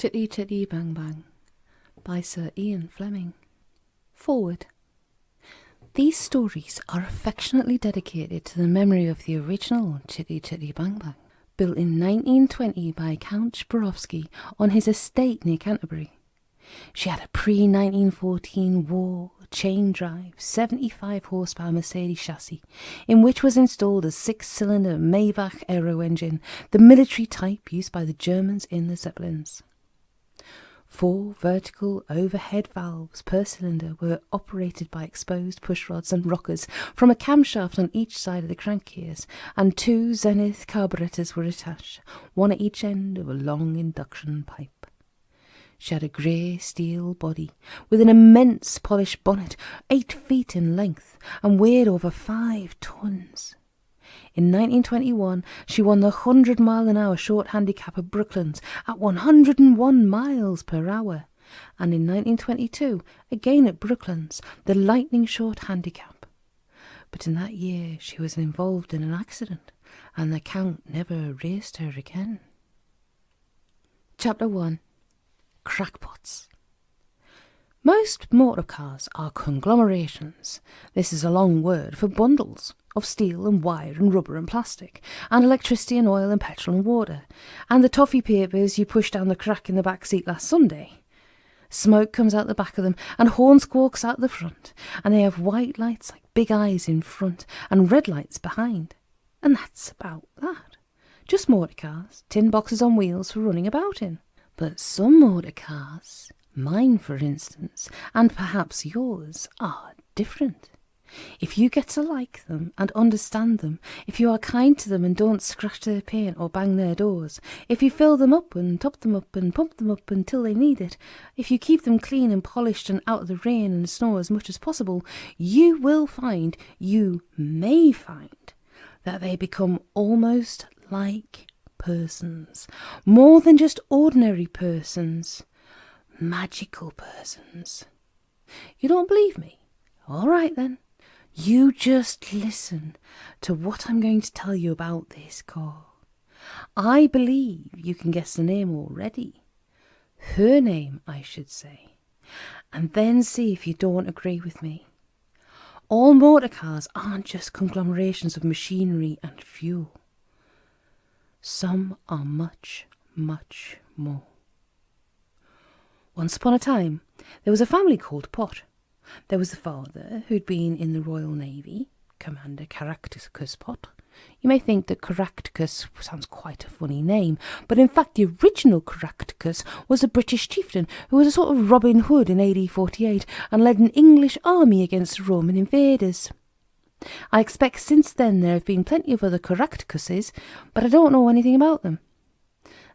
Chitty Chitty Bang Bang by Sir Ian Fleming. Forward. These stories are affectionately dedicated to the memory of the original Chitty Chitty Bang Bang, built in 1920 by Count Zborowski on his estate near Canterbury. She had a pre-1914 war chain-drive 75 horsepower Mercedes chassis, in which was installed a 6-cylinder Maybach aero engine, the military type used by the Germans in the Zeppelins. 4 vertical overhead valves per cylinder were operated by exposed pushrods and rockers from a camshaft on each side of the crankcase, and 2 Zenith carburetors were attached, one at each end of a long induction pipe. She had a grey steel body with an immense polished bonnet, 8 feet in length, and weighed over 5 tons. In 1921, she won the 100-mile-an-hour short handicap at Brooklands at 101 miles per hour, and in 1922, again at Brooklands, the lightning short handicap. But in that year, she was involved in an accident, and the Count never raced her again. Chapter 1. Crackpots. Most motor cars are conglomerations. This is a long word for bundles of steel and wire and rubber and plastic, and electricity and oil and petrol and water, and the toffee papers you pushed down the crack in the back seat last Sunday. Smoke comes out the back of them, and horn squawks out the front, and they have white lights like big eyes in front, and red lights behind. And that's about that. Just motor cars, tin boxes on wheels for running about in. But some motor cars, mine for instance, and perhaps yours, are different. If you get to like them and understand them, if you are kind to them and don't scratch their paint or bang their doors, if you fill them up and top them up and pump them up until they need it, if you keep them clean and polished and out of the rain and snow as much as possible, you may find, that they become almost like persons, more than just ordinary persons, magical persons. You don't believe me? All right then. You just listen to what I'm going to tell you about this car. I believe you can guess the name already. Her name, I should say. And then see if you don't agree with me. All motor cars aren't just conglomerations of machinery and fuel. Some are much, much more. Once upon a time, there was a family called Pott. There was the father, who'd been in the Royal Navy, Commander Caractus Pott. You may think that Caractus sounds quite a funny name, but in fact the original Caractus was a British chieftain who was a sort of Robin Hood in AD 48 and led an English army against Roman invaders. I expect since then there have been plenty of other Caractuses, but I don't know anything about them.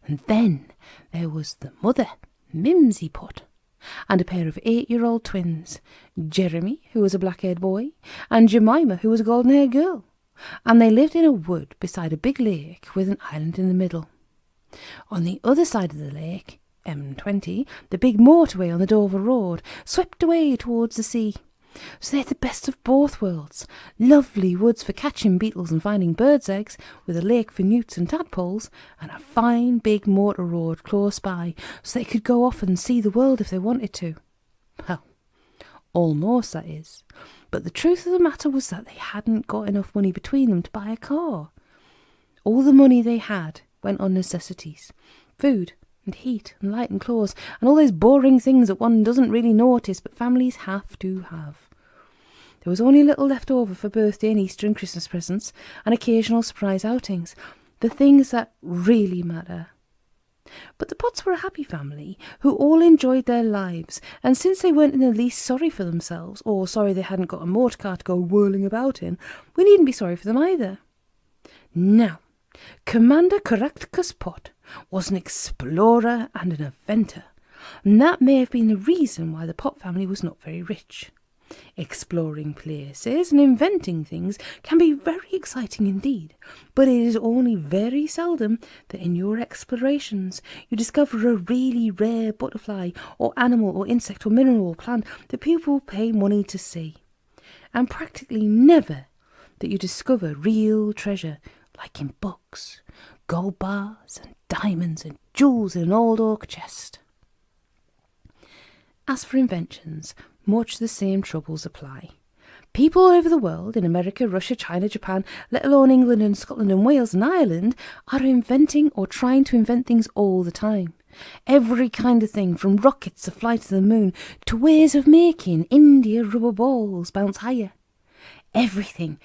And then there was the mother, Mimsy Pott, and a pair of 8-year-old twins, Jeremy, who was a black-haired boy, and Jemima, who was a golden-haired girl, and they lived in a wood beside a big lake with an island in the middle. On the other side of the lake, M20, the big motorway on the Dover Road, swept away towards the sea. So they had the best of both worlds, lovely woods for catching beetles and finding birds' eggs, with a lake for newts and tadpoles, and a fine big motor road close by, so they could go off and see the world if they wanted to. Well, almost, that is. But the truth of the matter was that they hadn't got enough money between them to buy a car. All the money they had went on necessities, food and heat and light and clothes, and all those boring things that one doesn't really notice but families have to have. There was only a little left over for birthday and Easter and Christmas presents and occasional surprise outings, the things that really matter. But the Potts were a happy family who all enjoyed their lives, and since they weren't in the least sorry for themselves, or sorry they hadn't got a motor car to go whirling about in, we needn't be sorry for them either. Now, Commander Caractus Pott was an explorer and an inventor, and that may have been the reason why the Pott family was not very rich. Exploring places and inventing things can be very exciting indeed, but it is only very seldom that in your explorations you discover a really rare butterfly or animal or insect or mineral or plant that people pay money to see, and practically never that you discover real treasure like in books, gold bars and diamonds and jewels in an old oak chest. As for inventions, much the same troubles apply. People all over the world, in America, Russia, China, Japan, let alone England and Scotland and Wales and Ireland, are inventing or trying to invent things all the time. Every kind of thing, from rockets to fly to the moon, to ways of making India rubber balls bounce higher. Everything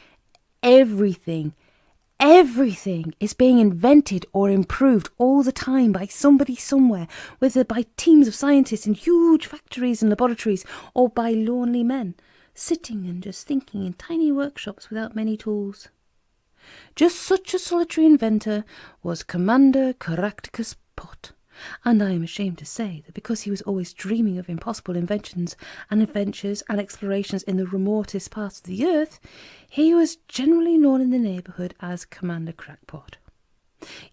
is being invented or improved all the time by somebody somewhere, whether by teams of scientists in huge factories and laboratories, or by lonely men, sitting and just thinking in tiny workshops without many tools. Just such a solitary inventor was Commander Caractus Pott, and I am ashamed to say that because he was always dreaming of impossible inventions and adventures and explorations in the remotest parts of the earth, he was generally known in the neighbourhood as Commander Crackpot.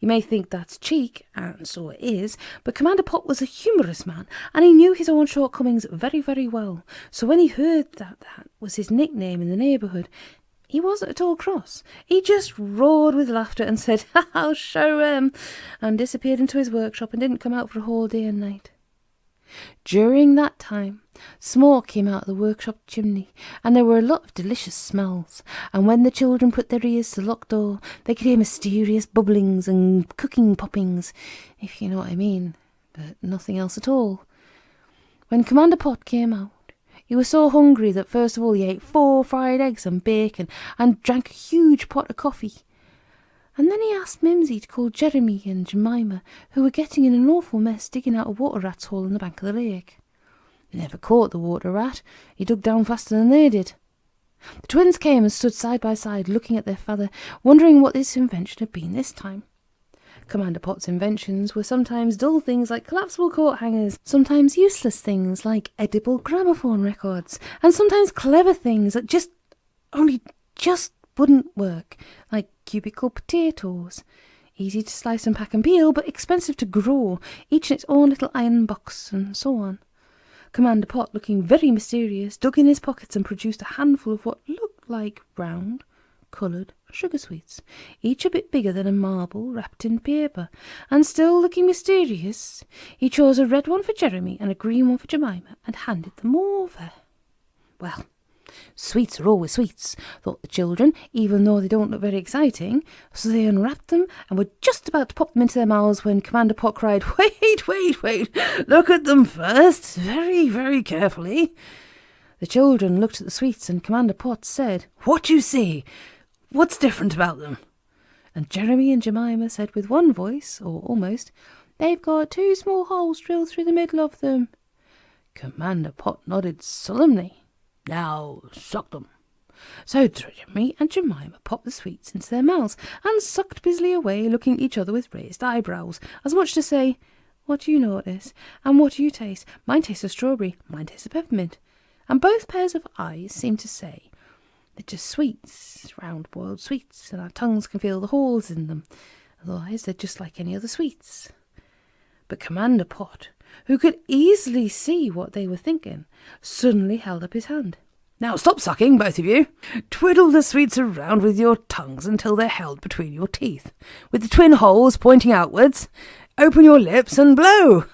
You may think that's cheek, and so it is, but Commander Pott was a humorous man, and he knew his own shortcomings very, very well. So when he heard that was his nickname in the neighbourhood, he wasn't at all cross. He just roared with laughter and said, "I'll show 'em," and disappeared into his workshop and didn't come out for a whole day and night. During that time, smoke came out of the workshop chimney, and there were a lot of delicious smells, and when the children put their ears to the locked door, they could hear mysterious bubblings and cooking poppings, if you know what I mean, but nothing else at all. When Commander Pott came out, he was so hungry that first of all he ate 4 fried eggs and bacon and drank a huge pot of coffee. And then he asked Mimsy to call Jeremy and Jemima, who were getting in an awful mess digging out a water rat's hole in the bank of the lake. They never caught the water rat. He dug down faster than they did. The twins came and stood side by side looking at their father, wondering what this invention had been this time. Commander Pott's inventions were sometimes dull things like collapsible coat hangers, sometimes useless things like edible gramophone records, and sometimes clever things that just wouldn't work, like cubicle potatoes. Easy to slice and pack and peel, but expensive to grow, each in its own little iron box, and so on. Commander Pott, looking very mysterious, dug in his pockets and produced a handful of what looked like round, coloured sugar sweets, each a bit bigger than a marble wrapped in paper, and still looking mysterious, he chose a red one for Jeremy and a green one for Jemima and handed them over. Well, sweets are always sweets, thought the children, even though they don't look very exciting, so they unwrapped them and were just about to pop them into their mouths when Commander Pott cried, Wait, look at them first, very, very carefully." The children looked at the sweets and Commander Pott said, "What do you see? What's different about them?" And Jeremy and Jemima said with one voice, or almost, "They've got 2 small holes drilled through the middle of them." Commander Pott nodded solemnly. "Now suck them." So Jeremy and Jemima popped the sweets into their mouths and sucked busily away, looking at each other with raised eyebrows, as much to say, "What do you notice? And what do you taste? Mine tastes of strawberry, mine tastes of peppermint." And both pairs of eyes seemed to say, "They're just sweets, round boiled sweets, and our tongues can feel the holes in them. Otherwise they're just like any other sweets." But Commander Pott, who could easily see what they were thinking, suddenly held up his hand. "Now stop sucking, both of you. Twiddle the sweets around with your tongues until they're held between your teeth, with the twin holes pointing outwards. Open your lips and blow."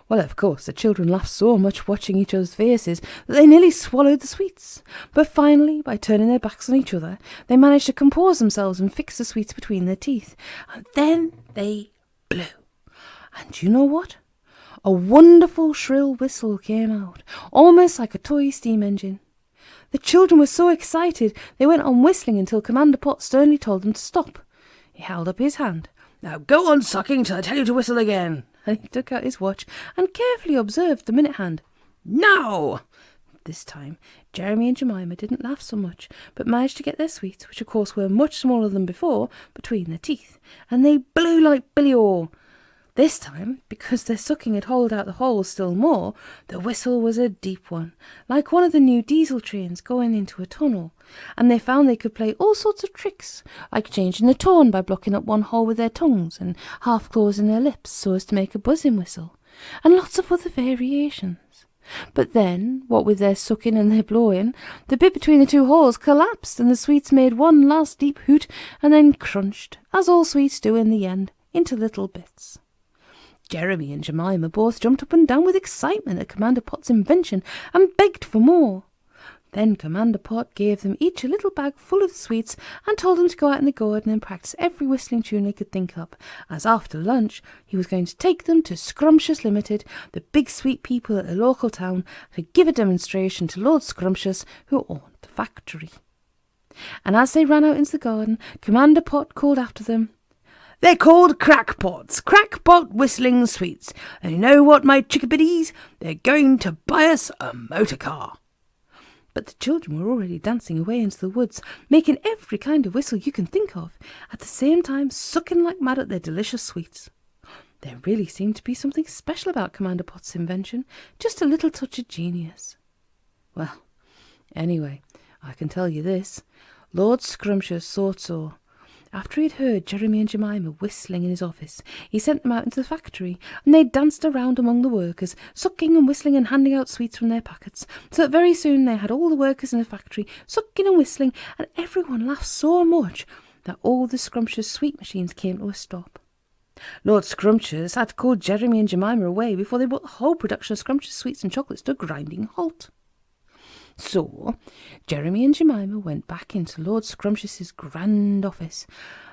Well, of course, the children laughed so much watching each other's faces that they nearly swallowed the sweets. But finally, by turning their backs on each other, they managed to compose themselves and fix the sweets between their teeth. And then they blew. And you know what? A wonderful shrill whistle came out, almost like a toy steam engine. The children were so excited, they went on whistling until Commander Pott sternly told them to stop. He held up his hand. "Now go on sucking till I tell you to whistle again." And he took out his watch and carefully observed the minute hand. "Now!" This time, Jeremy and Jemima didn't laugh so much, but managed to get their sweets, which of course were much smaller than before, between their teeth, and they blew like billy-o. This time, because their sucking had hollowed out the holes still more, the whistle was a deep one, like one of the new diesel trains going into a tunnel, and they found they could play all sorts of tricks, like changing the tone by blocking up one hole with their tongues and half closing their lips so as to make a buzzing whistle, and lots of other variations. But then, what with their sucking and their blowing, the bit between the 2 holes collapsed and the sweets made one last deep hoot and then crunched, as all sweets do in the end, into little bits. Jeremy and Jemima both jumped up and down with excitement at Commander Pott's invention and begged for more. Then Commander Pott gave them each a little bag full of sweets and told them to go out in the garden and practice every whistling tune they could think up, as after lunch he was going to take them to Scrumptious Limited, the big sweet people at the local town, to give a demonstration to Lord Scrumptious, who owned the factory. And as they ran out into the garden, Commander Pott called after them, "They're called crackpots, crackpot whistling sweets, and you know what, my chickabiddies? They're going to buy us a motor car." But the children were already dancing away into the woods, making every kind of whistle you can think of, at the same time sucking like mad at their delicious sweets. There really seemed to be something special about Commander Pott's invention, just a little touch of genius. Well, anyway, I can tell you this. Lord Scrumptious thought so. After he'd heard Jeremy and Jemima whistling in his office, he sent them out into the factory, and they danced around among the workers, sucking and whistling and handing out sweets from their packets, so that very soon they had all the workers in the factory sucking and whistling, and everyone laughed so much that all the Scrumptious sweet machines came to a stop. Lord Scrumptious had to call Jeremy and Jemima away before they brought the whole production of Scrumptious sweets and chocolates to a grinding halt. So Jeremy and Jemima went back into Lord Scrumptious's grand office,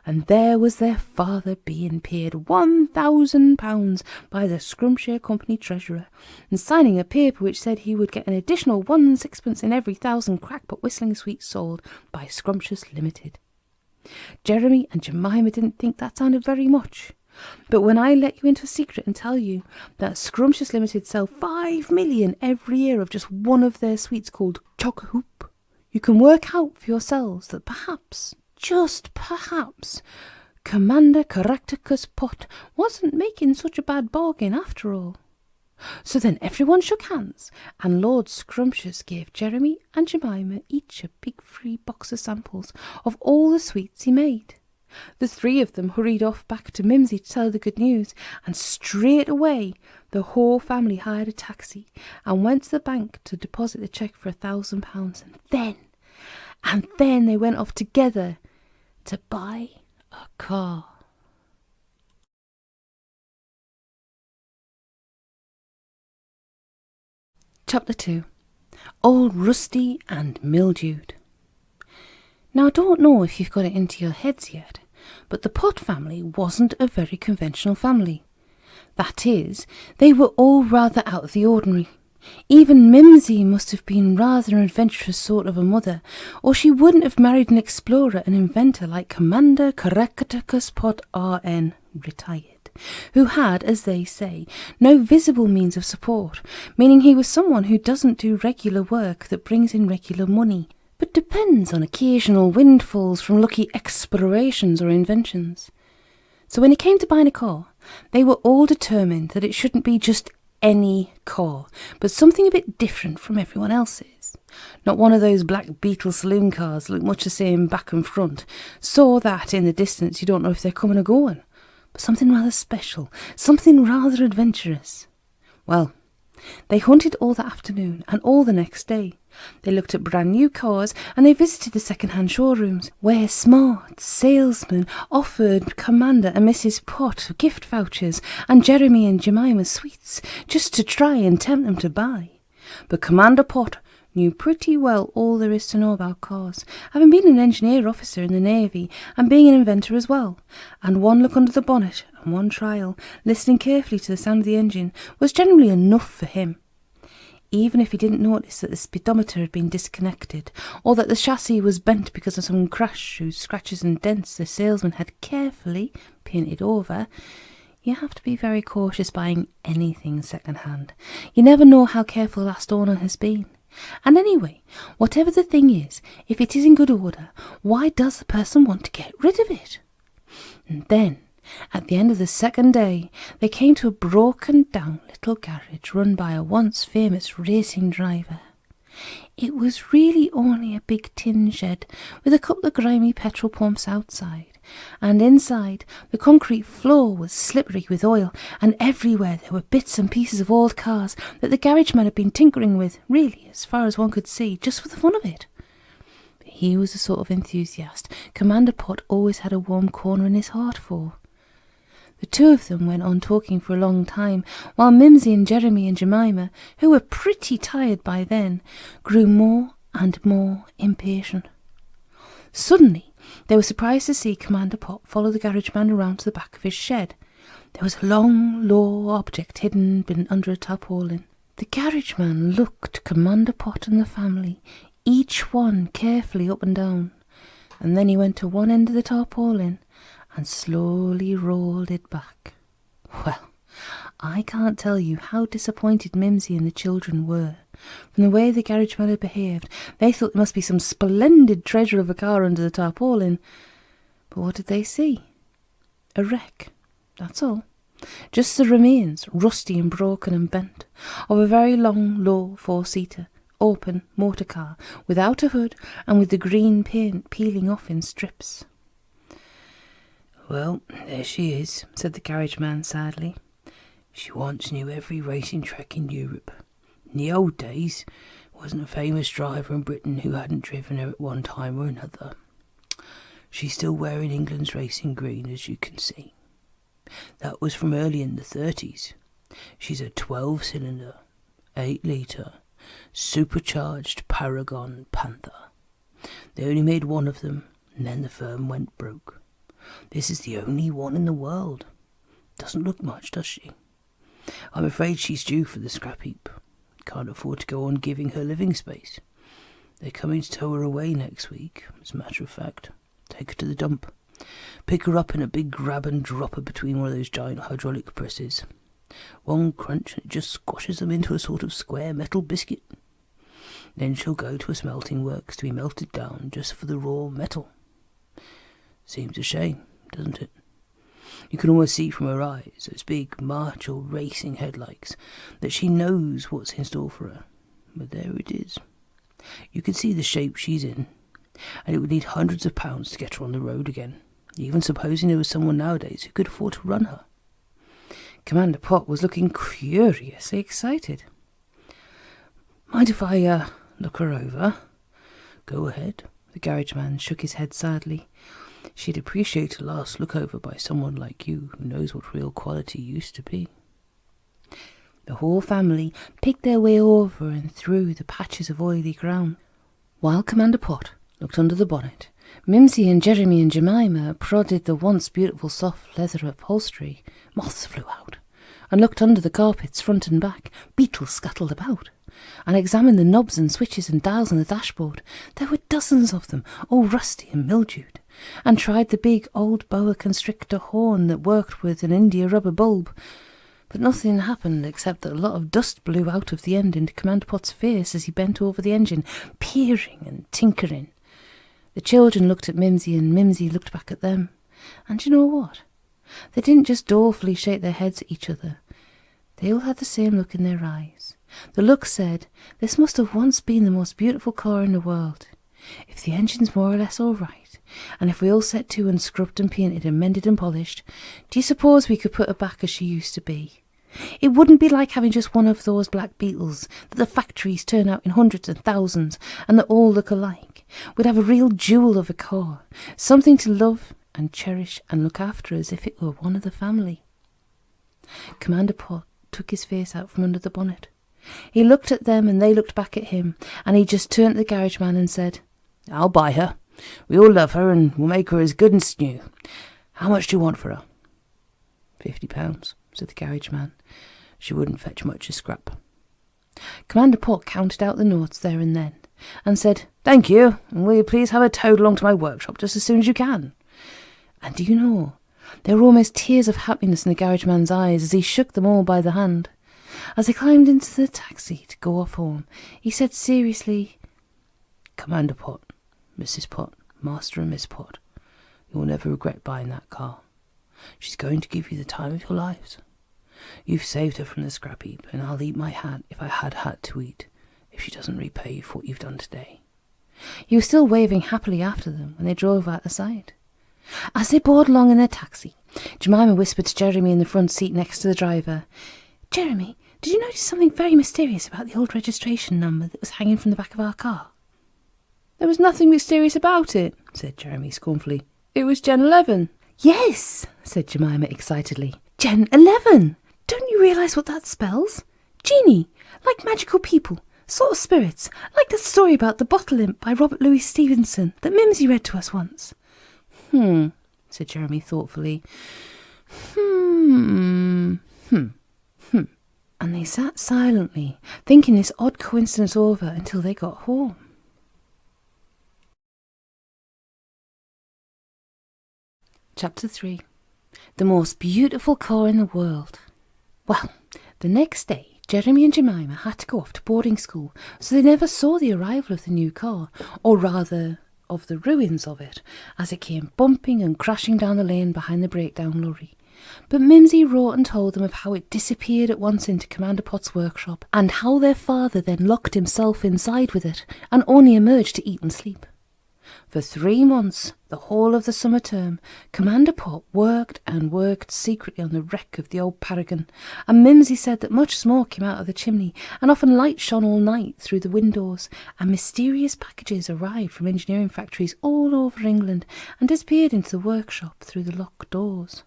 and there was their father being paid £1,000 by the Scrumpshire Company treasurer, and signing a paper which said he would get an additional 1 6pence in every 1,000 crackpot whistling sweets sold by Scrumptious Limited. Jeremy and Jemima didn't think that sounded very much. But when I let you into a secret and tell you that Scrumptious Limited sell 5 million every year of just one of their sweets called Chock-a-Hoop, you can work out for yourselves that perhaps, just perhaps, Commander Caractus Pott wasn't making such a bad bargain after all. So then everyone shook hands, and Lord Scrumptious gave Jeremy and Jemima each a big free box of samples of all the sweets he made. The 3 of them hurried off back to Mimsy to tell the good news, and straight away the whole family hired a taxi and went to the bank to deposit the cheque for £1,000, and then they went off together to buy a car. Chapter 2. Old Rusty and Mildewed. Now I don't know if you've got it into your heads yet, but the Pott family wasn't a very conventional family. That is, they were all rather out of the ordinary. Even Mimsy must have been rather an adventurous sort of a mother, or she wouldn't have married an explorer and inventor like Commander Caractus Pott RN, retired, who had, as they say, no visible means of support, meaning he was someone who doesn't do regular work that brings in regular money, but depends on occasional windfalls from lucky explorations or inventions. So when it came to buying a car, they were all determined that it shouldn't be just any car, but something a bit different from everyone else's. Not one of those Black Beetle saloon cars that look much the same back and front, so that in the distance you don't know if they're coming or going, but something rather special, something rather adventurous. Well, they hunted all that afternoon and all the next day. They looked at brand new cars, and they visited the second-hand showrooms, where smart salesmen offered Commander and Mrs. Pott gift vouchers and Jeremy and Jemima sweets, just to try and tempt them to buy. But Commander Pott knew pretty well all there is to know about cars, having been an engineer officer in the Navy and being an inventor as well, and one look under the bonnet and one trial, listening carefully to the sound of the engine, was generally enough for him. Even if he didn't notice that the speedometer had been disconnected, or that the chassis was bent because of some crash whose scratches and dents the salesman had carefully painted over, you have to be very cautious buying anything second-hand. You never know how careful the last owner has been. And anyway, whatever the thing is, if it is in good order, why does the person want to get rid of it? And then, at the end of the second day, they came to a broken-down little garage run by a once famous racing driver. It was really only a big tin shed with a couple of grimy petrol pumps outside, and inside the concrete floor was slippery with oil, and everywhere there were bits and pieces of old cars that the garage man had been tinkering with, really, as far as one could see, just for the fun of it. But he was the sort of enthusiast Commander Pott always had a warm corner in his heart for. The two of them went on talking for a long time, while Mimsy and Jeremy and Jemima, who were pretty tired by then, grew more and more impatient. Suddenly, they were surprised to see Commander Pott follow the garage man around to the back of his shed. There was a long, low object hidden under a tarpaulin. The garage man looked Commander Pott and the family, each one carefully up and down, and then he went to one end of the tarpaulin and slowly rolled it back. Well, I can't tell you how disappointed Mimsy and the children were. From the way the garage man had behaved, they thought there must be some splendid treasure of a car under the tarpaulin. But what did they see? A wreck, that's all. Just the remains, rusty and broken and bent, of a very long, low four-seater, open motor car, without a hood and with the green paint peeling off in strips. "Well, there she is," said the garage man sadly. "She once knew every racing track in Europe. In the old days, wasn't a famous driver in Britain who hadn't driven her at one time or another. She's still wearing England's racing green, as you can see. That was from early in the 30s. She's a 12-cylinder, 8-litre, supercharged Paragon Panther. They only made one of them, and then the firm went broke. This is the only one in the world. Doesn't look much, does she? I'm afraid she's due for the scrap heap. Can't afford to go on giving her living space. They're coming to tow her away next week, as a matter of fact. Take her to the dump. Pick her up in a big grab and dropper between one of those giant hydraulic presses. One crunch and it just squashes them into a sort of square metal biscuit. Then she'll go to a smelting works to be melted down just for the raw metal. Seems a shame, doesn't it? You can almost see from her eyes, those big martial racing headlights, that she knows what's in store for her. But there it is. You can see the shape she's in, and it would need hundreds of pounds to get her on the road again, even supposing there was someone nowadays who could afford to run her." Commander Pott was looking curiously excited. "Mind if I look her over?" "Go ahead." The garage man shook his head sadly. "She'd appreciate a last look over by someone like you who knows what real quality used to be." The whole family picked their way over and through the patches of oily ground. While Commander Pott looked under the bonnet, Mimsy and Jeremy and Jemima prodded the once beautiful soft leather upholstery. Moths flew out, and looked under the carpets front and back. Beetles scuttled about, and examined the knobs and switches and dials on the dashboard. There were dozens of them, all rusty and mildewed, and tried the big old boa constrictor horn that worked with an India rubber bulb. But nothing happened except that a lot of dust blew out of the end into Commander Pott's face as he bent over the engine, peering and tinkering. The children looked at Mimsy, and Mimsy looked back at them. And you know what? They didn't just dolefully shake their heads at each other. They all had the same look in their eyes. The look said, this must have once been the most beautiful car in the world. If the engine's more or less all right, and if we all set to and scrubbed and painted and mended and polished, do you suppose we could put her back as she used to be? It wouldn't be like having just one of those black beetles that the factories turn out in hundreds and thousands and that all look alike. We'd have a real jewel of a car, something to love and cherish and look after as if it were one of the family. Commander Pott took his face out from under the bonnet. He looked at them and they looked back at him, and he just turned to the garage man and said, "I'll buy her. We all love her and we'll make her as good as new. How much do you want for her?" £50, said the garage man. She wouldn't fetch much a scrap. Commander Pott counted out the notes there and then, and said, "Thank you, and will you please have her towed along to my workshop just as soon as you can?" And do you know, there were almost tears of happiness in the garage man's eyes as he shook them all by the hand. As they climbed into the taxi to go off home, he said seriously, "Commander Pott, Mrs. Pott, Master and Miss Pott, you'll never regret buying that car. She's going to give you the time of your lives. You've saved her from the scrap heap, and I'll eat my hat if I had hat to eat, if she doesn't repay you for what you've done today." He was still waving happily after them when they drove out the side. As they bored along in their taxi, Jemima whispered to Jeremy in the front seat next to the driver, "Jeremy, did you notice something very mysterious about the old registration number that was hanging from the back of our car?" "There was nothing mysterious about it," said Jeremy scornfully. "It was Gen 11. Yes, said Jemima excitedly. Gen 11! Don't you realise what that spells? Genie, like magical people, sort of spirits, like that story about the bottle imp by Robert Louis Stevenson that Mimsy read to us once. Said Jeremy thoughtfully. And they sat silently, thinking this odd coincidence over until they got home. Chapter 3. The most beautiful car in the world. Well, the next day, Jeremy and Jemima had to go off to boarding school, so they never saw the arrival of the new car, or rather, of the ruins of it, as it came bumping and crashing down the lane behind the breakdown lorry. But Mimsy wrote and told them of how it disappeared at once into Commander Pott's workshop, and how their father then locked himself inside with it, and only emerged to eat and sleep. For 3 months, the whole of the summer term, Commander Pott worked and worked secretly on the wreck of the old Paragon, and Mimsy said that much smoke came out of the chimney, and often light shone all night through the windows, and mysterious packages arrived from engineering factories all over England and disappeared into the workshop through the locked doors.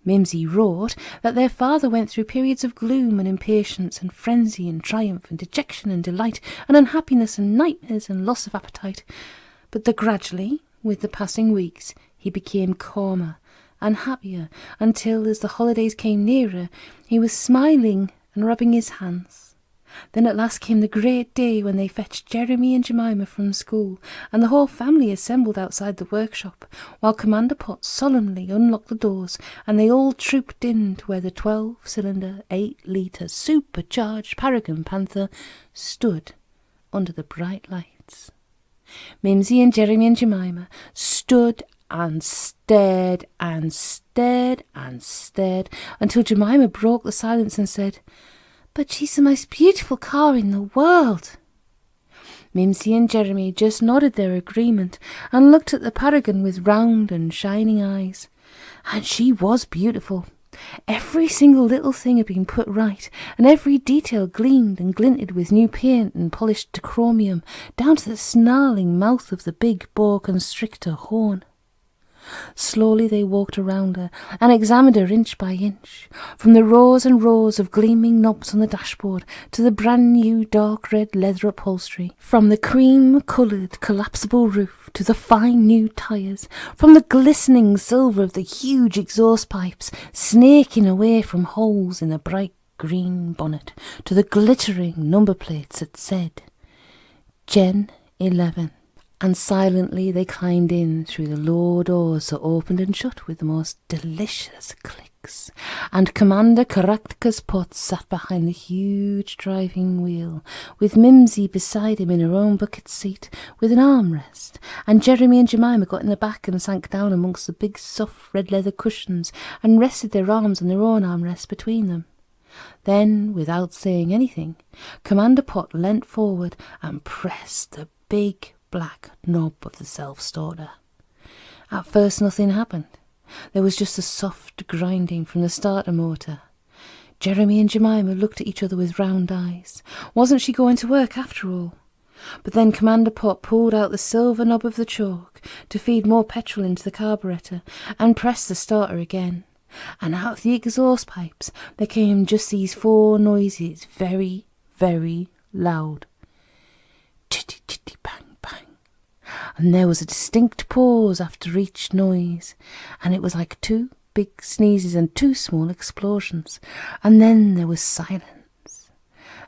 Mimsy wrote that their father went through periods of gloom and impatience and frenzy and triumph and dejection and delight and unhappiness and nightmares and loss of appetite, but that gradually, with the passing weeks, he became calmer and happier until, as the holidays came nearer, he was smiling and rubbing his hands. Then at last came the great day when they fetched Jeremy and Jemima from school, and the whole family assembled outside the workshop, while Commander Pott solemnly unlocked the doors, and they all trooped in to where the 12-cylinder, 8-litre supercharged Paragon Panther stood under the bright lights. Mimsy and Jeremy and Jemima stood and stared and stared and stared until Jemima broke the silence and said, "But she's the most beautiful car in the world." Mimsy and Jeremy just nodded their agreement and looked at the Paragon with round and shining eyes. And she was beautiful. Every single little thing had been put right, and every detail gleamed and glinted with new paint and polished chromium, down to the snarling mouth of the big boa constrictor horn. Slowly they walked around her and examined her inch by inch, from the rows and rows of gleaming knobs on the dashboard to the brand new dark red leather upholstery, from the cream-coloured collapsible roof to the fine new tyres, from the glistening silver of the huge exhaust pipes snaking away from holes in the bright green bonnet to the glittering number plates that said Gen 11. And silently they climbed in through the low doors that opened and shut with the most delicious clicks, and Commander Caractus Pott sat behind the huge driving wheel, with Mimsy beside him in her own bucket seat with an armrest, and Jeremy and Jemima got in the back and sank down amongst the big soft red leather cushions and rested their arms on their own armrests between them. Then, without saying anything, Commander Pott leant forward and pressed the big black knob of the self-starter. At first nothing happened. There was just a soft grinding from the starter motor. Jeremy and Jemima looked at each other with round eyes. Wasn't she going to work after all? But then Commander Pott pulled out the silver knob of the choke to feed more petrol into the carburettor and pressed the starter again. And out of the exhaust pipes there came just these 4 noises, very, very loud. Chitty Chitty Bang Bang. And there was a distinct pause after each noise, and it was like 2 big sneezes and 2 small explosions, and then there was silence.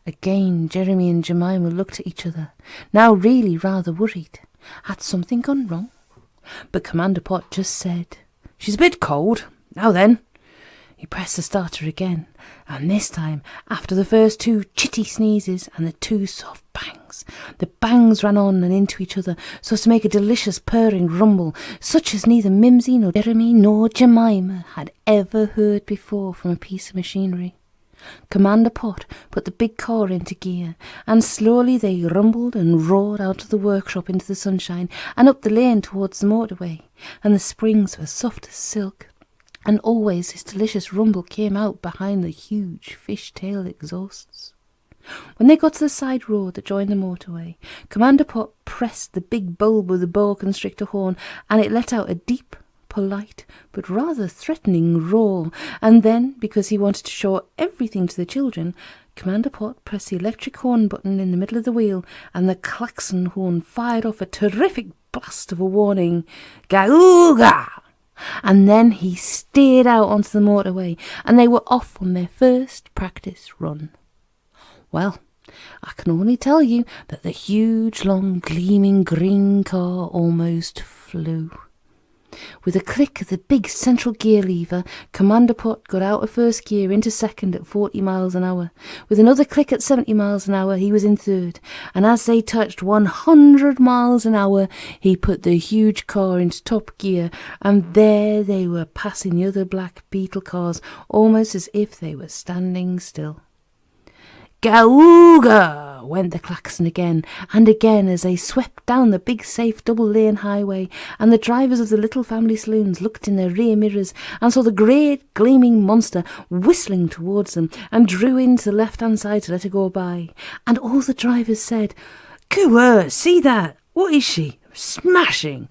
Again Jeremy and Jemima looked at each other, now really rather worried. Had something gone wrong? But Commander Pott just said, "She's a bit cold. Now then." He pressed the starter again, and this time, after the first 2 chitty sneezes and the 2 soft bangs, the bangs ran on and into each other so as to make a delicious purring rumble, such as neither Mimsy nor Jeremy nor Jemima had ever heard before from a piece of machinery. Commander Pott put the big car into gear, and slowly they rumbled and roared out of the workshop into the sunshine and up the lane towards the motorway, and the springs were soft as silk. And always this delicious rumble came out behind the huge fish-tail exhausts. When they got to the side road that joined the motorway, Commander Pott pressed the big bulb of the boa constrictor horn, and it let out a deep, polite but rather threatening roar, and then, because he wanted to show everything to the children, Commander Pott pressed the electric horn button in the middle of the wheel, and the klaxon horn fired off a terrific blast of a warning, "Ga-ooga!" And then he steered out onto the motorway, and they were off on their first practice run. Well, I can only tell you that the huge, long, gleaming green car almost flew. With a click of the big central gear lever, Commander Pott got out of first gear into second at 40 miles an hour. With another click at 70 miles an hour, he was in third. And as they touched 100 miles an hour, he put the huge car into top gear, and there they were passing the other black Beetle cars, almost as if they were standing still. "Ga-ooga!" went the klaxon again and again as they swept down the big safe double-lane highway, and the drivers of the little family saloons looked in their rear mirrors and saw the great gleaming monster whistling towards them and drew in to the left-hand side to let her go by. And all the drivers said, "Coo-er, see that? What is she? Smashing!"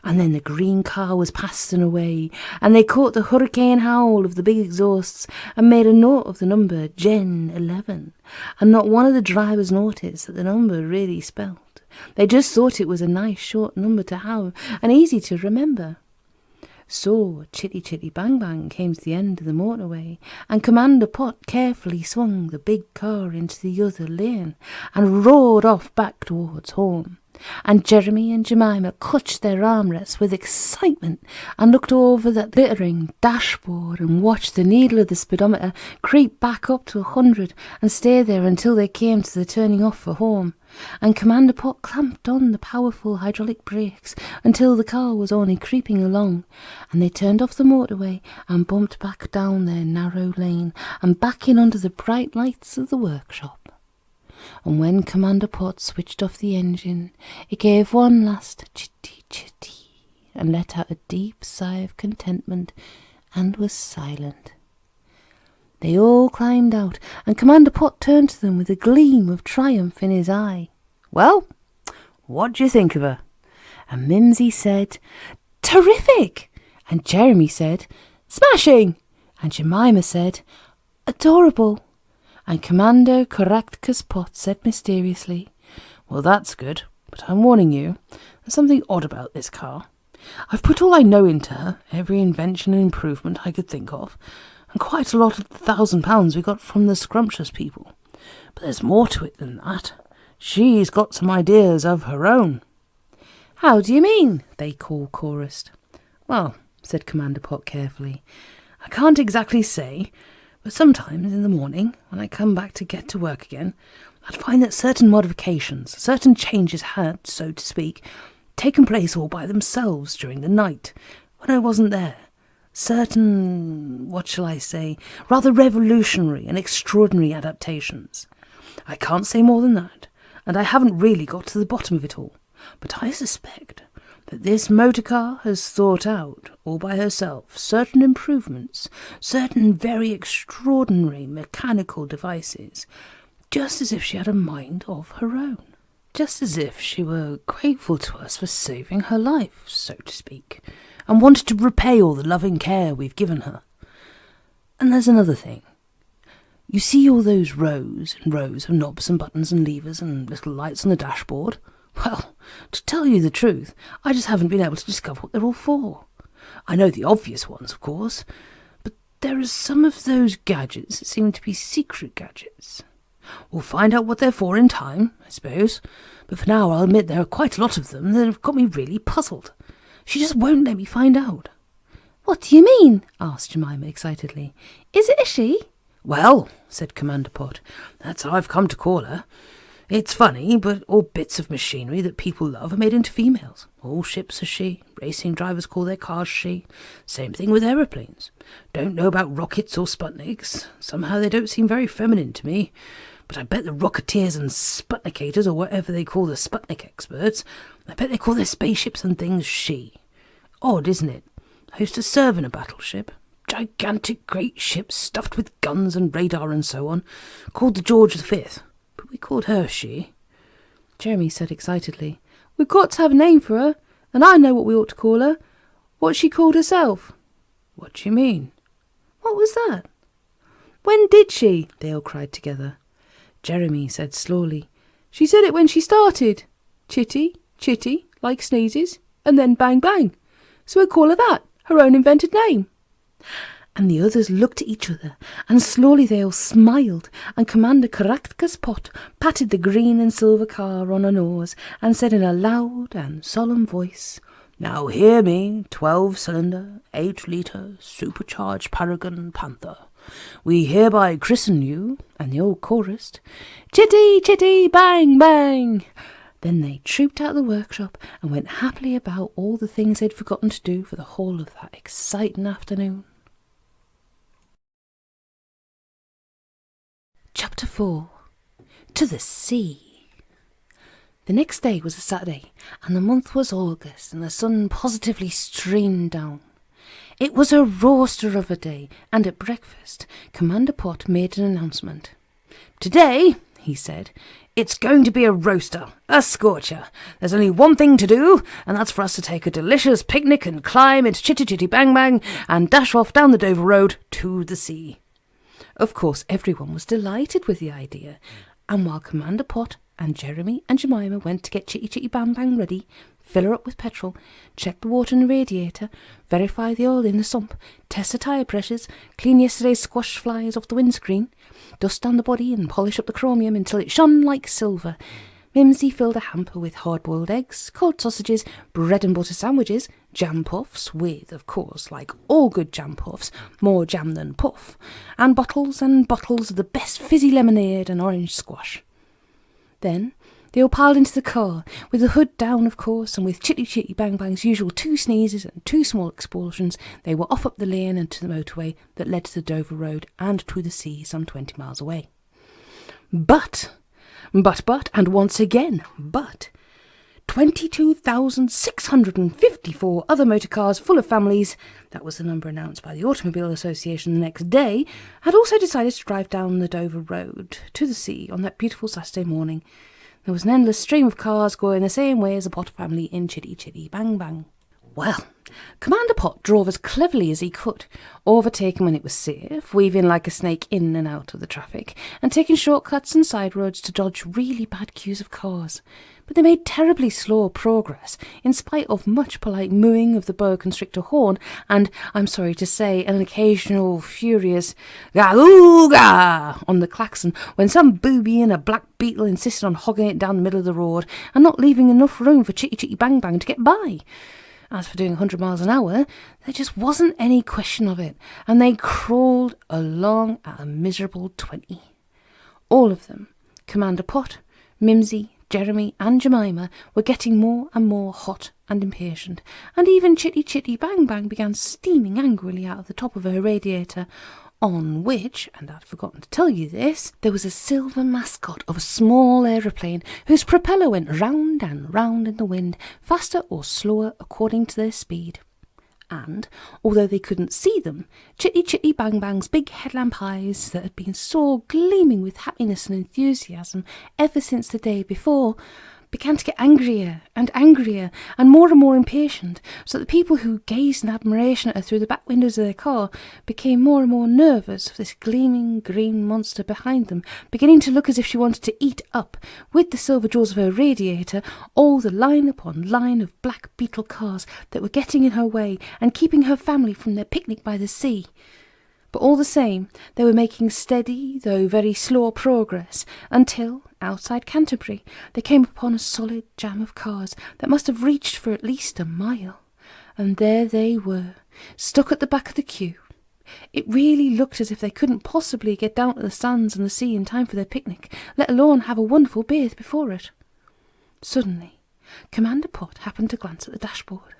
And then the green car was passing away, and they caught the hurricane howl of the big exhausts and made a note of the number Gen 11. And not one of the drivers noticed that the number really spelt. They just thought it was a nice short number to have and easy to remember. So Chitty Chitty Bang Bang came to the end of the motorway, and Commander Pott carefully swung the big car into the other lane and roared off back towards home. And Jeremy and Jemima clutched their armrests with excitement and looked over that glittering dashboard and watched the needle of the speedometer creep back up to 100 and stay there until they came to the turning off for home. And Commander Pott clamped on the powerful hydraulic brakes until the car was only creeping along, and they turned off the motorway and bumped back down their narrow lane and back in under the bright lights of the workshop. And when Commander Pott switched off the engine, it gave one last chitty chitty and let out a deep sigh of contentment and was silent. They all climbed out, and Commander Pott turned to them with a gleam of triumph in his eye. "Well, what do you think of her?" And Mimsy said, "Terrific!" And Jeremy said, "Smashing!" And Jemima said, "Adorable!" And Commander Caractus Pott said mysteriously, "Well, that's good, but I'm warning you, there's something odd about this car. I've put all I know into her, every invention and improvement I could think of, and quite a lot of the £1,000 we got from the scrumptious people. But there's more to it than that. She's got some ideas of her own." "How do you mean?" they chorused. "Well," said Commander Pott carefully, "I can't exactly say, but sometimes in the morning, when I come back to get to work again, I'd find that certain modifications, certain changes had, so to speak, taken place all by themselves during the night, when I wasn't there. Certain, what shall I say, rather revolutionary and extraordinary adaptations. I can't say more than that, and I haven't really got to the bottom of it all, but I suspect that this motor car has thought out, all by herself, certain improvements, certain very extraordinary mechanical devices, just as if she had a mind of her own, just as if she were grateful to us for saving her life, so to speak, and wanted to repay all the loving care we've given her. And there's another thing. You see all those rows and rows of knobs and buttons and levers and little lights on the dashboard? Well, to tell you the truth, I just haven't been able to discover what they're all for. I know the obvious ones, of course, but there are some of those gadgets that seem to be secret gadgets. We'll find out what they're for in time, I suppose, but for now I'll admit there are quite a lot of them that have got me really puzzled. She just won't let me find out." "What do you mean?" asked Jemima excitedly. "Is it a she?" "Well," said Commander Pott, "that's how I've come to call her. It's funny, but all bits of machinery that people love are made into females. All ships are she, racing drivers call their cars she. Same thing with aeroplanes. Don't know about rockets or Sputniks. Somehow they don't seem very feminine to me. But I bet the rocketeers and Sputnikators, or whatever they call the Sputnik experts, I bet they call their spaceships and things she. Odd, isn't it? I used to serve in a battleship. Gigantic great ships stuffed with guns and radar and so on, called the George V. But we called her she." Jeremy said excitedly, "We've got to have a name for her, and I know what we ought to call her. What she called herself? What do you mean? What was that? When did she? They all cried together. Jeremy said slowly, She said it when she started. Chitty, Chitty, like sneezes, and then bang bang. So we'll call her that, her own invented name. And the others looked at each other, and slowly they all smiled, and Commander Caractus Pott patted the green and silver car on her nose, and said in a loud and solemn voice, Now hear me, 12-cylinder, 8-litre, supercharged Paragon Panther. We hereby christen you, and they all chorused, Chitty Chitty Bang Bang. Then they trooped out of the workshop and went happily about all the things they'd forgotten to do for the whole of that exciting afternoon. Chapter 4. To the Sea. The next day was a Saturday, and the month was August, and the sun positively streamed down. It was a roaster of a day, and at breakfast, Commander Pott made an announcement. Today, he said, it's going to be a roaster, a scorcher. There's only one thing to do, and that's for us to take a delicious picnic and climb into Chitty Chitty Bang Bang and dash off down the Dover Road to the sea. Of course, everyone was delighted with the idea, and while Commander Pott and Jeremy and Jemima went to get Chitty Chitty Bang Bang ready, fill her up with petrol, check the water in the radiator, verify the oil in the sump, test the tyre pressures, clean yesterday's squash flies off the windscreen, dust down the body and polish up the chromium until it shone like silver, Mimsy filled a hamper with hard-boiled eggs, cold sausages, bread and butter sandwiches, jam puffs, with, of course, like all good jam puffs, more jam than puff, and bottles of the best fizzy lemonade and orange squash. Then they all piled into the car, with the hood down, of course, and with Chitty Chitty Bang Bang's usual 2 sneezes and 2 small explosions, they were off up the lane and to the motorway that led to the Dover Road and to the sea some 20 miles away. But, and once again, 22,654 other motor cars full of families, that was the number announced by the Automobile Association the next day, had also decided to drive down the Dover Road to the sea on that beautiful Saturday morning. There was an endless stream of cars going the same way as the Pott family in Chitty Chitty Bang Bang. Well, Commander Pott drove as cleverly as he could, overtaking when it was safe, weaving like a snake in and out of the traffic, and taking shortcuts and side roads to dodge really bad queues of cars. But they made terribly slow progress, in spite of much polite mooing of the boa constrictor horn, and, I'm sorry to say, an occasional furious "Gah-oo-gah" on the klaxon when some booby in a black beetle insisted on hogging it down the middle of the road and not leaving enough room for Chitty Chitty Bang Bang to get by. As for doing 100 miles an hour, there just wasn't any question of it, and they crawled along at a miserable 20. All of them, Commander Pott, Mimsy, Jeremy and Jemima, were getting more and more hot and impatient, and even Chitty Chitty Bang Bang began steaming angrily out of the top of her radiator, on which, and I'd forgotten to tell you this, there was a silver mascot of a small aeroplane whose propeller went round and round in the wind, faster or slower according to their speed. And, although they couldn't see them, Chitty Chitty Bang Bang's big headlamp eyes, that had been so gleaming with happiness and enthusiasm ever since the day before, began to get angrier and more impatient, so that the people who gazed in admiration at her through the back windows of their car became more and more nervous of this gleaming green monster behind them, beginning to look as if she wanted to eat up, with the silver jaws of her radiator, all the line upon line of black beetle cars that were getting in her way and keeping her family from their picnic by the sea. But all the same, they were making steady, though very slow progress, until, outside Canterbury, they came upon a solid jam of cars that must have reached for at least a mile. And there they were, stuck at the back of the queue. It really looked as if they couldn't possibly get down to the sands and the sea in time for their picnic, let alone have a wonderful bathe before it. Suddenly, Commander Pott happened to glance at the dashboard.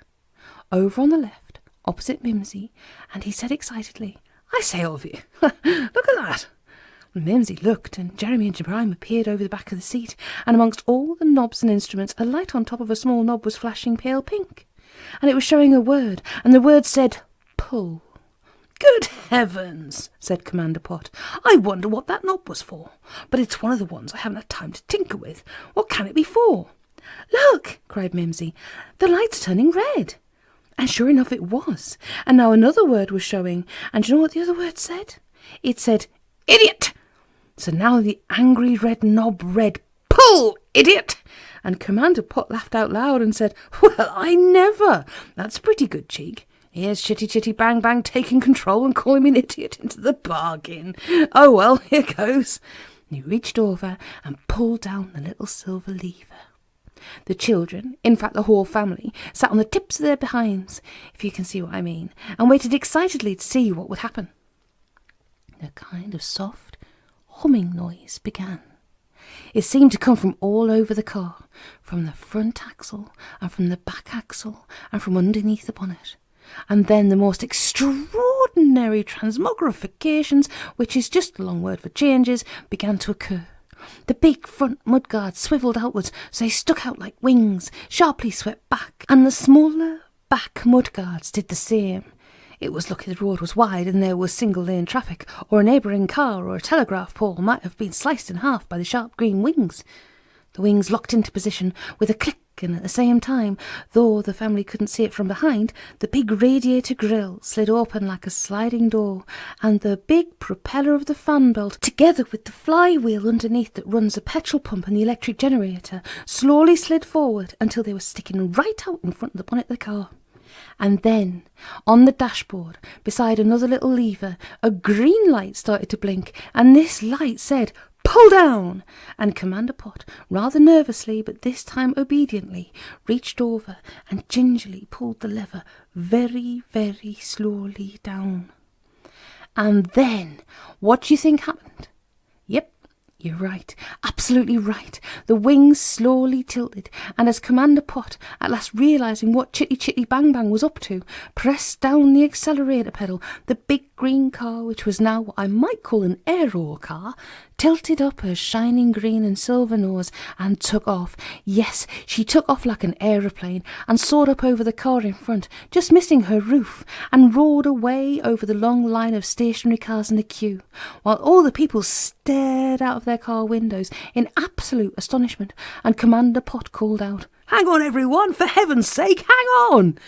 Over on the left, opposite Mimsy, and he said excitedly, "I say, all of you, look at that!" Mimsy looked, and Jeremy and Jemima peered over the back of the seat, and amongst all the knobs and instruments, a light on top of a small knob was flashing pale pink, and it was showing a word, and the word said, "Pull." "Good heavens," said Commander Pott. "I wonder what that knob was for. But it's one of the ones I haven't had time to tinker with. What can it be for?" "Look," cried Mimsy, "the light's turning red." And sure enough it was. And now another word was showing. And do you know what the other word said? It said, idiot! So now the angry red knob read, pull, idiot! And Commander Pott laughed out loud and said, well, I never! That's pretty good cheek. Here's Chitty Chitty Bang Bang taking control and calling me an idiot into the bargain. Oh well, here goes. And he reached over and pulled down the little silver lever. The children, in fact the whole family, sat on the tips of their behinds, if you can see what I mean, and waited excitedly to see what would happen. A kind of soft humming noise began. It seemed to come from all over the car, from the front axle and from the back axle and from underneath the bonnet. And then the most extraordinary transmogrifications, which is just a long word for changes, began to occur. The big front mudguards swivelled outwards, so they stuck out like wings, sharply swept back, and the smaller back mudguards did the same. It was lucky the road was wide and there was single-lane traffic, or a neighbouring car or a telegraph pole might have been sliced in half by the sharp green wings. The wings locked into position with a click, and at the same time, though the family couldn't see it from behind, the big radiator grille slid open like a sliding door, and the big propeller of the fan belt, together with the flywheel underneath that runs the petrol pump and the electric generator, slowly slid forward until they were sticking right out in front of the bonnet of the car. And then, on the dashboard, beside another little lever, a green light started to blink, and this light said, pull down! And Commander Pott, rather nervously but this time obediently, reached over and gingerly pulled the lever very, very slowly down. And then, what do you think happened? Yep, you're right, absolutely right. The wings slowly tilted, and as Commander Pott, at last realising what Chitty Chitty Bang Bang was up to, pressed down the accelerator pedal, the big green car, which was now what I might call an aero car, tilted up her shining green and silver nose and took off. Yes, she took off like an aeroplane and soared up over the car in front, just missing her roof, and roared away over the long line of stationary cars in the queue, while all the people stared out of their car windows in absolute astonishment, and Commander Pott called out, hang on everyone, for heaven's sake, hang on!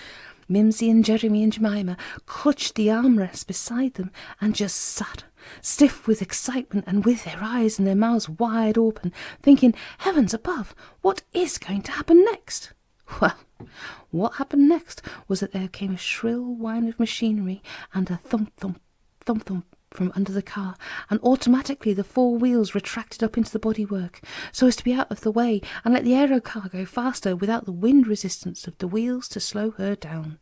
Mimsy and Jeremy and Jemima clutched the armrest beside them and just sat, stiff with excitement and with their eyes and their mouths wide open, thinking, heavens above, what is going to happen next? Well, what happened next was that there came a shrill whine of machinery and a thump-thump, thump-thump from under the car, and automatically the four wheels retracted up into the bodywork, so as to be out of the way and let the aerocar go faster without the wind resistance of the wheels to slow her down.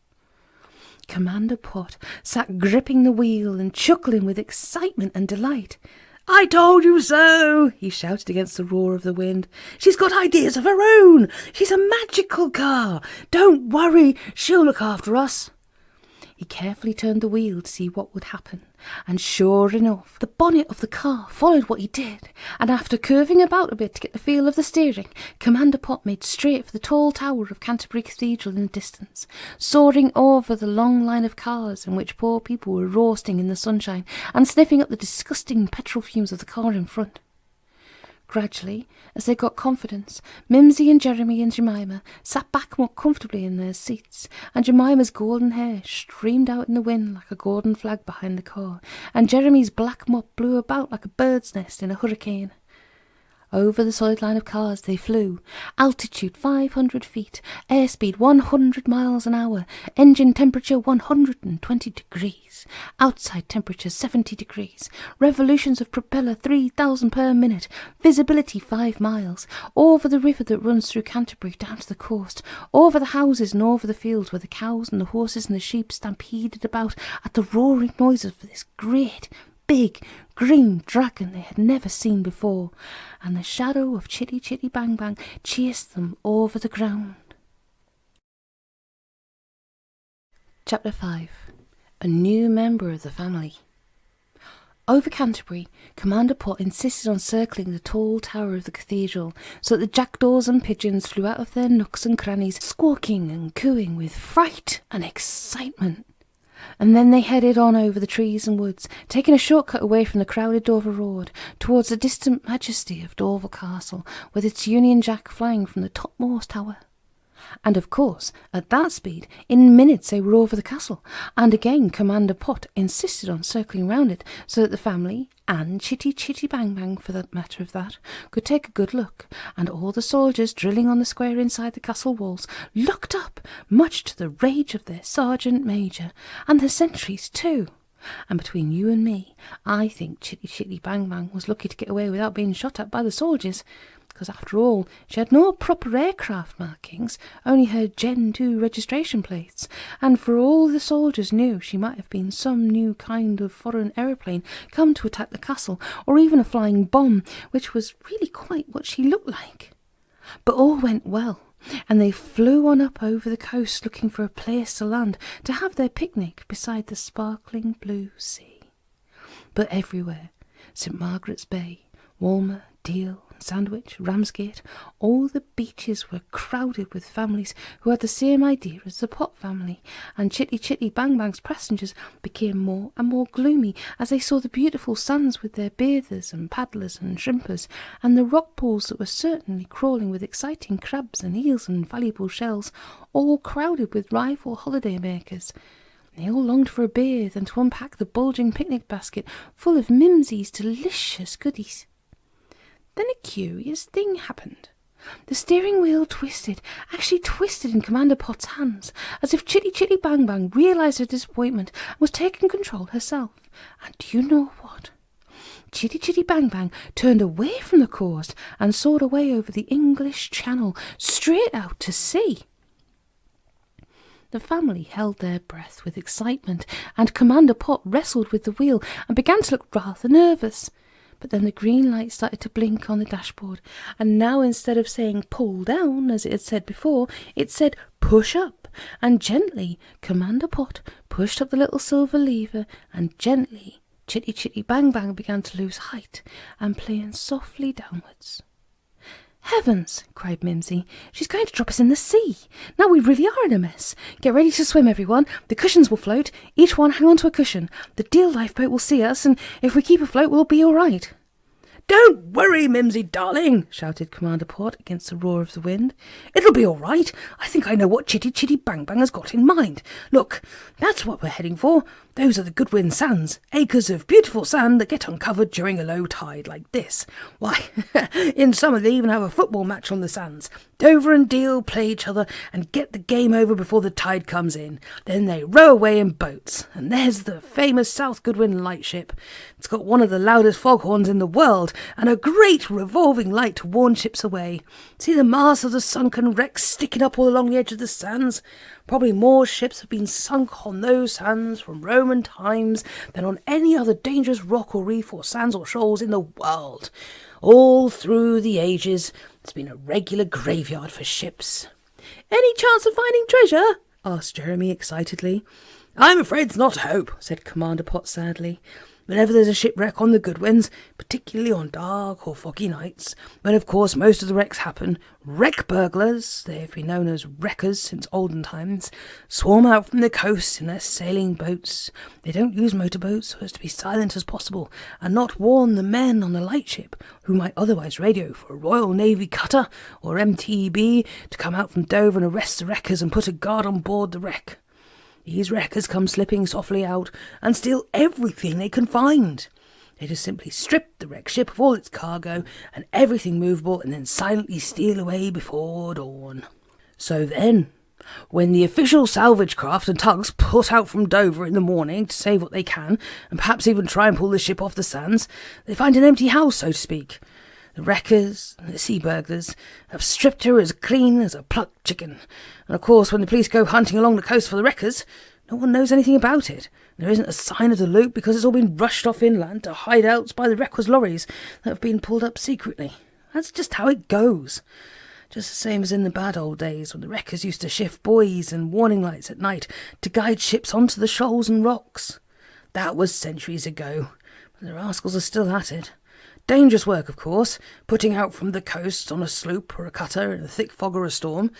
Commander Pott sat gripping the wheel and chuckling with excitement and delight. I told you so, he shouted against the roar of the wind. She's got ideas of her own. She's a magical car. Don't worry, she'll look after us. He carefully turned the wheel to see what would happen, and sure enough, the bonnet of the car followed what he did, and after curving about a bit to get the feel of the steering, Commander Pott made straight for the tall tower of Canterbury Cathedral in the distance, soaring over the long line of cars in which poor people were roasting in the sunshine and sniffing up the disgusting petrol fumes of the car in front. Gradually, as they got confidence, Mimsy and Jeremy and Jemima sat back more comfortably in their seats, and Jemima's golden hair streamed out in the wind like a golden flag behind the car, and Jeremy's black mop blew about like a bird's nest in a hurricane. Over the solid line of cars they flew, altitude 500 feet, airspeed 100 miles an hour, engine temperature 120 degrees, outside temperature 70 degrees, revolutions of propeller 3,000 per minute, visibility 5 miles, over the river that runs through Canterbury down to the coast, over the houses and over the fields where the cows and the horses and the sheep stampeded about at the roaring noises of this great, big, green dragon they had never seen before, and the shadow of Chitty Chitty Bang Bang chased them over the ground. Chapter 5. A new member of the family. Over Canterbury, Commander Pott insisted on circling the tall tower of the cathedral, so that the jackdaws and pigeons flew out of their nooks and crannies, squawking and cooing with fright and excitement. And then they headed on over the trees and woods, taking a shortcut away from the crowded Dover Road, towards the distant majesty of Dover Castle, with its Union Jack flying from the topmost tower. And of course, at that speed, in minutes they were over the castle, and again Commander Pott insisted on circling round it, so that the family, and Chitty Chitty Bang Bang for the matter of that, could take a good look, and all the soldiers drilling on the square inside the castle walls looked up, much to the rage of their sergeant major, and the sentries too. And between you and me, I think Chitty Chitty Bang Bang was lucky to get away without being shot at by the soldiers, because after all, she had no proper aircraft markings, only her Gen 2 registration plates, and for all the soldiers knew, she might have been some new kind of foreign aeroplane come to attack the castle, or even a flying bomb, which was really quite what she looked like. But all went well, and they flew on up over the coast looking for a place to land to have their picnic beside the sparkling blue sea. But everywhere, St. Margaret's Bay, Walmer, Deal, Sandwich, Ramsgate, all the beaches were crowded with families who had the same idea as the Pott family, and Chitty Chitty Bang Bang's passengers became more and more gloomy as they saw the beautiful sands with their bathers and paddlers and shrimpers, and the rock pools that were certainly crawling with exciting crabs and eels and valuable shells, all crowded with rival holiday makers. They all longed for a bathe and to unpack the bulging picnic basket full of Mimsy's delicious goodies. Then a curious thing happened. The steering wheel actually twisted in Commander Pott's hands, as if Chitty Chitty Bang Bang realised her disappointment and was taking control herself. And do you know what? Chitty Chitty Bang Bang turned away from the coast and soared away over the English Channel, straight out to sea. The family held their breath with excitement, and Commander Pott wrestled with the wheel and began to look rather nervous. But then the green light started to blink on the dashboard, and now instead of saying pull down, as it had said before, it said push up, and gently Commander Pott pushed up the little silver lever, and gently Chitty Chitty Bang Bang began to lose height and plane softly downwards. "Heavens!" cried Mimsy. "She's going to drop us in the sea. Now we really are in a mess. Get ready to swim, everyone. The cushions will float. Each one hang on to a cushion. The Deal lifeboat will see us, and if we keep afloat, we'll be all right." "Don't worry, Mimsy, darling," shouted Commander Pott against the roar of the wind. "It'll be all right. I think I know what Chitty Chitty Bang Bang has got in mind. Look, that's what we're heading for. Those are the Goodwins sands, acres of beautiful sand that get uncovered during a low tide like this. Why, in summer they even have a football match on the sands. Dover and Deal play each other and get the game over before the tide comes in. Then they row away in boats, and there's the famous South Goodwin lightship. It's got one of the loudest foghorns in the world and a great revolving light to warn ships away. See the masts of the sunken wrecks sticking up all along the edge of the sands? Probably more ships have been sunk on those sands from Roman times than on any other dangerous rock or reef or sands or shoals in the world. All through the ages, it's been a regular graveyard for ships." "Any chance of finding treasure?" asked Jeremy excitedly. "I'm afraid it's not a hope," said Commander Pott sadly. "Whenever there's a shipwreck on the Goodwins, particularly on dark or foggy nights, when of course most of the wrecks happen, wreck burglars, they have been known as wreckers since olden times, swarm out from the coast in their sailing boats. They don't use motorboats so as to be silent as possible and not warn the men on the lightship who might otherwise radio for a Royal Navy cutter or MTB to come out from Dover and arrest the wreckers and put a guard on board the wreck. These wreckers come slipping softly out and steal everything they can find. They just simply strip the wrecked ship of all its cargo and everything movable and then silently steal away before dawn. So then, when the official salvage craft and tugs put out from Dover in the morning to save what they can and perhaps even try and pull the ship off the sands, they find an empty house, so to speak. The wreckers and the sea burglars have stripped her as clean as a plucked chicken. And of course, when the police go hunting along the coast for the wreckers, no one knows anything about it. There isn't a sign of the loot because it's all been rushed off inland to hideouts by the wreckers' lorries that have been pulled up secretly. That's just how it goes. Just the same as in the bad old days when the wreckers used to shift buoys and warning lights at night to guide ships onto the shoals and rocks. That was centuries ago, but the rascals are still at it. Dangerous work, of course, putting out from the coast on a sloop or a cutter in a thick fog or a storm.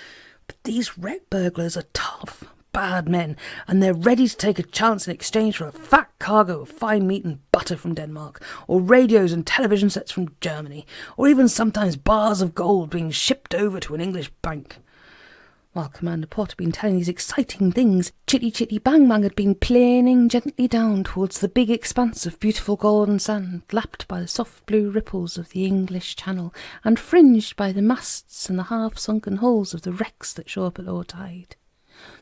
But these wreck burglars are tough, bad men, and they're ready to take a chance in exchange for a fat cargo of fine meat and butter from Denmark, or radios and television sets from Germany, or even sometimes bars of gold being shipped over to an English bank. While Commander Pott had been telling these exciting things, Chitty Chitty Bang Bang had been planing gently down towards the big expanse of beautiful golden sand, lapped by the soft blue ripples of the English Channel, and fringed by the masts and the half-sunken hulls of the wrecks that show up at low tide.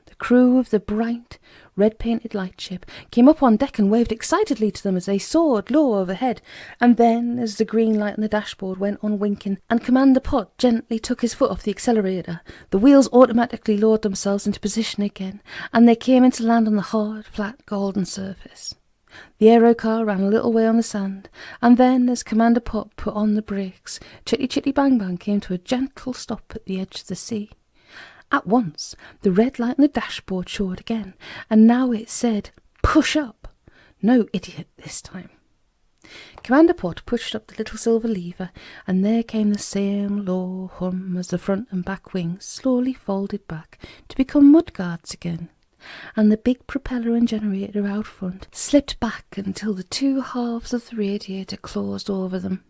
The crew of the bright, red-painted lightship came up on deck and waved excitedly to them as they soared low overhead, and then, as the green light on the dashboard went on winking, and Commander Pott gently took his foot off the accelerator, the wheels automatically lowered themselves into position again, and they came into land on the hard, flat, golden surface. The aerocar ran a little way on the sand, and then, as Commander Pott put on the brakes, Chitty Chitty Bang Bang came to a gentle stop at the edge of the sea. At once, the red light on the dashboard showed again, and now it said, "Push up." No idiot this time. Commander Pott pushed up the little silver lever, and there came the same low hum as the front and back wings slowly folded back to become mudguards again, and the big propeller and generator out front slipped back until the two halves of the radiator closed over them.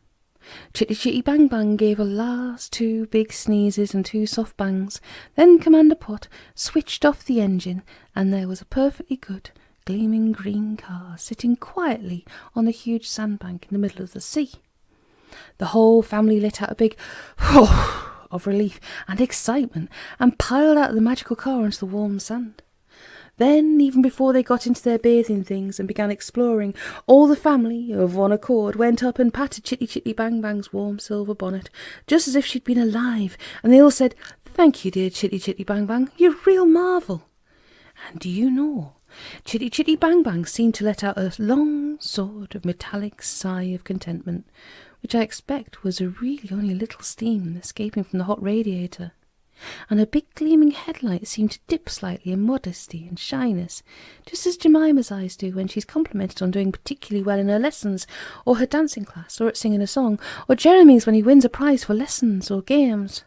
Chitty Chitty Bang Bang gave a last two big sneezes and two soft bangs. Then Commander Pott switched off the engine, and there was a perfectly good, gleaming green car sitting quietly on the huge sandbank in the middle of the sea. The whole family let out a big "whoosh" of relief and excitement and piled out of the magical car onto the warm sand. Then, even before they got into their bathing things and began exploring, all the family, of one accord, went up and patted Chitty Chitty Bang Bang's warm silver bonnet, just as if she'd been alive, and they all said, "Thank you, dear Chitty Chitty Bang Bang, you're a real marvel." And do you know, Chitty Chitty Bang Bang seemed to let out a long sort of metallic sigh of contentment, which I expect was really only a little steam escaping from the hot radiator. And her big gleaming headlight seemed to dip slightly in modesty and shyness, just as Jemima's eyes do when she's complimented on doing particularly well in her lessons, or her dancing class, or at singing a song, or Jeremy's when he wins a prize for lessons or games.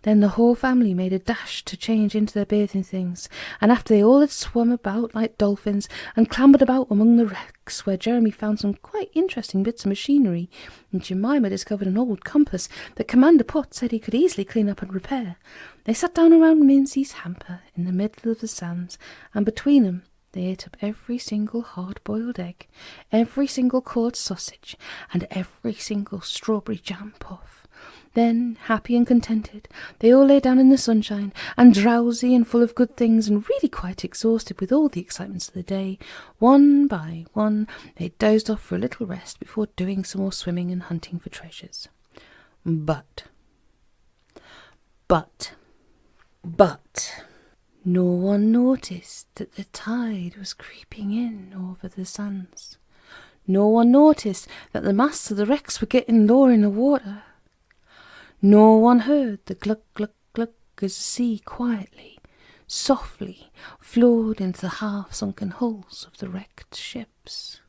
Then the whole family made a dash to change into their bathing things, and after they all had swum about like dolphins and clambered about among the wrecks, where Jeremy found some quite interesting bits of machinery, and Jemima discovered an old compass that Commander Pott said he could easily clean up and repair, they sat down around Minsy's hamper in the middle of the sands, and between them they ate up every single hard-boiled egg, every single cold sausage, and every single strawberry jam puff. Then, happy and contented, they all lay down in the sunshine, and drowsy and full of good things, and really quite exhausted with all the excitements of the day, one by one they dozed off for a little rest before doing some more swimming and hunting for treasures. But, no one noticed that the tide was creeping in over the sands. No one noticed that the masts of the wrecks were getting lower in the water. No one heard the gluck, gluck, gluck as the sea quietly, softly flowed into the half-sunken hulls of the wrecked ships.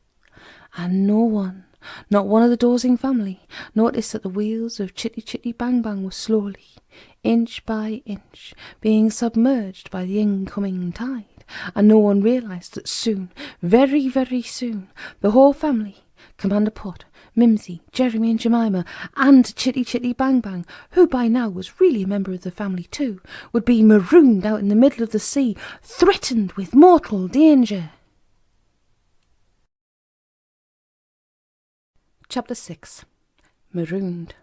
And no one, not one of the dozing family, noticed that the wheels of Chitty Chitty Bang Bang were slowly, inch by inch, being submerged by the incoming tide, and no one realised that soon, very, very soon, the whole family, Commander Pott, Mimsy, Jeremy and Jemima, and Chitty Chitty Bang Bang, who by now was really a member of the family too, would be marooned out in the middle of the sea, threatened with mortal danger. Chapter 6. Marooned.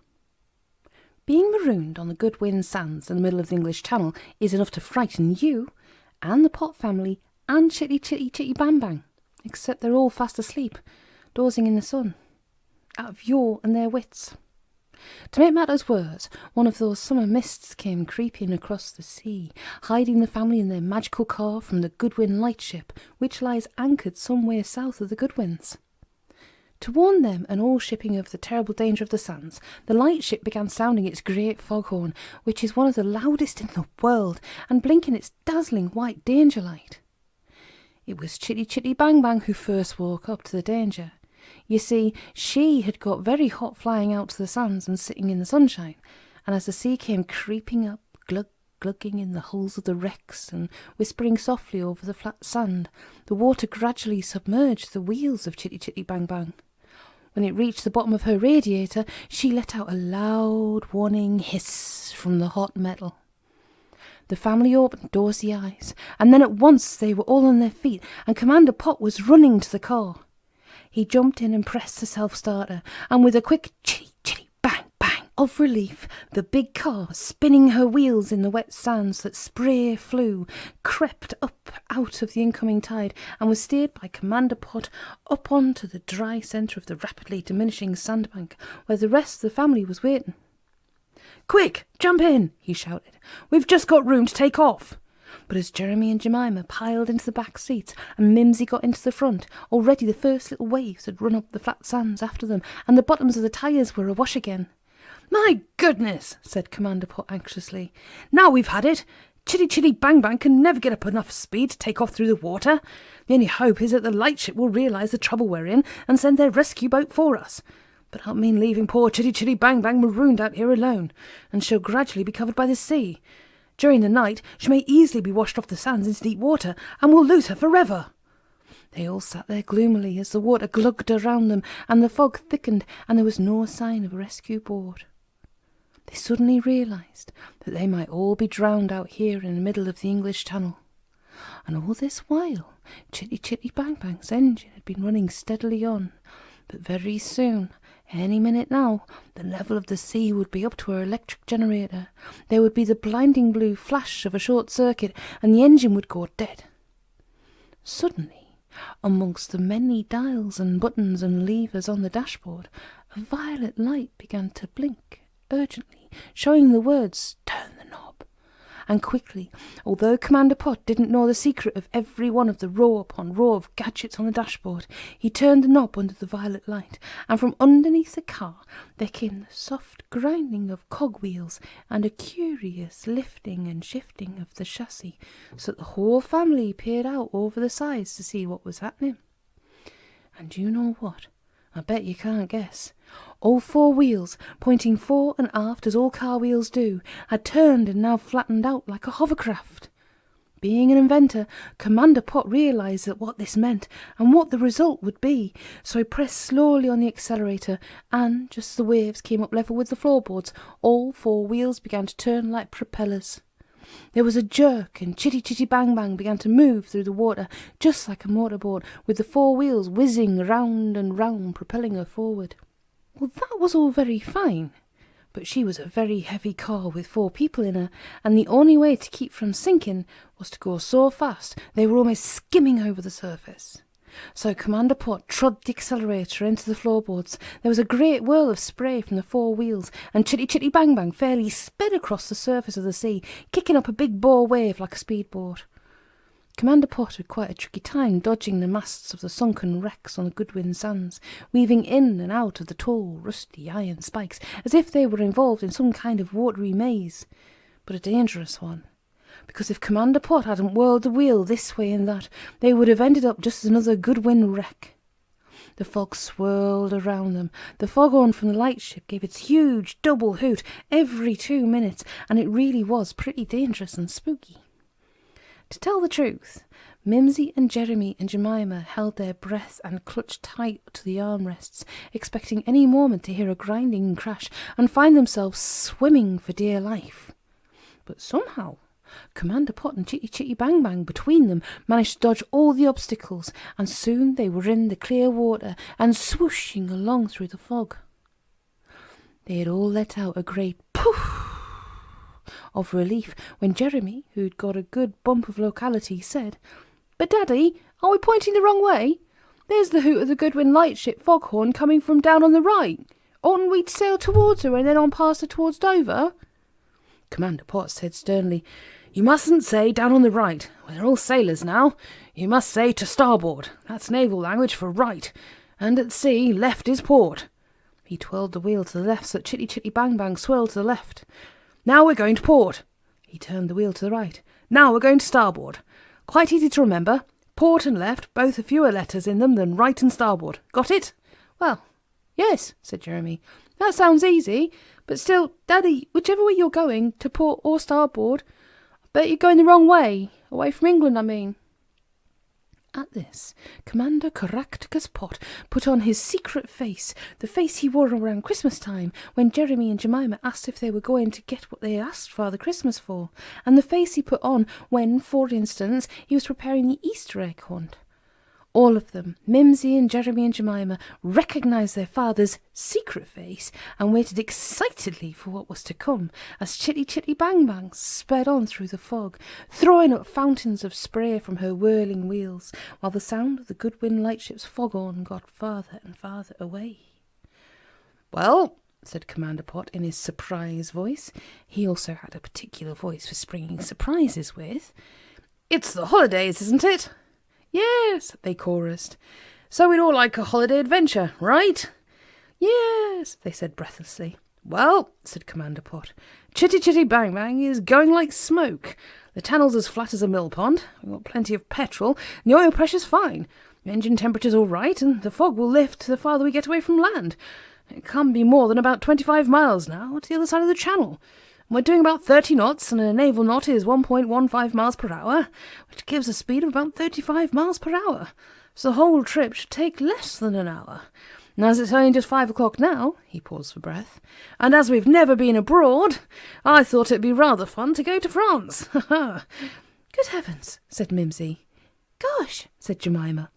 Being marooned on the Goodwins sands in the middle of the English Channel is enough to frighten you, and the Pott family, and Chitty Chitty Chitty Bang Bang, except they're all fast asleep, dozing in the sun, out of your and their wits. To make matters worse, one of those summer mists came creeping across the sea, hiding the family in their magical car from the Goodwin lightship, which lies anchored somewhere south of the Goodwins. To warn them and all shipping of the terrible danger of the sands, the lightship began sounding its great foghorn, which is one of the loudest in the world, and blinking its dazzling white danger light. It was Chitty Chitty Bang Bang who first woke up to the danger. You see, she had got very hot flying out to the sands and sitting in the sunshine, and as the sea came creeping up, glugging in the hulls of the wrecks and whispering softly over the flat sand, the water gradually submerged the wheels of Chitty Chitty Bang Bang. When it reached the bottom of her radiator, she let out a loud warning hiss from the hot metal. The family opened dorsey eyes, and then at once they were all on their feet, and Commander Pott was running to the car. He jumped in and pressed the self-starter, and with a quick chitty chitty bang bang of relief, the big car, spinning her wheels in the wet sands that spray flew, crept up out of the incoming tide and was steered by Commander Pott up onto the dry centre of the rapidly diminishing sandbank where the rest of the family was waiting. "Quick, jump in," he shouted. "We've just got room to take off." But as Jeremy and Jemima piled into the back seats and Mimsy got into the front, already the first little waves had run up the flat sands after them, and the bottoms of the tyres were awash again. "My goodness," said Commander Pott anxiously. "Now we've had it. Chitty Chitty Bang Bang can never get up enough speed to take off through the water. The only hope is that the lightship will realise the trouble we're in and send their rescue boat for us. But that'll mean leaving poor Chitty Chitty Bang Bang marooned out here alone, and she'll gradually be covered by the sea. During the night, she may easily be washed off the sands into deep water, and we'll lose her forever." They all sat there gloomily as the water glugged around them, and the fog thickened, and there was no sign of a rescue boat. They suddenly realised that they might all be drowned out here in the middle of the English Channel. And all this while, Chitty Chitty Bang Bang's engine had been running steadily on, but very soon, any minute now, the level of the sea would be up to her electric generator. There would be the blinding blue flash of a short circuit, and the engine would go dead. Suddenly, amongst the many dials and buttons and levers on the dashboard, a violet light began to blink urgently, showing the words, "Turn the knob." And quickly, although Commander Pott didn't know the secret of every one of the row upon row of gadgets on the dashboard, he turned the knob under the violet light, and from underneath the car there came the soft grinding of cogwheels and a curious lifting and shifting of the chassis, so that the whole family peered out over the sides to see what was happening. And you know what? I bet you can't guess. All four wheels, pointing fore and aft as all car wheels do, had turned and now flattened out like a hovercraft. Being an inventor, Commander Pott realised that what this meant and what the result would be, so he pressed slowly on the accelerator, and just as the waves came up level with the floorboards, all four wheels began to turn like propellers. There was a jerk, and Chitty Chitty Bang Bang began to move through the water, just like a motorboat, with the four wheels whizzing round and round, propelling her forward. Well, that was all very fine, but she was a very heavy car with four people in her, and the only way to keep from sinking was to go so fast they were almost skimming over the surface. So Commander Pott trod the accelerator into the floorboards. There was a great whirl of spray from the four wheels, and Chitty Chitty Bang Bang fairly sped across the surface of the sea, kicking up a big bow wave like a speedboat. Commander Pott had quite a tricky time dodging the masts of the sunken wrecks on the Goodwins sands, weaving in and out of the tall, rusty iron spikes, as if they were involved in some kind of watery maze, but a dangerous one. Because if Commander Pott hadn't whirled the wheel this way and that, they would have ended up just as another Goodwin wreck. The fog swirled around them. The foghorn from the lightship gave its huge double hoot every 2 minutes, and it really was pretty dangerous and spooky. To tell the truth, Mimsy and Jeremy and Jemima held their breath and clutched tight to the armrests, expecting any moment to hear a grinding crash and find themselves swimming for dear life. But somehow, Commander Pott and Chitty Chitty Bang Bang between them managed to dodge all the obstacles, and soon they were in the clear water and swooshing along through the fog. They had all let out a great poof of relief when Jeremy, who'd got a good bump of locality, said, "But Daddy, are we pointing the wrong way? There's the hoot of the Goodwin lightship foghorn coming from down on the right. Oughtn't we to sail towards her and then on past her towards Dover?" Commander Pott said sternly, "You mustn't say down on the right. We're all sailors now. You must say to starboard. That's naval language for right. And at sea, left is port." He twirled the wheel to the left so that Chitty Chitty Bang Bang swirled to the left. "Now we're going to port." He turned the wheel to the right. "Now we're going to starboard. Quite easy to remember. Port and left, both have fewer letters in them than right and starboard. Got it?" "Well, yes," said Jeremy. "That sounds easy. But still, Daddy, whichever way you're going, to port or starboard, I bet you're going the wrong way. Away from England, I mean." At this, Commander Caractus Pott put on his secret face, the face he wore around Christmas time when Jeremy and Jemima asked if they were going to get what they asked Father Christmas for, and the face he put on when, for instance, he was preparing the Easter egg hunt. All of them, Mimsy and Jeremy and Jemima, recognised their father's secret face and waited excitedly for what was to come as Chitty Chitty Bang Bang sped on through the fog, throwing up fountains of spray from her whirling wheels, while the sound of the Goodwin lightship's foghorn got farther and farther away. "Well," said Commander Pott in his surprise voice, he also had a particular voice for springing surprises with, "it's the holidays, isn't it?" "Yes," they chorused. "So we'd all like a holiday adventure, right?" "Yes," they said breathlessly. "Well," said Commander Pott, "Chitty Chitty Bang Bang is going like smoke. The channel's as flat as a mill pond, we've got plenty of petrol, and the oil pressure's fine. The engine temperature's all right, and the fog will lift the farther we get away from land. It can't be more than about 25 miles now to the other side of the channel. We're doing about 30 knots, and a naval knot is 1.15 miles per hour, which gives a speed of about 35 miles per hour. So the whole trip should take less than an hour. And as it's only just 5 o'clock now," he paused for breath, "and as we've never been abroad, I thought it'd be rather fun to go to France. Ha ha!" "Good heavens," said Mimsy. "Gosh," said Jemima.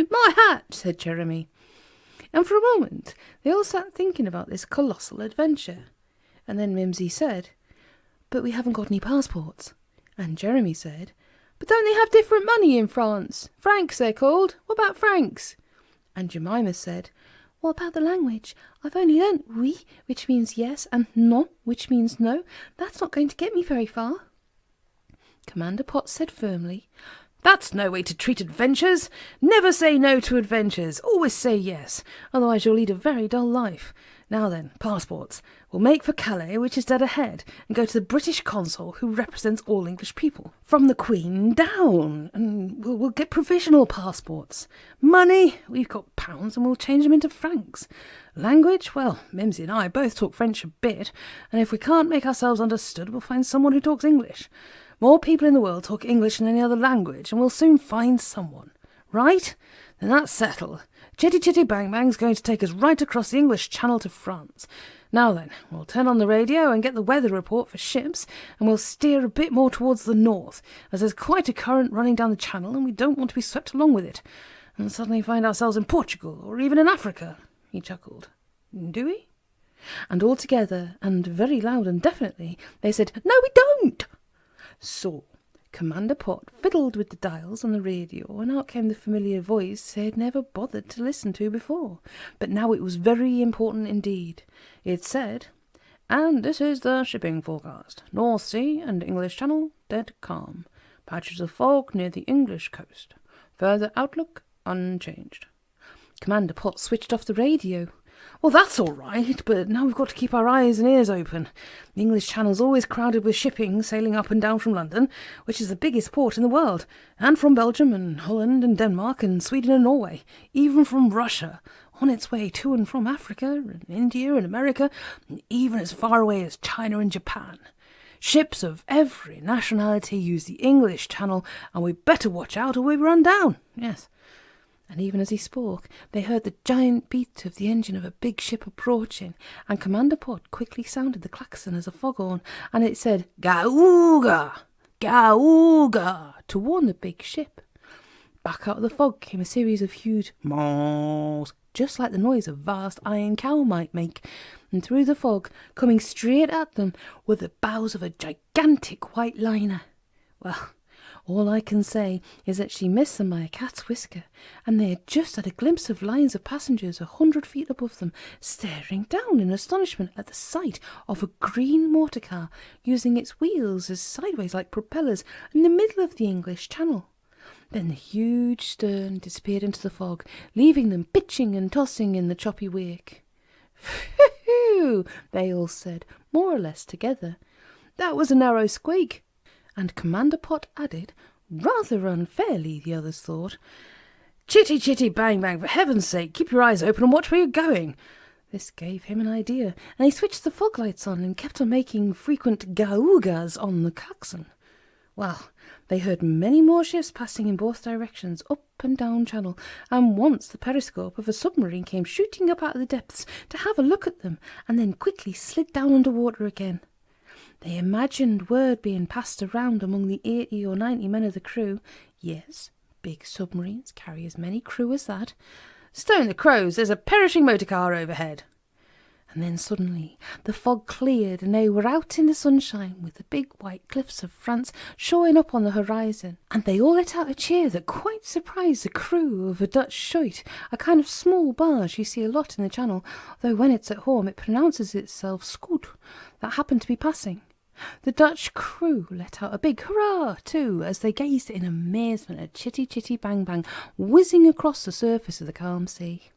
"My hat," said Jeremy. And for a moment they all sat thinking about this colossal adventure. And then Mimsy said, "But we haven't got any passports." And Jeremy said, "But don't they have different money in France? Francs, they're called. What about francs?" And Jemima said, "What about the language? I've only learnt oui, which means yes, and non, which means no. That's not going to get me very far." Commander Pott said firmly, "That's no way to treat adventures. Never say no to adventures. Always say yes. Otherwise you'll lead a very dull life. Now then, passports. We'll make for Calais, which is dead ahead, and go to the British consul, who represents all English people, from the Queen down, and we'll get provisional passports. Money, we've got pounds, and we'll change them into francs. Language, well, Mimsy and I both talk French a bit, and if we can't make ourselves understood, we'll find someone who talks English. More people in the world talk English than any other language, and we'll soon find someone. Right? Then that's settled. Chitty Chitty Bang Bang's going to take us right across the English Channel to France. Now then, we'll turn on the radio and get the weather report for ships, and we'll steer a bit more towards the north, as there's quite a current running down the channel, and we don't want to be swept along with it, and suddenly find ourselves in Portugal, or even in Africa." He chuckled. "Do we?" And all together, and very loud and definitely, they said, "No, we don't!" So Commander Pott fiddled with the dials on the radio, and out came the familiar voice they had never bothered to listen to before. But now it was very important indeed. It said, "And this is the shipping forecast. North Sea and English Channel, dead calm. Patches of fog near the English coast. Further outlook, unchanged." Commander Pott switched off the radio. "Well, that's all right, but now we've got to keep our eyes and ears open. The English Channel's always crowded with shipping sailing up and down from London, which is the biggest port in the world, and from Belgium and Holland and Denmark and Sweden and Norway, even from Russia, on its way to and from Africa and India and America, and even as far away as China and Japan. Ships of every nationality use the English Channel, and we'd better watch out or we run down. Yes." And even as he spoke, they heard the giant beat of the engine of a big ship approaching, and Commander Pott quickly sounded the klaxon as a foghorn, and it said, "Gauga! Gauga!" to warn the big ship. Back out of the fog came a series of huge maws, just like the noise a vast iron cow might make, and through the fog, coming straight at them, were the bows of a gigantic white liner. Well, all I can say is that she missed them by a cat's whisker, and they had just had a glimpse of lines of passengers 100 feet above them, staring down in astonishment at the sight of a green motor car using its wheels as sideways like propellers in the middle of the English Channel. Then the huge stern disappeared into the fog, leaving them pitching and tossing in the choppy wake. "Phew!" they all said, more or less together. "That was a narrow squeak." And Commander Pott added, rather unfairly, the others thought, "Chitty Chitty Bang Bang, for heaven's sake, keep your eyes open and watch where you're going." This gave him an idea, and he switched the fog lights on and kept on making frequent gaugas on the klaxon. Well, they heard many more ships passing in both directions, up and down channel, and once the periscope of a submarine came shooting up out of the depths to have a look at them, and then quickly slid down underwater again. They imagined word being passed around among the 80 or 90 men of the crew. Yes, big submarines carry as many crew as that. "Stone the crows, there's a perishing motor car overhead." And then suddenly the fog cleared and they were out in the sunshine with the big white cliffs of France showing up on the horizon. And they all let out a cheer that quite surprised the crew of a Dutch schuit, a kind of small barge you see a lot in the channel, though when it's at home it pronounces itself scoot, that happened to be passing. The Dutch crew let out a big hurrah too as they gazed in amazement at Chitty Chitty Bang Bang whizzing across the surface of the calm sea.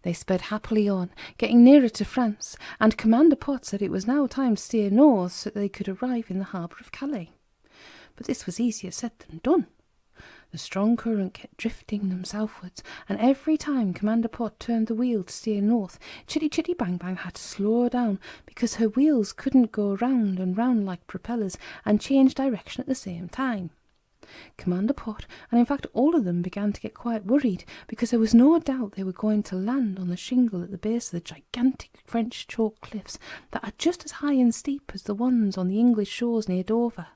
They sped happily on, getting nearer to France, and Commander Pott said it was now time to steer north so that they could arrive in the harbour of Calais. But this was easier said than done. The strong current kept drifting them southwards, and every time Commander Pott turned the wheel to steer north, Chitty Chitty Bang Bang had to slow down because her wheels couldn't go round and round like propellers and change direction at the same time. Commander Pott, and in fact all of them, began to get quite worried because there was no doubt they were going to land on the shingle at the base of the gigantic French chalk cliffs that are just as high and steep as the ones on the English shores near Dover.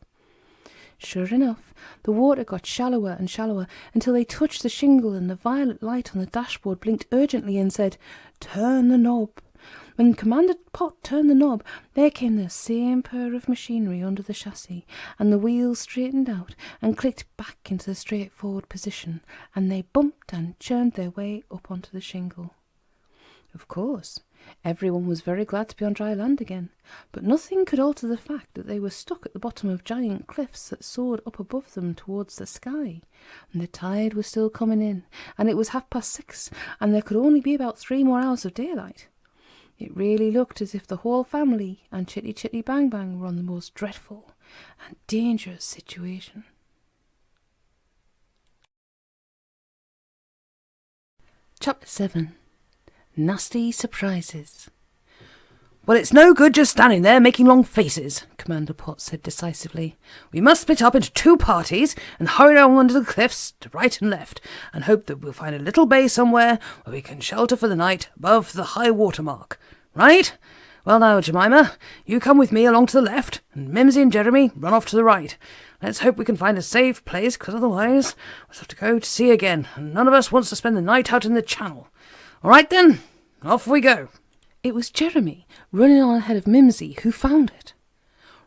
Sure enough, the water got shallower and shallower until they touched the shingle and the violet light on the dashboard blinked urgently and said, "Turn the knob." When Commander Pott turned the knob, there came the same purr of machinery under the chassis, and the wheels straightened out and clicked back into the straightforward position, and they bumped and churned their way up onto the shingle. Of course, everyone was very glad to be on dry land again, but nothing could alter the fact that they were stuck at the bottom of giant cliffs that soared up above them towards the sky, and the tide was still coming in, and it was 6:30, and there could only be about 3 more hours of daylight. It really looked as if the whole family and Chitty Chitty Bang Bang were on the most dreadful and dangerous situation. Chapter 7. Nasty Surprises. "Well, it's no good just standing there making long faces," Commander Pott said decisively. "We must split up into 2 parties and hurry along under the cliffs to right and left, and hope that we'll find a little bay somewhere where we can shelter for the night above the high water mark. Right? Well now, Jemima, you come with me along to the left, and Mimsy and Jeremy run off to the right. Let's hope we can find a safe place, because otherwise we'll have to go to sea again, and none of us wants to spend the night out in the channel. All right then, off we go." It was Jeremy, running on ahead of Mimsy, who found it.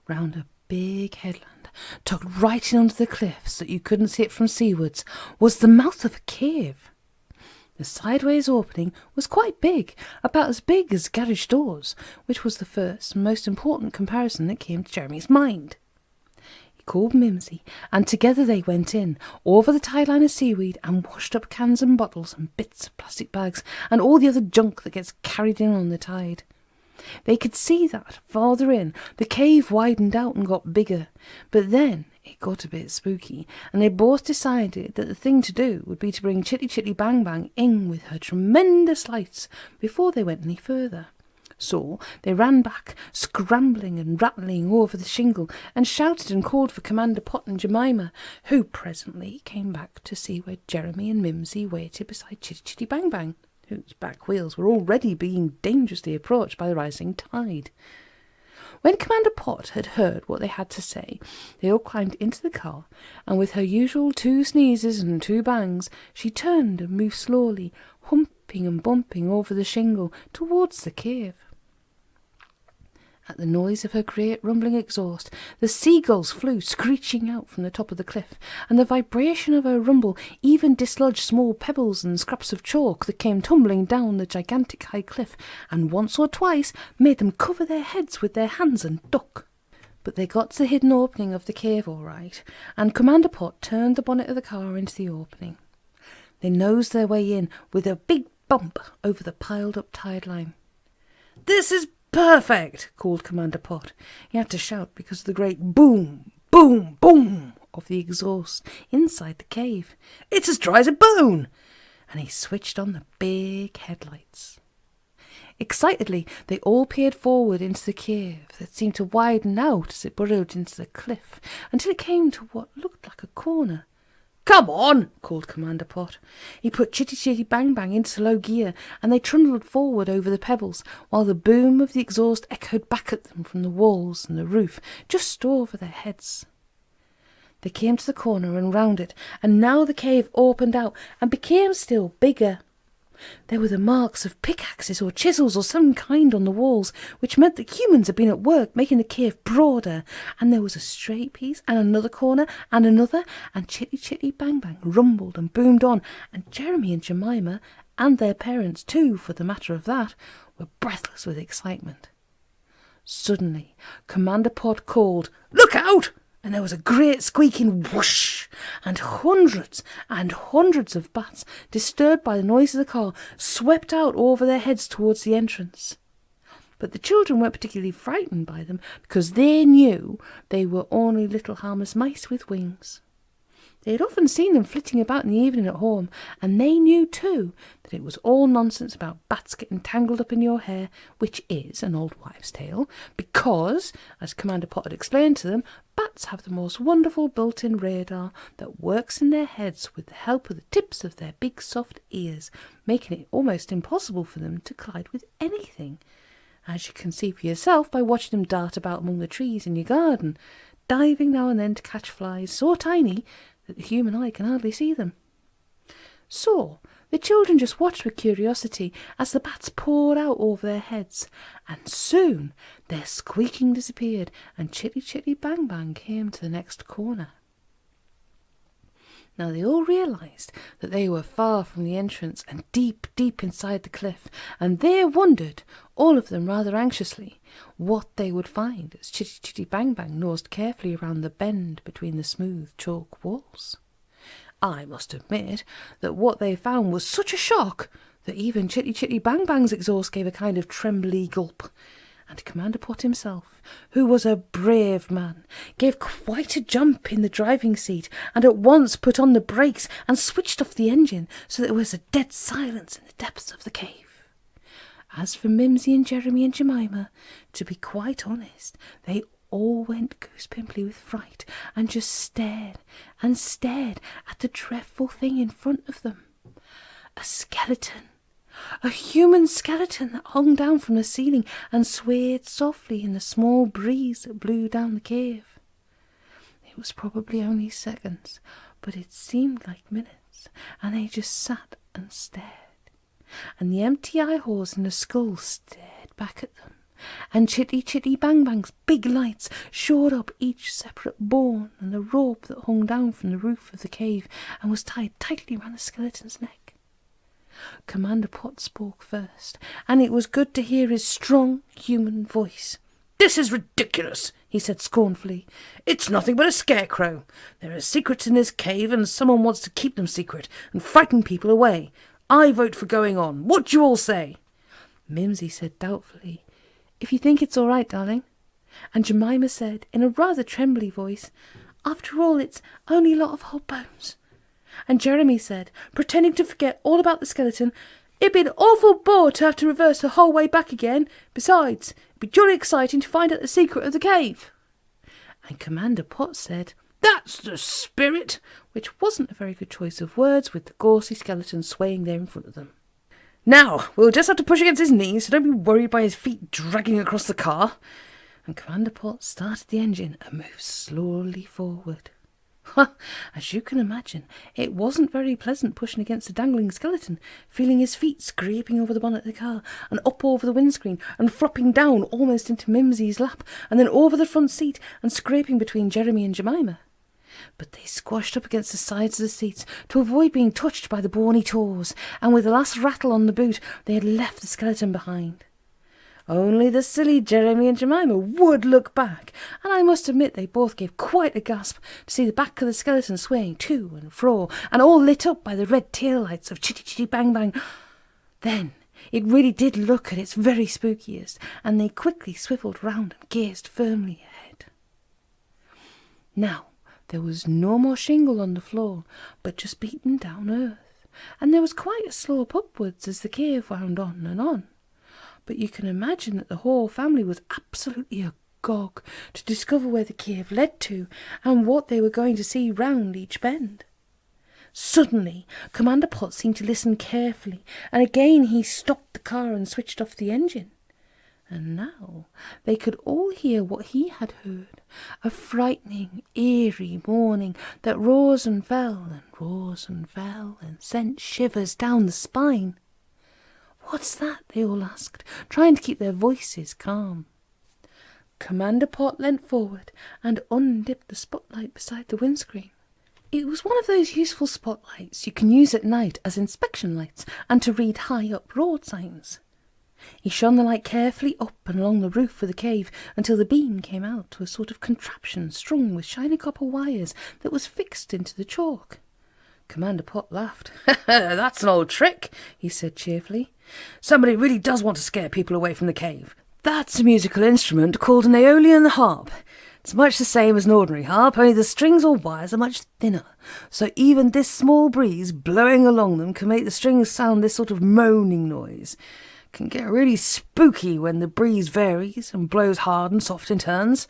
Round a big headland, tucked right in under the cliffs that you couldn't see it from seawards, was the mouth of a cave. The sideways opening was quite big, about as big as garage doors, which was the first and most important comparison that came to Jeremy's mind. He called Mimsy, and together they went in, over the tide line of seaweed, and washed up cans and bottles and bits of plastic bags and all the other junk that gets carried in on the tide. They could see that, farther in, the cave widened out and got bigger, but then it got a bit spooky, and they both decided that the thing to do would be to bring Chitty Chitty Bang Bang in with her tremendous lights before they went any further. So they ran back, scrambling and rattling over the shingle, and shouted and called for Commander Pott and Jemima, who presently came back to see where Jeremy and Mimsy waited beside Chitty Chitty Bang Bang, whose back wheels were already being dangerously approached by the rising tide. When Commander Pott had heard what they had to say, they all climbed into the car, and with her usual 2 sneezes and 2 bangs, she turned and moved slowly, humping and bumping over the shingle towards the cave. At the noise of her great rumbling exhaust, the seagulls flew screeching out from the top of the cliff, and the vibration of her rumble even dislodged small pebbles and scraps of chalk that came tumbling down the gigantic high cliff, and once or twice made them cover their heads with their hands and duck. But they got to the hidden opening of the cave all right, and Commander Pott turned the bonnet of the car into the opening. They nosed their way in with a big bump over the piled-up tide line. "This is perfect," called Commander Pott. He had to shout because of the great boom, boom, boom of the exhaust inside the cave. "It's as dry as a bone." And he switched on the big headlights. Excitedly, they all peered forward into the cave that seemed to widen out as it burrowed into the cliff, until it came to what looked like a corner. "Come on!" called Commander Pott. He put Chitty Chitty Bang Bang into low gear, and they trundled forward over the pebbles, while the boom of the exhaust echoed back at them from the walls and the roof just over their heads. They came to the corner and round it, and now the cave opened out and became still bigger. There were the marks of pickaxes or chisels or some kind on the walls, which meant that humans had been at work making the cave broader, and there was a straight piece and another corner and another, and Chitty Chitty Bang Bang rumbled and boomed on, and Jeremy and Jemima, and their parents too, for the matter of that, were breathless with excitement. Suddenly, Commander Pott called, "Look out!" and there was a great squeaking whoosh, and hundreds of bats, disturbed by the noise of the car, swept out over their heads towards the entrance. But the children weren't particularly frightened by them, because they knew they were only little harmless mice with wings. They had often seen them flitting about in the evening at home, and they knew too that it was all nonsense about bats getting tangled up in your hair, which is an old wives' tale, because, as Commander Pott had explained to them, bats have the most wonderful built-in radar that works in their heads with the help of the tips of their big soft ears, making it almost impossible for them to collide with anything, as you can see for yourself by watching them dart about among the trees in your garden, diving now and then to catch flies so tiny that the human eye can hardly see them. So the children just watched with curiosity as the bats poured out over their heads, and soon their squeaking disappeared, and Chitty Chitty Bang Bang came to the next corner. Now they all realised that they were far from the entrance and deep, deep inside the cliff, and they wondered, all of them rather anxiously, what they would find as Chitty Chitty Bang Bang nosed carefully around the bend between the smooth chalk walls. I must admit that what they found was such a shock that even Chitty Chitty Bang Bang's exhaust gave a kind of trembly gulp, and Commander Pott himself, who was a brave man, gave quite a jump in the driving seat and at once put on the brakes and switched off the engine so that there was a dead silence in the depths of the cave. As for Mimsy and Jeremy and Jemima, to be quite honest, they all went goose-pimply with fright and just stared and stared at the dreadful thing in front of them. A skeleton. A human skeleton that hung down from the ceiling and swayed softly in the small breeze that blew down the cave. It was probably only seconds, but it seemed like minutes, and they just sat and stared. And the empty eye holes in the skull stared back at them, and Chitty Chitty Bang Bang's big lights showed up each separate bone and the rope that hung down from the roof of the cave and was tied tightly round the skeleton's neck. Commander Pott spoke first, and it was good to hear his strong human voice. "This is ridiculous," he said scornfully. "It's nothing but a scarecrow. There are secrets in this cave, and someone wants to keep them secret and frighten people away. I vote for going on. What do you all say?" Mimsy said doubtfully, "If you think it's all right, darling." And Jemima said, in a rather trembly voice, "After all, it's only a lot of old bones." And Jeremy said, pretending to forget all about the skeleton, "It'd be an awful bore to have to reverse the whole way back again. Besides, it'd be jolly exciting to find out the secret of the cave." And Commander Pott said, "That's the spirit," which wasn't a very good choice of words with the ghostly skeleton swaying there in front of them. "Now, we'll just have to push against his knees, so don't be worried by his feet dragging across the car." And Commander Pott started the engine and moved slowly forward. As you can imagine, it wasn't very pleasant pushing against the dangling skeleton, feeling his feet scraping over the bonnet of the car, and up over the windscreen, and flopping down almost into Mimsy's lap, and then over the front seat, and scraping between Jeremy and Jemima. But they squashed up against the sides of the seats to avoid being touched by the bony toes, and with the last rattle on the boot, they had left the skeleton behind. Only the silly Jeremy and Jemima would look back, and I must admit they both gave quite a gasp to see the back of the skeleton swaying to and fro, and all lit up by the red tail lights of Chitty Chitty Bang Bang. Then it really did look at its very spookiest, and they quickly swivelled round and gazed firmly ahead. Now there was no more shingle on the floor, but just beaten down earth, and there was quite a slope upwards as the cave wound on and on. But you can imagine that the whole family was absolutely agog to discover where the cave led to and what they were going to see round each bend. Suddenly, Commander Pott seemed to listen carefully, and again he stopped the car and switched off the engine. And now they could all hear what he had heard, a frightening, eerie mourning that rose and fell and sent shivers down the spine. "What's that?" they all asked, trying to keep their voices calm. Commander Pott leant forward and undipped the spotlight beside the windscreen. It was one of those useful spotlights you can use at night as inspection lights and to read high-up road signs. He shone the light carefully up and along the roof of the cave until the beam came out to a sort of contraption strung with shiny copper wires that was fixed into the chalk. Commander Pott laughed. "That's an old trick," he said cheerfully. "Somebody really does want to scare people away from the cave. That's a musical instrument called an Aeolian harp. It's much the same as an ordinary harp, only the strings or wires are much thinner, so even this small breeze blowing along them can make the strings sound this sort of moaning noise. Can get really spooky when the breeze varies and blows hard and soft in turns.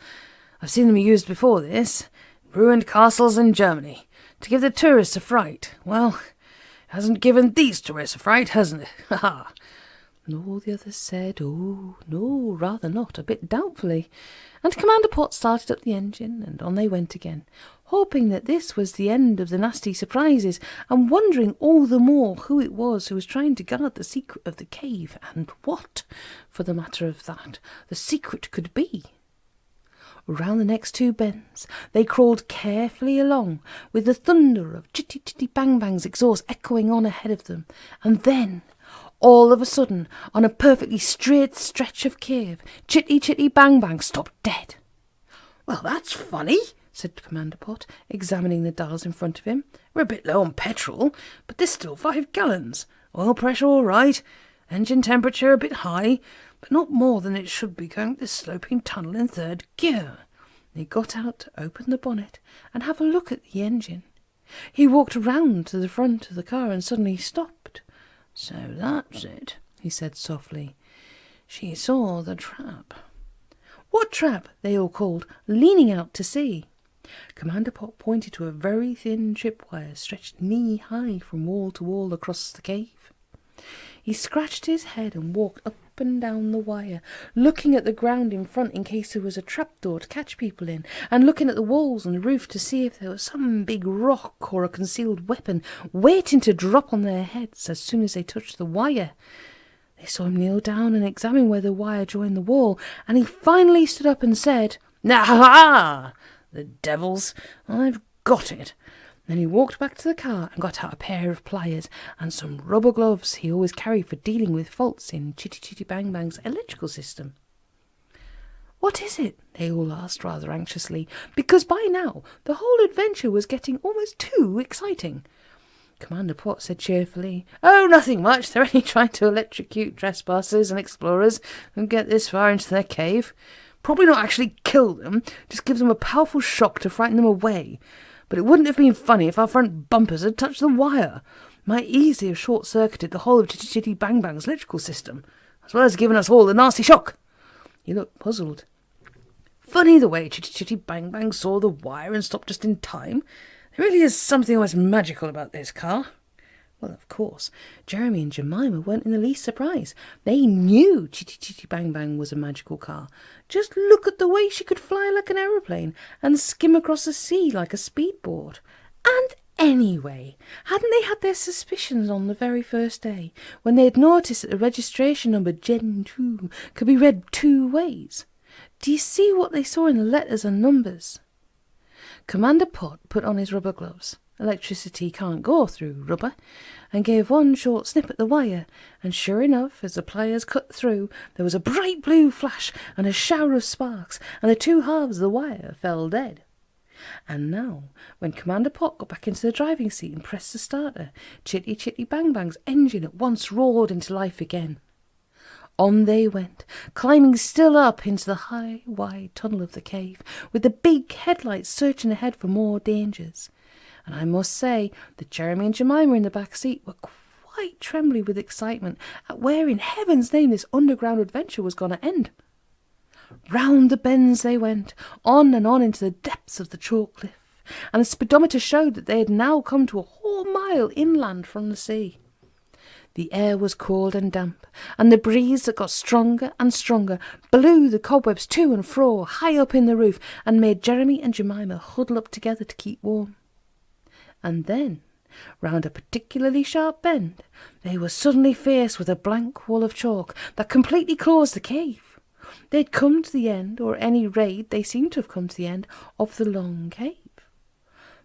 I've seen them used before this, ruined castles in Germany, to give the tourists a fright. Well, it hasn't given these tourists a fright, hasn't it? Ha ha!" And all the others said, "Oh, no, rather not," a bit doubtfully. And Commander Pott started up the engine, and on they went again, hoping that this was the end of the nasty surprises, and wondering all the more who it was who was trying to guard the secret of the cave, and what, for the matter of that, the secret could be. Round the next two bends they crawled carefully along, with the thunder of Chitty Chitty Bang Bang's exhaust echoing on ahead of them, and then, all of a sudden, on a perfectly straight stretch of cave, Chitty Chitty Bang Bang stopped dead. "Well, that's funny," said Commander Pott, examining the dials in front of him. "We're a bit low on petrol, but there's still 5 gallons. Oil pressure all right. Engine temperature a bit high, but not more than it should be going up this sloping tunnel in 3rd gear." And he got out to open the bonnet and have a look at the engine. He walked round to the front of the car and suddenly stopped. "So that's it," he said softly. "She saw the trap." "What trap?" they all called, leaning out to see. Commander Pott pointed to a very thin tripwire stretched knee-high from wall to wall across the cave. He scratched his head and walked up and down the wire, looking at the ground in front in case there was a trapdoor to catch people in, and looking at the walls and the roof to see if there was some big rock or a concealed weapon waiting to drop on their heads as soon as they touched the wire. They saw him kneel down and examine where the wire joined the wall, and he finally stood up and said, "Ah, the devils! I've got it." Then he walked back to the car and got out a pair of pliers and some rubber gloves he always carried for dealing with faults in Chitty Chitty Bang Bang's electrical system. "What is it?" they all asked rather anxiously, because by now the whole adventure was getting almost too exciting. Commander Pott said cheerfully, "Oh, nothing much. They're only trying to electrocute trespassers and explorers who get this far into their cave. Probably not actually kill them, just give them a powerful shock to frighten them away. But it wouldn't have been funny if our front bumpers had touched the wire. Might easily have short-circuited the whole of Chitty Chitty Bang Bang's electrical system, as well as giving us all a nasty shock." He looked puzzled. "Funny the way Chitty Chitty Bang Bang saw the wire and stopped just in time. There really is something almost magical about this car." Well, of course, Jeremy and Jemima weren't in the least surprised. They knew Chitty Chitty Bang Bang was a magical car. Just look at the way she could fly like an aeroplane and skim across the sea like a speedboard. And anyway, hadn't they had their suspicions on the very first day, when they had noticed that the registration number Gen 2 could be read 2 ways? Do you see what they saw in the letters and numbers? Commander Pott put on his rubber gloves. Electricity can't go through rubber, and gave one short snip at the wire, and sure enough, as the pliers cut through, there was a bright blue flash and a shower of sparks, and the 2 halves of the wire fell dead. And now, when Commander Pott got back into the driving seat and pressed the starter, Chitty Chitty Bang Bang's engine at once roared into life again. On they went, climbing still up into the high, wide tunnel of the cave, with the big headlights searching ahead for more dangers. And I must say that Jeremy and Jemima in the back seat were quite trembly with excitement at where in heaven's name this underground adventure was going to end. Round the bends they went, on and on into the depths of the chalk cliff, and the speedometer showed that they had now come to a whole mile inland from the sea. The air was cold and damp, and the breeze that got stronger and stronger blew the cobwebs to and fro high up in the roof and made Jeremy and Jemima huddle up together to keep warm. And then, round a particularly sharp bend, they were suddenly faced with a blank wall of chalk that completely closed the cave. They'd come to the end, or at any rate they seemed to have come to the end, of the long cave.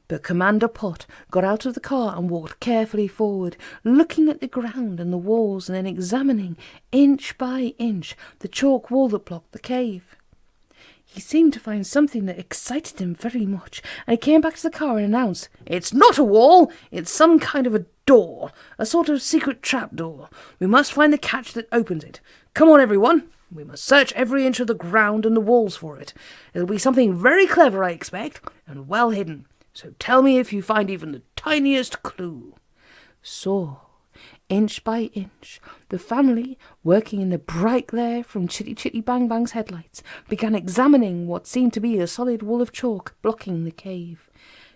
But Commander Pott got out of the car and walked carefully forward, looking at the ground and the walls and then examining, inch by inch, the chalk wall that blocked the cave. He seemed to find something that excited him very much, and he came back to the car and announced, "It's not a wall, it's some kind of a door, a sort of secret trapdoor. We must find the catch that opens it. Come on, everyone. We must search every inch of the ground and the walls for it. It'll be something very clever, I expect, and well hidden. So tell me if you find even the tiniest clue." So, inch by inch, the family, working in the bright glare from Chitty Chitty Bang Bang's headlights, began examining what seemed to be a solid wall of chalk blocking the cave,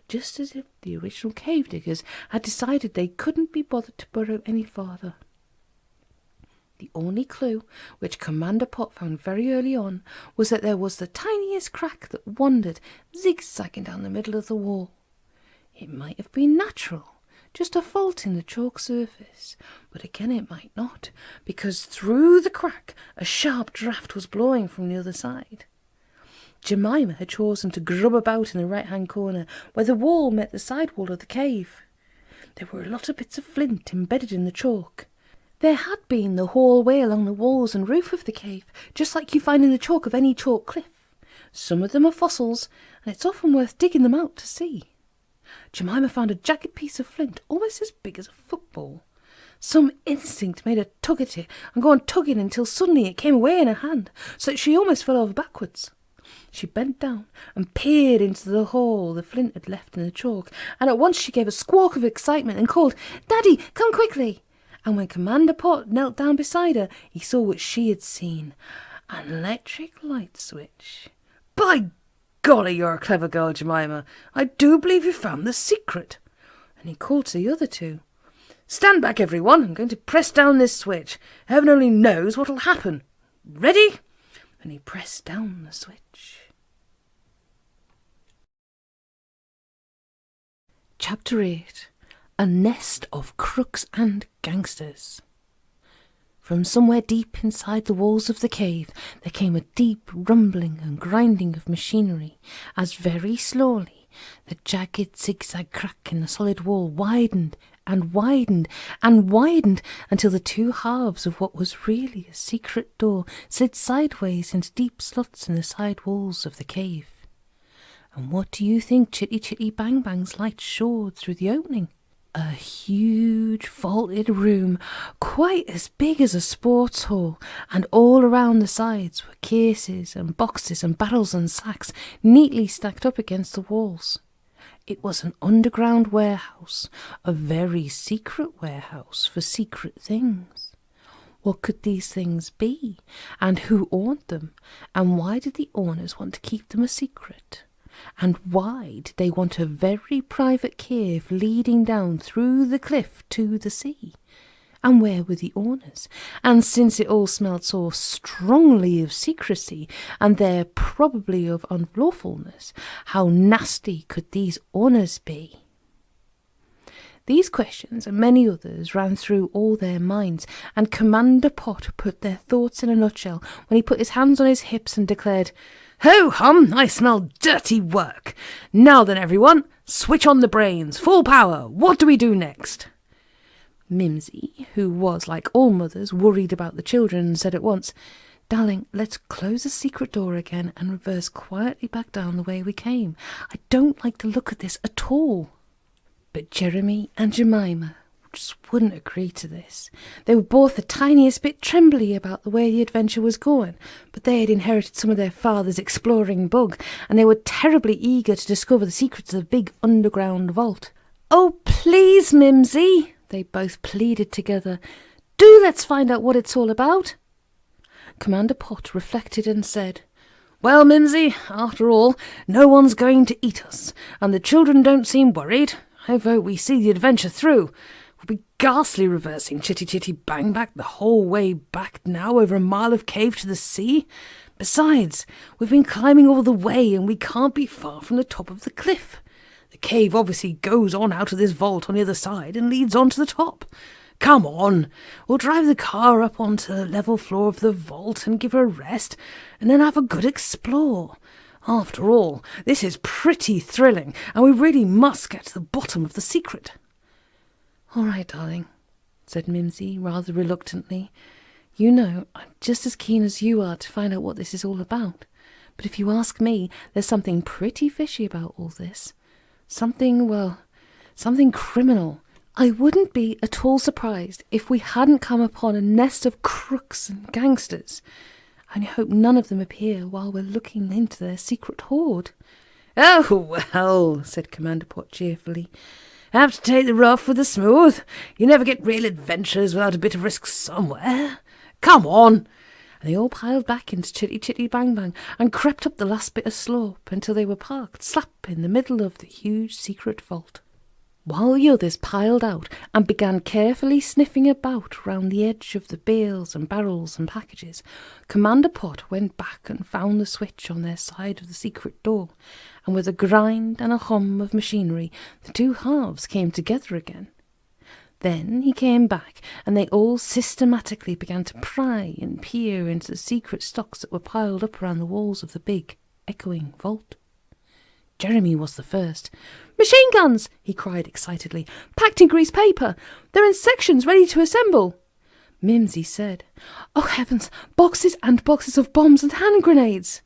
just as if the original cave diggers had decided they couldn't be bothered to burrow any farther. The only clue, which Commander Pott found very early on, was that there was the tiniest crack that wandered, zigzagging down the middle of the wall. It might have been natural, just a fault in the chalk surface, but again it might not, because through the crack a sharp draught was blowing from the other side. Jemima had chosen to grub about in the right-hand corner, where the wall met the side wall of the cave. There were a lot of bits of flint embedded in the chalk. There had been the whole way along the walls and roof of the cave, just like you find in the chalk of any chalk cliff. Some of them are fossils, and it's often worth digging them out to see. Jemima found a jagged piece of flint, almost as big as a football. Some instinct made her tug at it, and go on tugging until suddenly it came away in her hand, so that she almost fell over backwards. She bent down and peered into the hole the flint had left in the chalk, and at once she gave a squawk of excitement and called, "Daddy, come quickly!" And when Commander Pott knelt down beside her, he saw what she had seen, an electric light switch. "By golly, you're a clever girl, Jemima. I do believe you found the secret." And he called to the other two. "Stand back, everyone. I'm going to press down this switch. Heaven only knows what'll happen. Ready?" And he pressed down the switch. Chapter 8. A Nest of Crooks and Gangsters. From somewhere deep inside the walls of the cave there came a deep rumbling and grinding of machinery, as very slowly the jagged zigzag crack in the solid wall widened and widened and widened until the two halves of what was really a secret door slid sideways into deep slots in the side walls of the cave. And what do you think Chitty Chitty Bang Bang's light showed through the opening? A huge vaulted room, quite as big as a sports hall, and all around the sides were cases and boxes and barrels and sacks neatly stacked up against the walls. It was an underground warehouse, a very secret warehouse for secret things. What could these things be, and who owned them, and why did the owners want to keep them a secret? And why did they want a very private cave leading down through the cliff to the sea? And where were the owners? And since it all smelled so strongly of secrecy, and there probably of unlawfulness, how nasty could these owners be? These questions and many others ran through all their minds, and Commander Pott put their thoughts in a nutshell when he put his hands on his hips and declared, "Ho-hum, I smell dirty work. Now then, everyone, switch on the brains, full power. What do we do next?" Mimsy, who was, like all mothers, worried about the children, said at once, "Darling, let's close the secret door again and reverse quietly back down the way we came. I don't like the look of this at all." But Jeremy and Jemima just wouldn't agree to this. They were both the tiniest bit trembly about the way the adventure was going, but they had inherited some of their father's exploring bug, and they were terribly eager to discover the secrets of the big underground vault. "Oh, please, Mimsy," they both pleaded together. "Do let's find out what it's all about." Commander Pott reflected and said, "Well, Mimsy, after all, no one's going to eat us, and the children don't seem worried. I vote we see the adventure through. It would be ghastly reversing Chitty Chitty Bang Bang the whole way back now over a mile of cave to the sea. Besides, we've been climbing all the way and we can't be far from the top of the cliff. The cave obviously goes on out of this vault on the other side and leads on to the top. Come on, we'll drive the car up onto the level floor of the vault and give her a rest, and then have a good explore. After all, this is pretty thrilling, and we really must get to the bottom of the secret." "All right, darling," said Mimsy rather reluctantly. "You know, I'm just as keen as you are to find out what this is all about. But if you ask me, there's something pretty fishy about all this. Something criminal. I wouldn't be at all surprised if we hadn't come upon a nest of crooks and gangsters. I only hope none of them appear while we're looking into their secret hoard." "Oh, well," said Commander Pott cheerfully. "Have to take the rough with the smooth. You never get real adventures without a bit of risk somewhere. Come on." And they all piled back into Chitty Chitty Bang Bang and crept up the last bit of slope until they were parked slap in the middle of the huge secret vault. While the others piled out and began carefully sniffing about round the edge of the bales and barrels and packages, Commander Pott went back and found the switch on their side of the secret door, and with a grind and a hum of machinery, the two halves came together again. Then he came back, and they all systematically began to pry and peer into the secret stocks that were piled up around the walls of the big, echoing vault. Jeremy was the first. "Machine guns!" he cried excitedly. "Packed in greased paper! They're in sections ready to assemble!" Mimsy said, "Oh heavens, boxes and boxes of bombs and hand grenades!"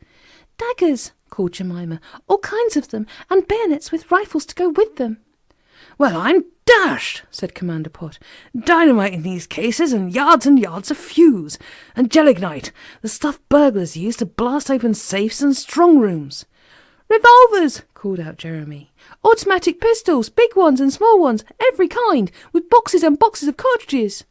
"Daggers!" called Jemima. "All kinds of them, and bayonets with rifles to go with them." "Well, I'm dashed!" said Commander Pott. "Dynamite in these cases, and yards of fuse, and gelignite, the stuff burglars use to blast open safes and strong rooms." "Revolvers!" called out Jeremy. "Automatic pistols, big ones and small ones, every kind, with boxes and boxes of cartridges."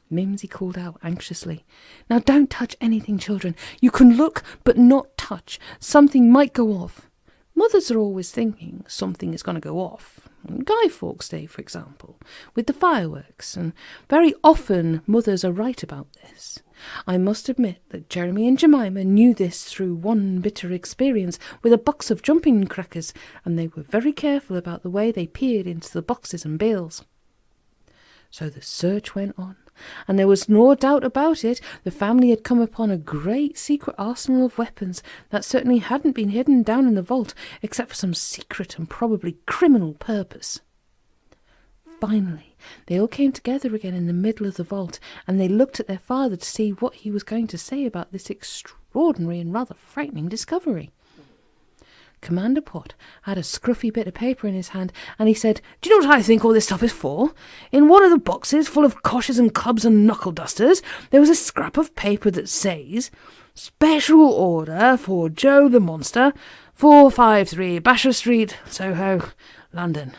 Mimsy called out anxiously, "Now don't touch anything, children. You can look, but not touch. Something might go off. Mothers are always thinking something is going to go off. Guy Fawkes Day, for example, with the fireworks, and very often mothers are right about this. I must admit that Jeremy and Jemima knew this through one bitter experience with a box of jumping crackers, and they were very careful about the way they peered into the boxes and bales. So the search went on, and there was no doubt about it, the family had come upon a great secret arsenal of weapons that certainly hadn't been hidden down in the vault, except for some secret and probably criminal purpose. Finally, they all came together again in the middle of the vault, and they looked at their father to see what he was going to say about this extraordinary and rather frightening discovery. Commander Pott had a scruffy bit of paper in his hand, and he said, "Do you know what I think all this stuff is for? In one of the boxes full of coshes and clubs and knuckle dusters, there was a scrap of paper that says, 'Special order for Joe the Monster, 453 Basher Street, Soho, London.'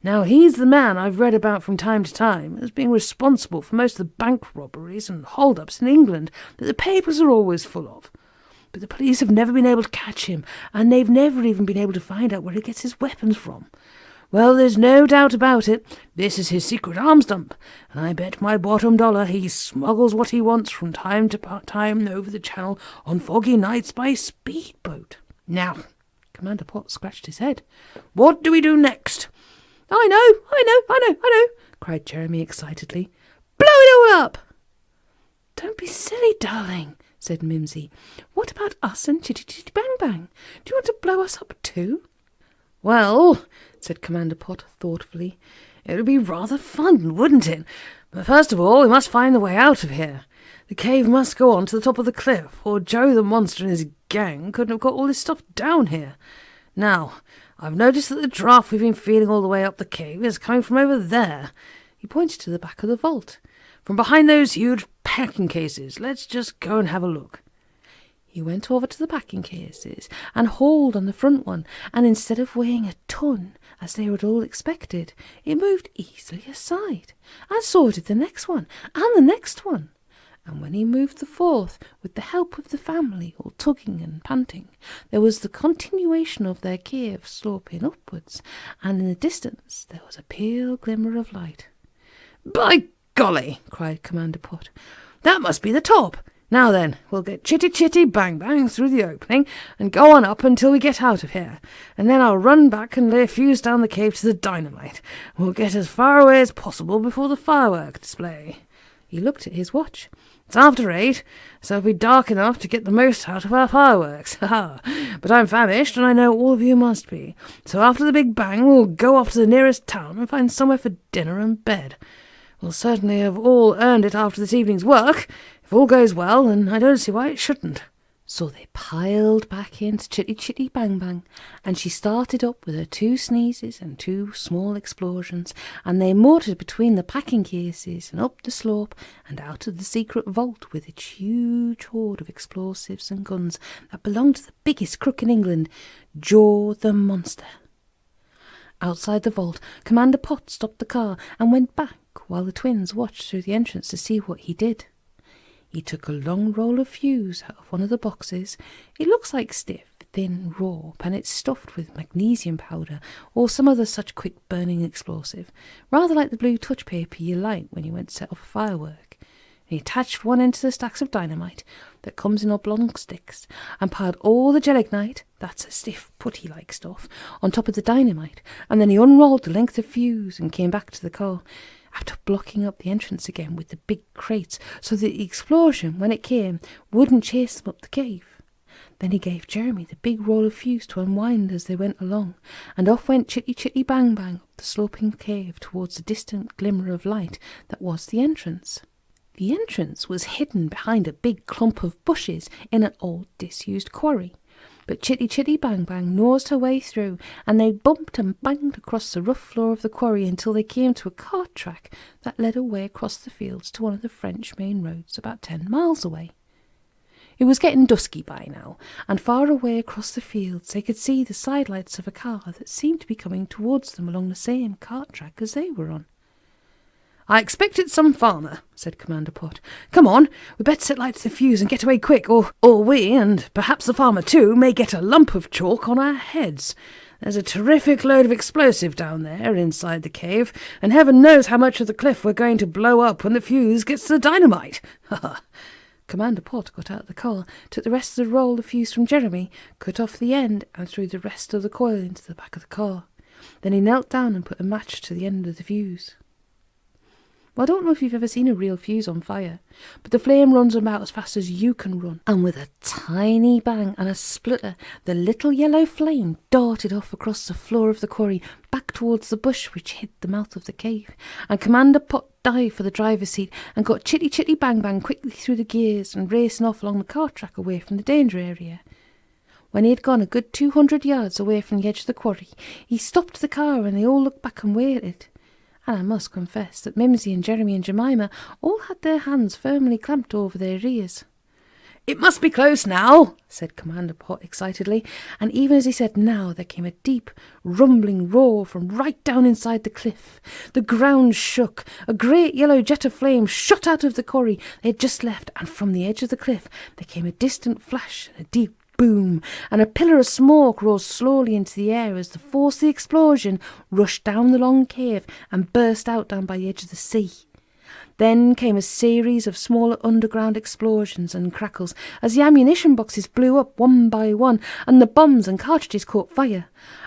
Now, he's the man I've read about from time to time as being responsible for most of the bank robberies and hold-ups in England that the papers are always full of. But the police have never been able to catch him, and they've never even been able to find out where he gets his weapons from. Well, there's no doubt about it, this is his secret arms dump, and I bet my bottom dollar he smuggles what he wants from time to time over the channel on foggy nights by speedboat. Now," Commander Pott scratched his head, "what do we do next?" I know, cried Jeremy excitedly. "Blow it all up!" "Don't be silly, darling," said Mimsy. "What about us and Chitty Chitty Bang Bang? Do you want to blow us up too?" "Well," said Commander Pott thoughtfully, "it would be rather fun, wouldn't it? But first of all, we must find the way out of here. The cave must go on to the top of the cliff, or Joe the Monster and his gang couldn't have got all this stuff down here. Now, I've noticed that the draft we've been feeling all the way up the cave is coming from over there." He pointed to the back of the vault. "From behind those huge packing cases. Let's just go and have a look." He went over to the packing cases and hauled on the front one, and instead of weighing a ton, as they had all expected, it moved easily aside, and so did the next one, and the next one. And when he moved the fourth, with the help of the family, all tugging and panting, there was the continuation of their cave sloping upwards, and in the distance there was a pale glimmer of light. "By golly!" cried Commander Pott. "That must be the top! Now then, we'll get Chitty Chitty Bang Bang through the opening and go on up until we get out of here, and then I'll run back and lay a fuse down the cave to the dynamite. We'll get as far away as possible before the firework display." He looked at his watch. "It's after 8, so it'll be dark enough to get the most out of our fireworks. Ha! But I'm famished, and I know all of you must be. So after the big bang, we'll go off to the nearest town and find somewhere for dinner and bed. We'll certainly have all earned it after this evening's work. If all goes well, and I don't see why it shouldn't." So they piled back into Chitty Chitty Bang Bang, and she started up with her 2 sneezes and 2 small explosions, and they motored between the packing cases and up the slope and out of the secret vault with its huge hoard of explosives and guns that belonged to the biggest crook in England, Joe the Monster. Outside the vault, Commander Pott stopped the car and went back while the twins watched through the entrance to see what he did. He took a long roll of fuse out of one of the boxes. It looks like stiff, thin rope, and it's stuffed with magnesium powder or some other such quick-burning explosive, rather like the blue touch paper you light when you went to set off a firework. He attached one end to the stacks of dynamite that comes in oblong sticks and piled all the gelignite, that's a stiff putty-like stuff, on top of the dynamite, and then he unrolled the length of fuse and came back to the car, after blocking up the entrance again with the big crates so that the explosion, when it came, wouldn't chase them up the cave. Then he gave Jeremy the big roll of fuse to unwind as they went along, and off went Chitty Chitty Bang Bang up the sloping cave towards the distant glimmer of light that was the entrance. The entrance was hidden behind a big clump of bushes in an old disused quarry. But Chitty Chitty Bang Bang nosed her way through, and they bumped and banged across the rough floor of the quarry until they came to a cart track that led away across the fields to one of the French main roads about 10 miles away. It was getting dusky by now, and far away across the fields they could see the sidelights of a car that seemed to be coming towards them along the same cart track as they were on. "I expect it's some farmer," said Commander Pott. "Come on, we'd better set light to the fuse and get away quick, or we, and perhaps the farmer too, may get a lump of chalk on our heads. There's a terrific load of explosive down there inside the cave, and heaven knows how much of the cliff we're going to blow up when the fuse gets to the dynamite." Commander Pott got out of the car, took the rest of the roll of fuse from Jeremy, cut off the end, and threw the rest of the coil into the back of the car. Then he knelt down and put a match to the end of the fuse. Well, I don't know if you've ever seen a real fuse on fire, but the flame runs about as fast as you can run, and with a tiny bang and a splutter, the little yellow flame darted off across the floor of the quarry back towards the bush which hid the mouth of the cave, and Commander Pott dived for the driver's seat and got Chitty Chitty Bang Bang quickly through the gears and racing off along the cart track away from the danger area. When he had gone a good 200 yards away from the edge of the quarry, he stopped the car and they all looked back and waited. And I must confess that Mimsy and Jeremy and Jemima all had their hands firmly clamped over their ears. "It must be close now," said Commander Pott excitedly, and even as he said now, there came a deep, rumbling roar from right down inside the cliff. The ground shook, a great yellow jet of flame shot out of the quarry they had just left, and from the edge of the cliff there came a distant flash and a deep boom, and a pillar of smoke rose slowly into the air as the force of the explosion rushed down the long cave and burst out down by the edge of the sea. Then came a series of smaller underground explosions and crackles as the ammunition boxes blew up one by one and the bombs and cartridges caught fire.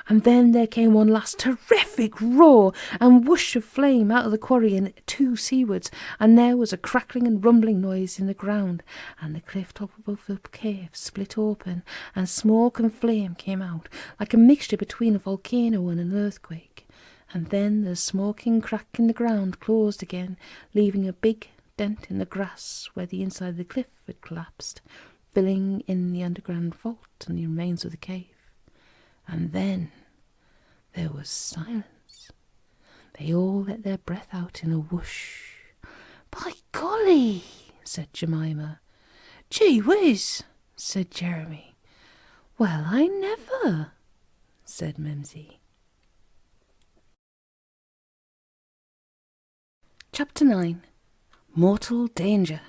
And then there came one last terrific roar and whoosh of flame out of the quarry and 2 seawards, and there was a crackling and rumbling noise in the ground, and the cliff top above the cave split open, and smoke and flame came out like a mixture between a volcano and an earthquake. And then the smoking crack in the ground closed again, leaving a big dent in the grass where the inside of the cliff had collapsed, filling in the underground vault and the remains of the cave. And then there was silence. They all let their breath out in a whoosh. "By golly," said Jemima. "Gee whiz!" said Jeremy. Well, I never, said Mimsy. Chapter 9. Mortal Danger.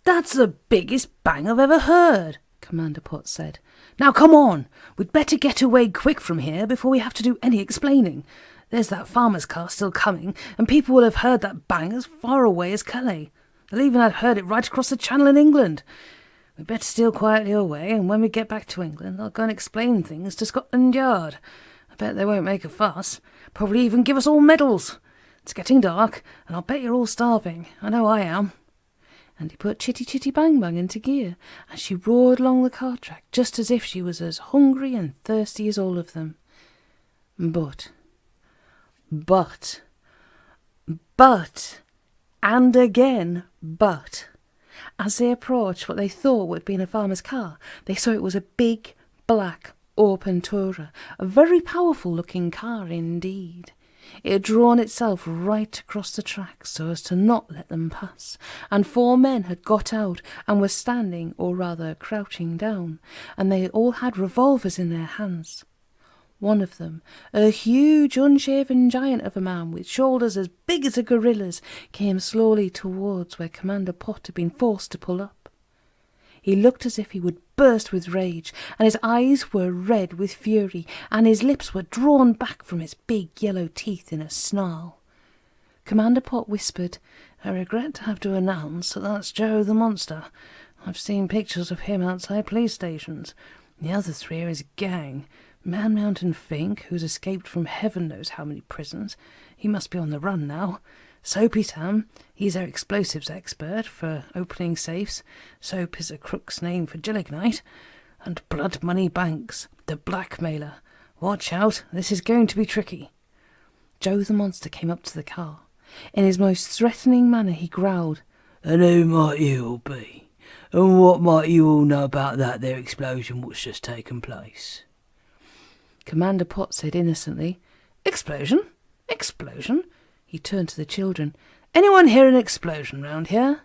That's the biggest bang I've ever heard, Commander Pott said. Now come on, we'd better get away quick from here before we have to do any explaining. There's that farmer's car still coming, and people will have heard that bang as far away as Calais. They'll even have heard it right across the channel in England. We'd better steal quietly away, and when we get back to England, I'll go and explain things to Scotland Yard. I bet they won't make a fuss, probably even give us all medals. It's getting dark, and I'll bet you're all starving. I know I am. And he put Chitty Chitty Bang Bang into gear, and she roared along the car track just as if she was as hungry and thirsty as all of them. But, and again, as they approached what they thought would be in a farmer's car, they saw it was a big, black open tourer, a very powerful-looking car indeed. It had drawn itself right across the track so as to not let them pass, and 4 men had got out and were standing, or rather crouching down, and they all had revolvers in their hands. One of them, a huge unshaven giant of a man with shoulders as big as a gorilla's, came slowly towards where Commander Pott had been forced to pull up. He looked as if he would burst with rage, and his eyes were red with fury, and his lips were drawn back from his big yellow teeth in a snarl. Commander Pott whispered, "I regret to have to announce that that's Joe the Monster. I've seen pictures of him outside police stations. The other 3 are his gang. Man Mountain Fink, who's escaped from heaven knows how many prisons. He must be on the run now. Soapy Sam, he's our explosives expert for opening safes. Soap is a crook's name for gelignite. And Blood Money Banks, the blackmailer. Watch out, this is going to be tricky." Joe the Monster came up to the car. In his most threatening manner he growled, "And who might you all be? And what might you all know about that there explosion what's just taken place?" Commander Pott said innocently, "Explosion? Explosion?" He turned to the children. "Anyone hear an explosion round here?"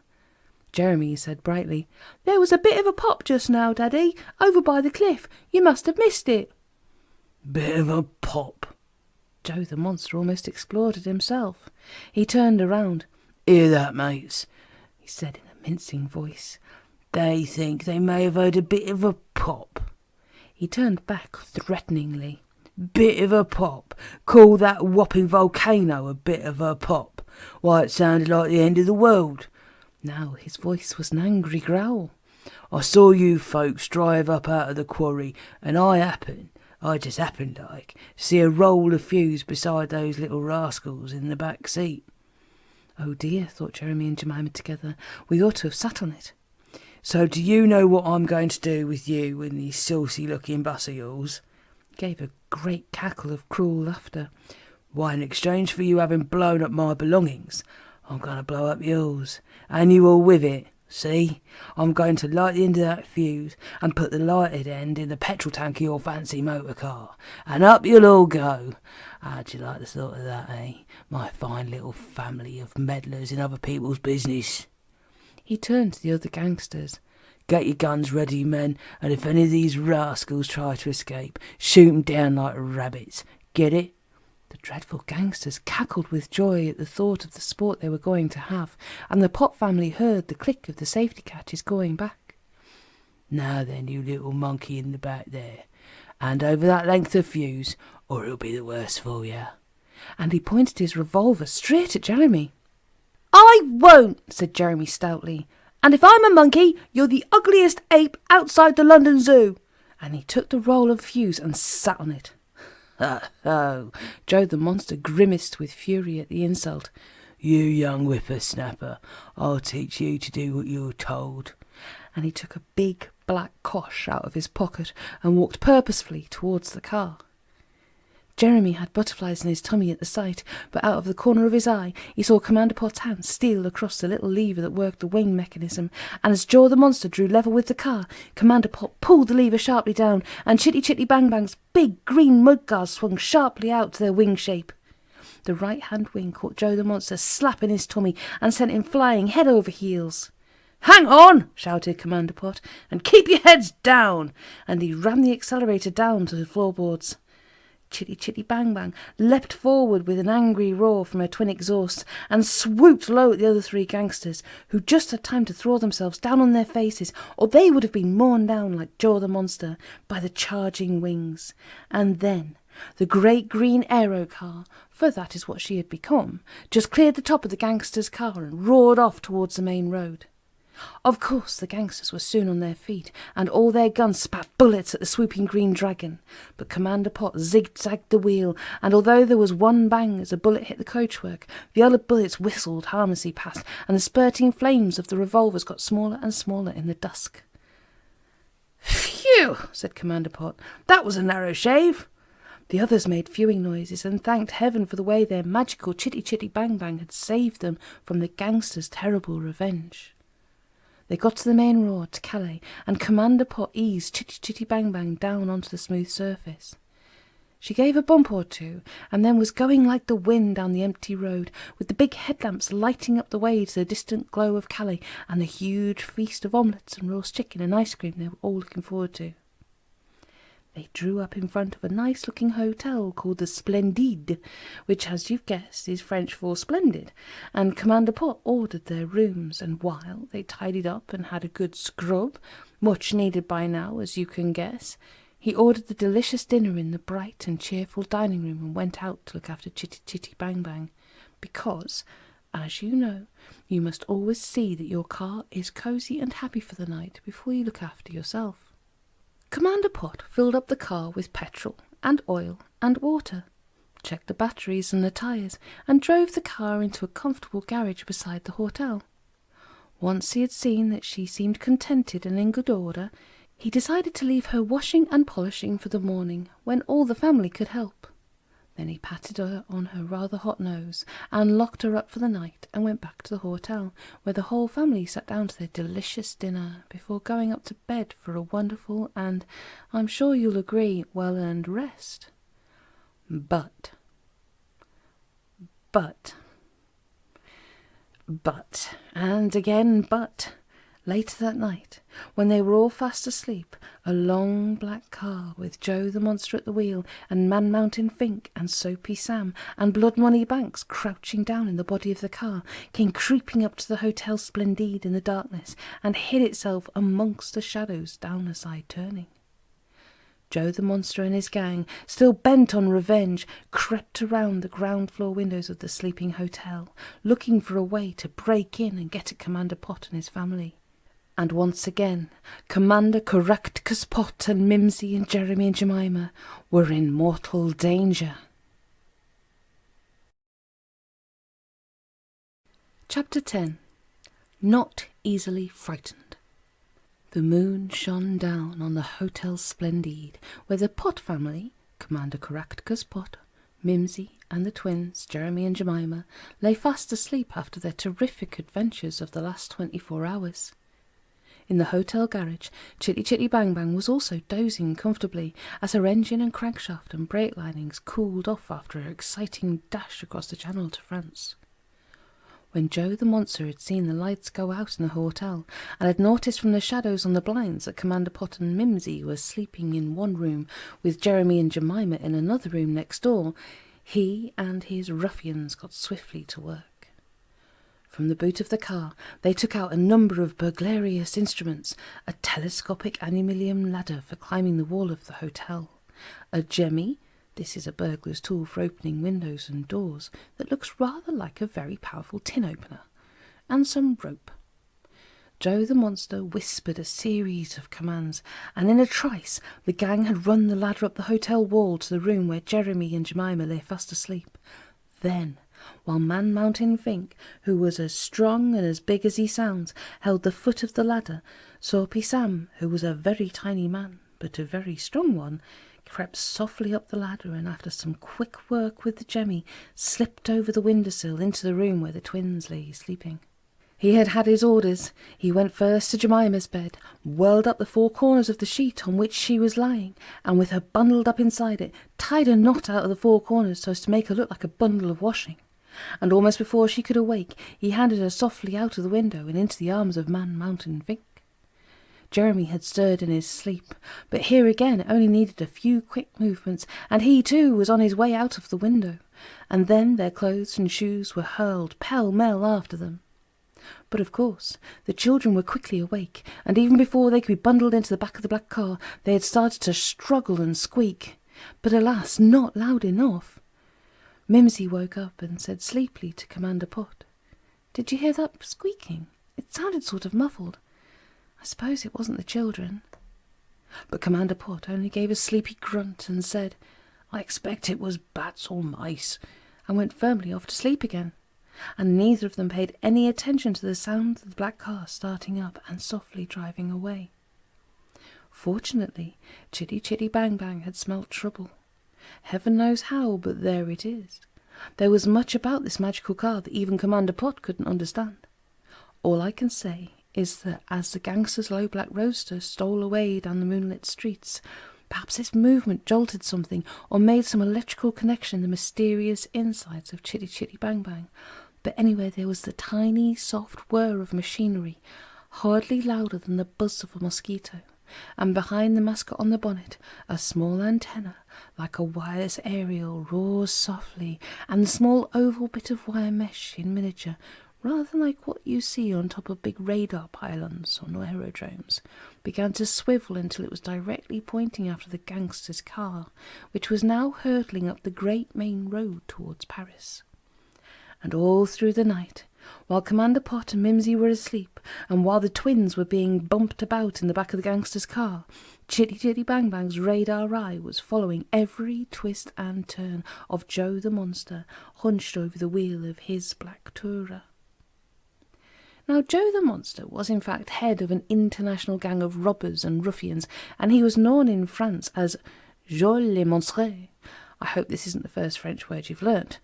Jeremy said brightly, "There was a bit of a pop just now, Daddy, over by the cliff. You must have missed it." "Bit of a pop?" Joe the Monster almost exploded himself. He turned around. "Hear that, mates?" he said in a mincing voice. "They think they may have heard a bit of a pop." He turned back threateningly. "Bit of a pop? Call that whopping volcano a bit of a pop? Why, it sounded like the end of the world." Now his voice was an angry growl. "I saw you folks drive up out of the quarry, and I just happened to see a roll of fuse beside those little rascals in the back seat." Oh dear, thought Jeremy and Jemima together, we ought to have sat on it. "So do you know what I'm going to do with you and these saucy-looking bus of yours?" Gave a great cackle of cruel laughter. "Why, in exchange for you having blown up my belongings, I'm going to blow up yours, and you all with it. See, I'm going to light the end of that fuse and put the lighted end in the petrol tank of your fancy motor car, and up you'll all go. How'd you like the thought of that, eh? My fine little family of meddlers in other people's business." He turned to the other gangsters. "Get your guns ready, men, and if any of these rascals try to escape, shoot 'em down like rabbits. Get it?" The dreadful gangsters cackled with joy at the thought of the sport they were going to have, and the Pott family heard the click of the safety catches going back. "Now then, you little monkey in the back there, hand over that length of fuse, or it'll be the worse for you." And he pointed his revolver straight at Jeremy. "I won't," said Jeremy stoutly. "And if I'm a monkey, you're the ugliest ape outside the London Zoo." And he took the roll of fuse and sat on it. "Ho! Joe the Monster grimaced with fury at the insult. "You young whippersnapper, I'll teach you to do what you're told." And he took a big black cosh out of his pocket and walked purposefully towards the car. Jeremy had butterflies in his tummy at the sight, but out of the corner of his eye he saw Commander Pott's hand steal across the little lever that worked the wing mechanism, and as Joe the Monster drew level with the car, Commander Pott pulled the lever sharply down, and Chitty Chitty Bang Bang's big green mudguards swung sharply out to their wing shape. The right-hand wing caught Joe the Monster slap in his tummy and sent him flying head over heels. "Hang on!" shouted Commander Pott, "and keep your heads down!" And he rammed the accelerator down to the floorboards. Chitty Chitty Bang Bang leapt forward with an angry roar from her twin exhausts and swooped low at the other three gangsters, who just had time to throw themselves down on their faces, or they would have been mown down like Joe the Monster by the charging wings. And then the great green aero car, for that is what she had become, just cleared the top of the gangsters' car and roared off towards the main road. Of course, the gangsters were soon on their feet, and all their guns spat bullets at the swooping green dragon. But Commander Pott zigzagged the wheel, and although there was one bang as a bullet hit the coachwork, the other bullets whistled harmlessly past, and the spurting flames of the revolvers got smaller and smaller in the dusk. "Phew!" said Commander Pott. "That was a narrow shave." The others made fewing noises and thanked heaven for the way their magical Chitty Chitty Bang Bang had saved them from the gangsters' terrible revenge. They got to the main road to Calais, and Commander Pott eased Chitty Chitty Bang Bang down onto the smooth surface. She gave a bump or two, and then was going like the wind down the empty road, with the big headlamps lighting up the way to the distant glow of Calais and the huge feast of omelettes and roast chicken and ice cream they were all looking forward to. They drew up in front of a nice-looking hotel called the Splendide, which, as you've guessed, is French for splendid, and Commander Pott ordered their rooms, and while they tidied up and had a good scrub, much needed by now, as you can guess, he ordered the delicious dinner in the bright and cheerful dining room and went out to look after Chitty Chitty Bang Bang, because, as you know, you must always see that your car is cosy and happy for the night before you look after yourself. Commander Pott filled up the car with petrol and oil and water, checked the batteries and the tyres, and drove the car into a comfortable garage beside the hotel. Once he had seen that she seemed contented and in good order, he decided to leave her washing and polishing for the morning, when all the family could help. Then he patted her on her rather hot nose and locked her up for the night and went back to the hotel, where the whole family sat down to their delicious dinner before going up to bed for a wonderful and, I'm sure you'll agree, well-earned rest. But, and again but, later that night, when they were all fast asleep, a long black car with Joe the Monster at the wheel and Man Mountain Fink and Soapy Sam and Blood Money Banks crouching down in the body of the car came creeping up to the Hotel Splendide in the darkness and hid itself amongst the shadows down a side turning. Joe the Monster and his gang, still bent on revenge, crept around the ground floor windows of the sleeping hotel, looking for a way to break in and get at Commander Pott and his family. And once again, Commander Caractus Pott and Mimsy and Jeremy and Jemima were in mortal danger. Chapter 10. Not Easily Frightened. The moon shone down on the Hotel Splendide, where the Pott family, Commander Caractus Pott, Mimsy, and the twins, Jeremy and Jemima, lay fast asleep after their terrific adventures of the last 24 hours. In the hotel garage, Chitty Chitty Bang Bang was also dozing comfortably as her engine and crankshaft and brake linings cooled off after her exciting dash across the Channel to France. When Joe the Monster had seen the lights go out in the hotel and had noticed from the shadows on the blinds that Commander Pott and Mimsy were sleeping in one room with Jeremy and Jemima in another room next door, he and his ruffians got swiftly to work. From the boot of the car, they took out a number of burglarious instruments, a telescopic aluminium ladder for climbing the wall of the hotel, a jemmy, this is a burglar's tool for opening windows and doors that looks rather like a very powerful tin opener, and some rope. Joe the Monster whispered a series of commands, and in a trice the gang had run the ladder up the hotel wall to the room where Jeremy and Jemima lay fast asleep. Then, while Man Mountain Fink, who was as strong and as big as he sounds, held the foot of the ladder, Soapy Sam, who was a very tiny man, but a very strong one, crept softly up the ladder and after some quick work with the jemmy, slipped over the windowsill into the room where the twins lay sleeping. He had had his orders. He went first to Jemima's bed, whirled up the four corners of the sheet on which she was lying, and with her bundled up inside it, tied a knot out of the four corners so as to make her look like a bundle of washing. and almost before she could awake, he handed her softly out of the window and into the arms of Man Mountain Fink. Jeremy had stirred in his sleep, but here again it only needed a few quick movements, and he too was on his way out of the window, and then their clothes and shoes were hurled pell-mell after them. But of course, the children were quickly awake, and even before they could be bundled into the back of the black car, they had started to struggle and squeak, but alas, not loud enough. Mimsy woke up and said sleepily to Commander Pott, "Did you hear that squeaking? It sounded sort of muffled. I suppose it wasn't the children." But Commander Pott only gave a sleepy grunt and said, "I expect it was bats or mice," and went firmly off to sleep again, and neither of them paid any attention to the sound of the black car starting up and softly driving away. Fortunately, Chitty Chitty Bang Bang had smelt trouble. Heaven knows how, but there it is. There was much about this magical car that even Commander Pott couldn't understand. All I can say is that as the gangster's low black roadster stole away down the moonlit streets, perhaps its movement jolted something or made some electrical connection in the mysterious insides of Chitty Chitty Bang Bang. But anyway, there was the tiny, soft whir of machinery, hardly louder than the buzz of a mosquito, and behind the mascot on the bonnet, a small antenna, like a wireless aerial, roars softly, and the small oval bit of wire mesh in miniature, rather like what you see on top of big radar pylons on aerodromes, began to swivel until it was directly pointing after the gangster's car, which was now hurtling up the great main road towards Paris. And all through the night, while Commander Pott and Mimsy were asleep, and while the twins were being bumped about in the back of the gangster's car, Chitty Chitty Bang Bang's radar eye was following every twist and turn of Joe the monster hunched over the wheel of his black tourer. Now, Joe the monster was in fact head of an international gang of robbers and ruffians, and he was known in France as Joe le Monstre. I hope this isn't the first French word you've learnt.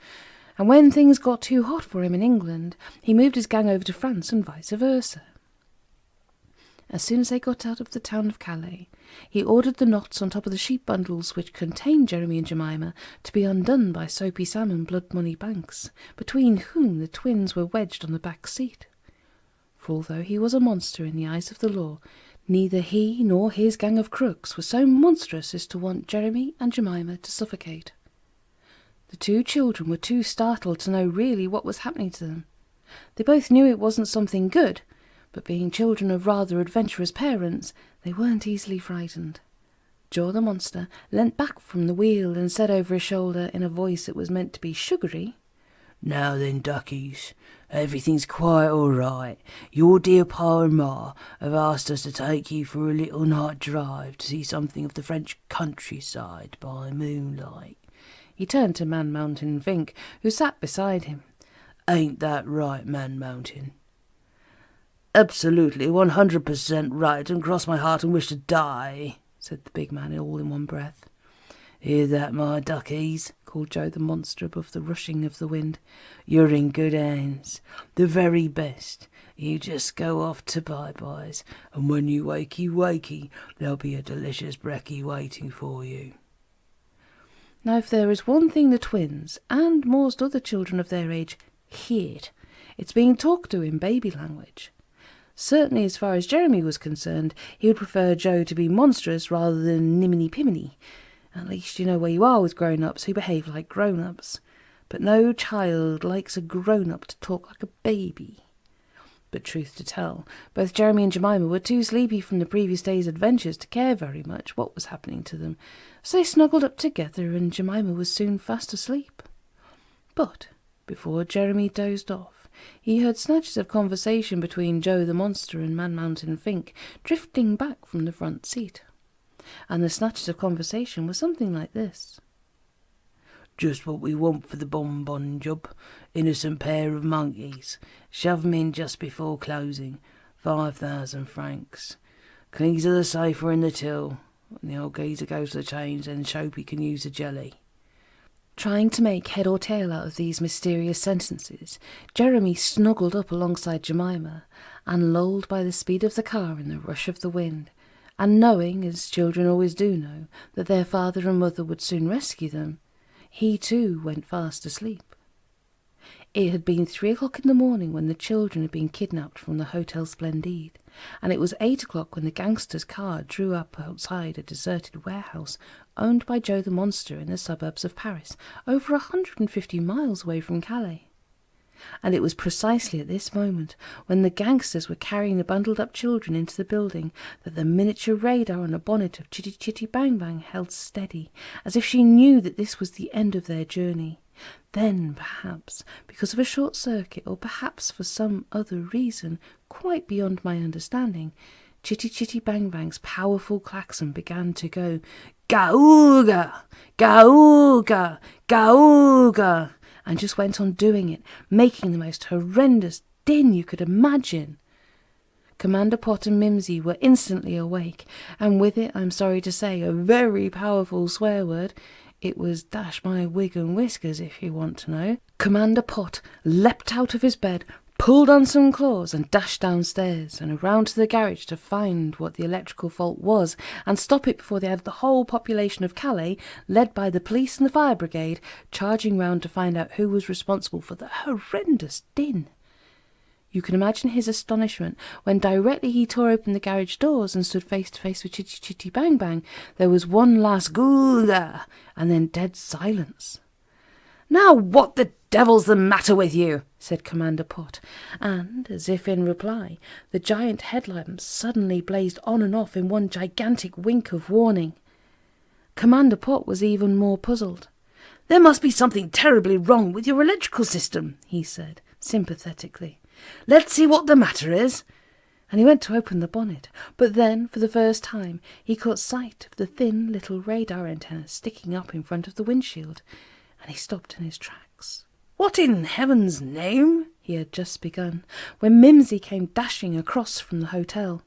And when things got too hot for him in England, he moved his gang over to France and vice versa. As soon as they got out of the town of Calais, he ordered the knots on top of the sheep bundles which contained Jeremy and Jemima to be undone by Soapy Sam and Blood Money Banks, between whom the twins were wedged on the back seat. For although he was a monster in the eyes of the law, neither he nor his gang of crooks were so monstrous as to want Jeremy and Jemima to suffocate. The two children were too startled to know really what was happening to them. They both knew it wasn't something good, but being children of rather adventurous parents, they weren't easily frightened. Joe the monster leant back from the wheel and said over his shoulder in a voice that was meant to be sugary, "Now then, duckies, everything's quite all right. Your dear pa and ma have asked us to take you for a little night drive to see something of the French countryside by moonlight." He turned to Man Mountain Fink, who sat beside him. "Ain't that right, Man Mountain?" "Absolutely, 100% right, and cross my heart and wish to die," said the big man all in one breath. "Hear that, my duckies?" called Joe the monster above the rushing of the wind. "You're in good hands, the very best. You just go off to bye-byes, and when you wakey, there'll be a delicious brekkie waiting for you." Now, if there is one thing the twins, and most other children of their age, hate, it's being talked to in baby language. Certainly, as far as Jeremy was concerned, he would prefer Joe to be monstrous rather than niminy-piminy. At least you know where you are with grown-ups who behave like grown-ups. But no child likes a grown-up to talk like a baby. But truth to tell, both Jeremy and Jemima were too sleepy from the previous day's adventures to care very much what was happening to them, so they snuggled up together and Jemima was soon fast asleep. But before Jeremy dozed off, he heard snatches of conversation between Joe the monster and Man Mountain Fink drifting back from the front seat. And the snatches of conversation were something like this. "Just what we want for the bonbon job. Innocent pair of monkeys. Shove 'em in just before closing. 5,000 francs. Keys of the safe are in the till. When the old geezer goes to the change, then Soapy can use the jelly." Trying to make head or tail out of these mysterious sentences, Jeremy snuggled up alongside Jemima, and lulled by the speed of the car and the rush of the wind, and knowing, as children always do know, that their father and mother would soon rescue them, he too went fast asleep. It had been 3 o'clock in the morning when the children had been kidnapped from the Hotel Splendide, and it was 8 o'clock when the gangster's car drew up outside a deserted warehouse owned by Joe the Monster in the suburbs of Paris, over 150 miles away from Calais. And it was precisely at this moment, when the gangsters were carrying the bundled-up children into the building, that the miniature radar on the bonnet of Chitty Chitty Bang Bang held steady, as if she knew that this was the end of their journey. Then, perhaps, because of a short circuit, or perhaps for some other reason quite beyond my understanding, Chitty Chitty Bang Bang's powerful klaxon began to go, "Gaooga! Gaooga! Gaooga!" and just went on doing it, making the most horrendous din you could imagine. Commander Pott and Mimsy were instantly awake, and with it, I'm sorry to say, a very powerful swear word. It was dash my wig and whiskers, if you want to know. Commander Pott leapt out of his bed, pulled on some claws, and dashed downstairs and around to the garage to find what the electrical fault was and stop it before they had the whole population of Calais, led by the police and the fire brigade, charging round to find out who was responsible for the horrendous din. You can imagine his astonishment when directly he tore open the garage doors and stood face to face with Chitty Chitty Bang Bang. There was one last "Googa!" and then dead silence. "Now what the devil's the matter with you?" said Commander Pott, and, as if in reply, the giant headlamps suddenly blazed on and off in one gigantic wink of warning. Commander Pott was even more puzzled. "There must be something terribly wrong with your electrical system," he said, sympathetically. "Let's see what the matter is." And he went to open the bonnet, but then, for the first time, he caught sight of the thin little radar antenna sticking up in front of the windshield, and he stopped in his tracks. "What in heaven's name?" he had just begun, when Mimsy came dashing across from the hotel.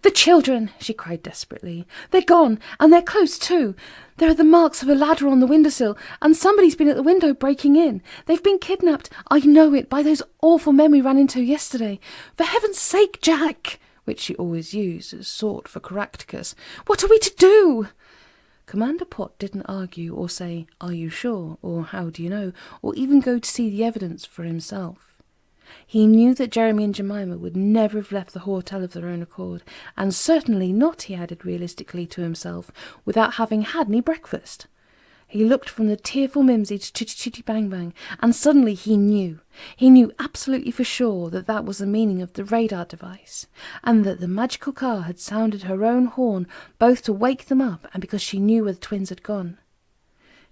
"The children!" she cried desperately. "They're gone, and they're close too. There are the marks of a ladder on the windowsill, and somebody's been at the window breaking in. They've been kidnapped. I know it, by those awful men we ran into yesterday. For heaven's sake, Jack!" which she always used as sort for Caractus. "What are we to do?" Commander Pott didn't argue or say, "Are you sure?" or "How do you know?" or even go to see the evidence for himself. He knew that Jeremy and Jemima would never have left the hotel of their own accord, and certainly not, he added realistically to himself, without having had any breakfast. He looked from the tearful Mimsy to Chitty Chitty Bang Bang, and suddenly he knew. He knew absolutely for sure that that was the meaning of the radar device, and that the magical car had sounded her own horn both to wake them up and because she knew where the twins had gone.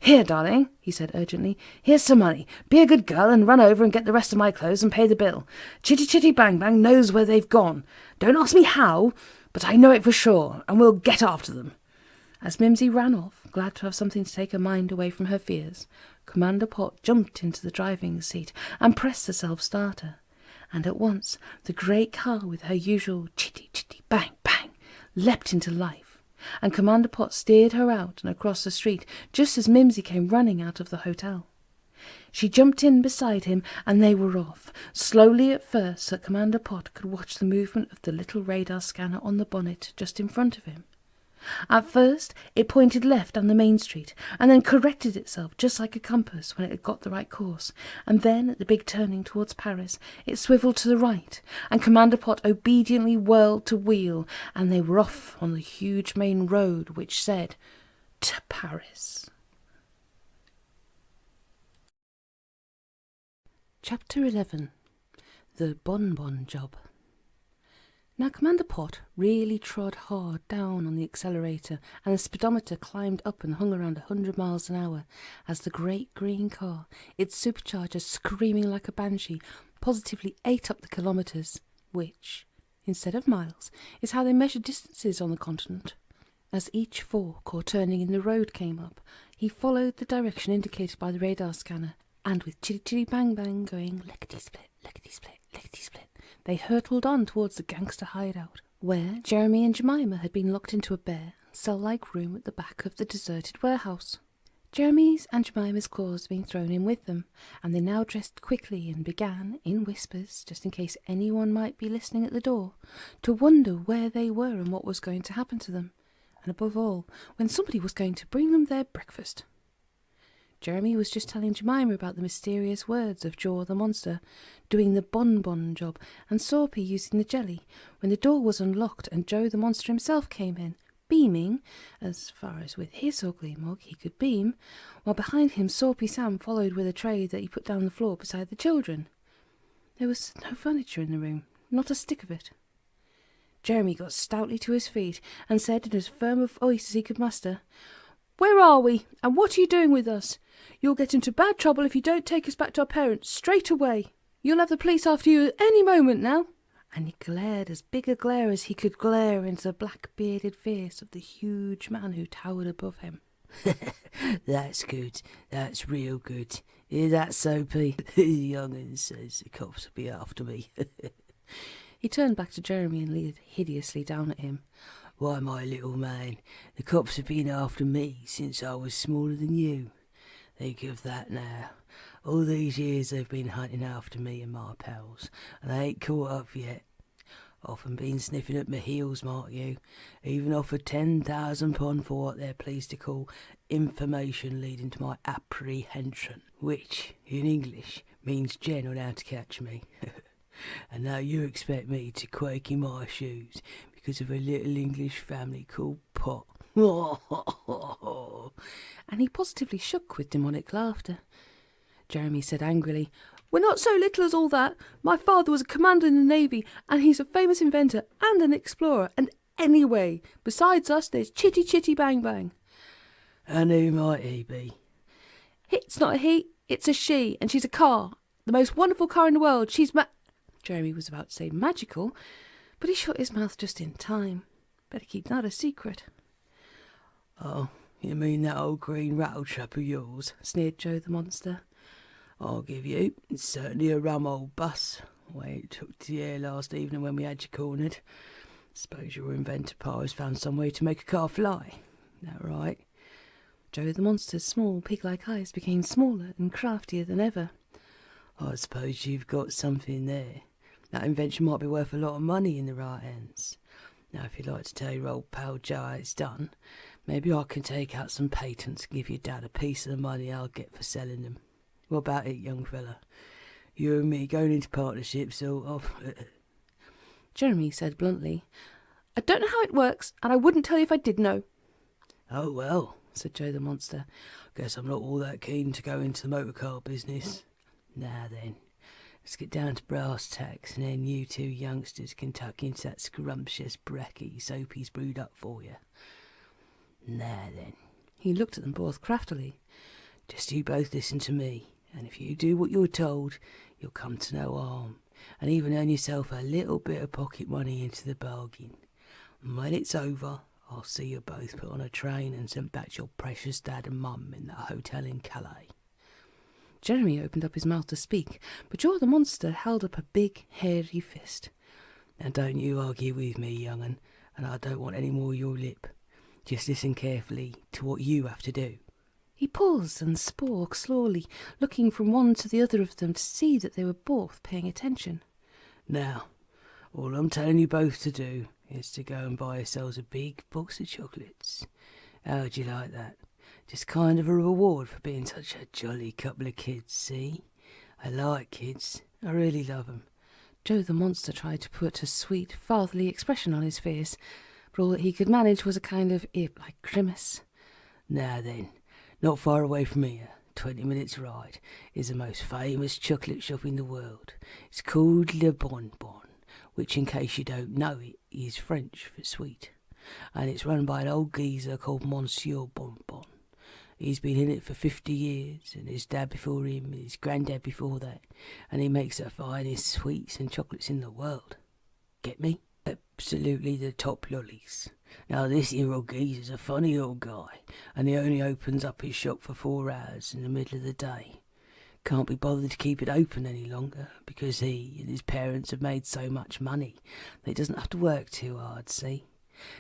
"Here, darling," he said urgently. "Here's some money. Be a good girl and run over and get the rest of my clothes and pay the bill. Chitty Chitty Bang Bang knows where they've gone. Don't ask me how, but I know it for sure, and we'll get after them." As Mimsy ran off, glad to have something to take her mind away from her fears, Commander Pott jumped into the driving seat and pressed the self-starter. And at once the great car, with her usual chitty chitty bang bang, leapt into life, and Commander Pott steered her out and across the street just as Mimsy came running out of the hotel. She jumped in beside him, and they were off, slowly at first so that Commander Pott could watch the movement of the little radar scanner on the bonnet just in front of him. At first it pointed left down the main street, and then corrected itself just like a compass when it had got the right course, and then at the big turning towards Paris it swivelled to the right, and Commander Pott obediently whirled to wheel, and they were off on the huge main road which said, "To Paris." Chapter 11. The Bonbon Job. Now Commander Pott really trod hard down on the accelerator, and the speedometer climbed up and hung around 100 miles an hour as the great green car, its supercharger screaming like a banshee, positively ate up the kilometres, which, instead of miles, is how they measure distances on the continent. As each fork or turning in the road came up, he followed the direction indicated by the radar scanner, and with Chitty Chitty Bang Bang going lickety-split, lickety-split, lickety-split, they hurtled on towards the gangster hideout, where Jeremy and Jemima had been locked into a bare, cell-like room at the back of the deserted warehouse. Jeremy's and Jemima's claws had been thrown in with them, and they now dressed quickly and began, in whispers, just in case anyone might be listening at the door, to wonder where they were and what was going to happen to them, and above all, when somebody was going to bring them their breakfast. Jeremy was just telling Jemima about the mysterious words of Jaw the monster, doing the bonbon job, and Sorpy using the jelly, when the door was unlocked and Joe the monster himself came in, beaming, as far as with his ugly mug he could beam, while behind him Sorpy Sam followed with a tray that he put down on the floor beside the children. There was no furniture in the room, not a stick of it. Jeremy got stoutly to his feet and said in as firm a voice as he could muster, "Where are we, and what are you doing with us? You'll get into bad trouble if you don't take us back to our parents straight away. You'll have the police after you at any moment now." And he glared as big a glare as he could glare into the black-bearded face of the huge man who towered above him. "That's good. That's real good. Hear that, Soapy? The young'un says the cops will be after me." He turned back to Jeremy and leered hideously down at him. "Why, my little man, the cops have been after me since I was smaller than you. Think of that now. All these years they've been hunting after me and my pals, and they ain't caught up yet. Often been sniffing at my heels, mark you. Even offered £10,000 for what they're pleased to call information leading to my apprehension, which, in English, means Jen on how to catch me. And now you expect me to quake in my shoes because of a little English family called Pott." And he positively shook with demonic laughter. Jeremy said angrily, "We're not so little as all that. My father was a commander in the Navy, and he's a famous inventor and an explorer. And anyway, besides us, there's Chitty Chitty Bang Bang." "And who might he be?" "It's not a he, it's a she, and she's a car. The most wonderful car in the world. She's Jeremy was about to say magical, but he shut his mouth just in time. Better keep that a secret. "Oh, you mean that old green rattletrap of yours?" sneered Joe the monster. "I'll give you. It's certainly a rum old bus. Way it took to the air last evening when we had you cornered. Suppose your inventor pa has found some way to make a car fly. That right?" Joe the monster's small pig-like eyes became smaller and craftier than ever. "I suppose you've got something there. That invention might be worth a lot of money in the right hands. Now, if you'd like to tell your old pal Joe how it's done, maybe I can take out some patents and give your dad a piece of the money I'll get for selling them. What about it, young fella? You and me going into partnership, sort of?" Jeremy said bluntly, "I don't know how it works, and I wouldn't tell you if I did know." "Oh, well," said Joe the monster. "guess I'm not all that keen to go into the motor car business. Now then, let's get down to brass tacks, and then you two youngsters can tuck into that scrumptious brekkie Soapy's brewed up for you. Now then," he looked at them both craftily, "just you both listen to me, and if you do what you're told, you'll come to no harm, and even earn yourself a little bit of pocket money into the bargain. And when it's over, I'll see you both put on a train and sent back to your precious dad and mum in that hotel in Calais." Jeremy opened up his mouth to speak, but Joe the monster held up a big, hairy fist. "Now don't you argue with me, young'un, and I don't want any more of your lip. Just listen carefully to what you have to do." He paused and spoke slowly, looking from one to the other of them to see that they were both paying attention. "Now, all I'm telling you both to do is to go and buy yourselves a big box of chocolates. How'd you like that? Just kind of a reward for being such a jolly couple of kids, see? I like kids. I really love 'em." Joe the monster tried to put a sweet, fatherly expression on his face, but all that he could manage was a kind of ape-like grimace. "Now then, not far away from here, 20 minutes' ride, is the most famous chocolate shop in the world. It's called Le Bonbon, which, in case you don't know it, is French for sweet. And it's run by an old geezer called Monsieur Bonbon. He's been in it for 50 years, and his dad before him, and his granddad before that, and he makes the finest sweets and chocolates in the world. Get me? Absolutely the top lollies. Now, this here old geezer's a funny old guy, and he only opens up his shop for 4 hours in the middle of the day. Can't be bothered to keep it open any longer, because he and his parents have made so much money that he doesn't have to work too hard, see?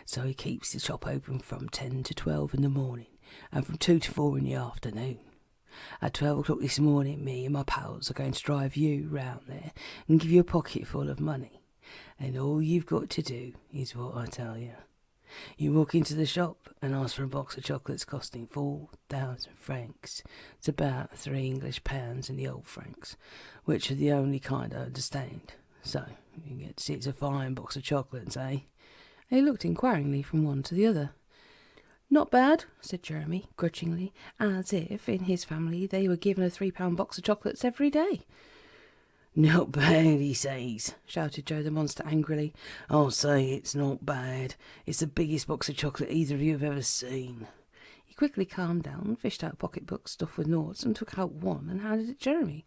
So he keeps the shop open from 10 to 12 in the morning, and from 2 to 4 in the afternoon. At 12 o'clock this morning, me and my pals are going to drive you round there and give you a pocket full of money. And all you've got to do is what I tell you. You walk into the shop and ask for a box of chocolates costing 4,000 francs. It's about £3 in the old francs, which are the only kind I understand. So, you get to see it's a fine box of chocolates, eh? He looked inquiringly from one to the other. Not bad, said Jeremy, grudgingly, as if, in his family, they were given a £3 box of chocolates every day. Not bad, he says, shouted Joe the monster angrily. I'll say it's not bad. It's the biggest box of chocolate either of you have ever seen. He quickly calmed down, fished out a pocketbook stuffed with noughts, and took out one and handed it to Jeremy.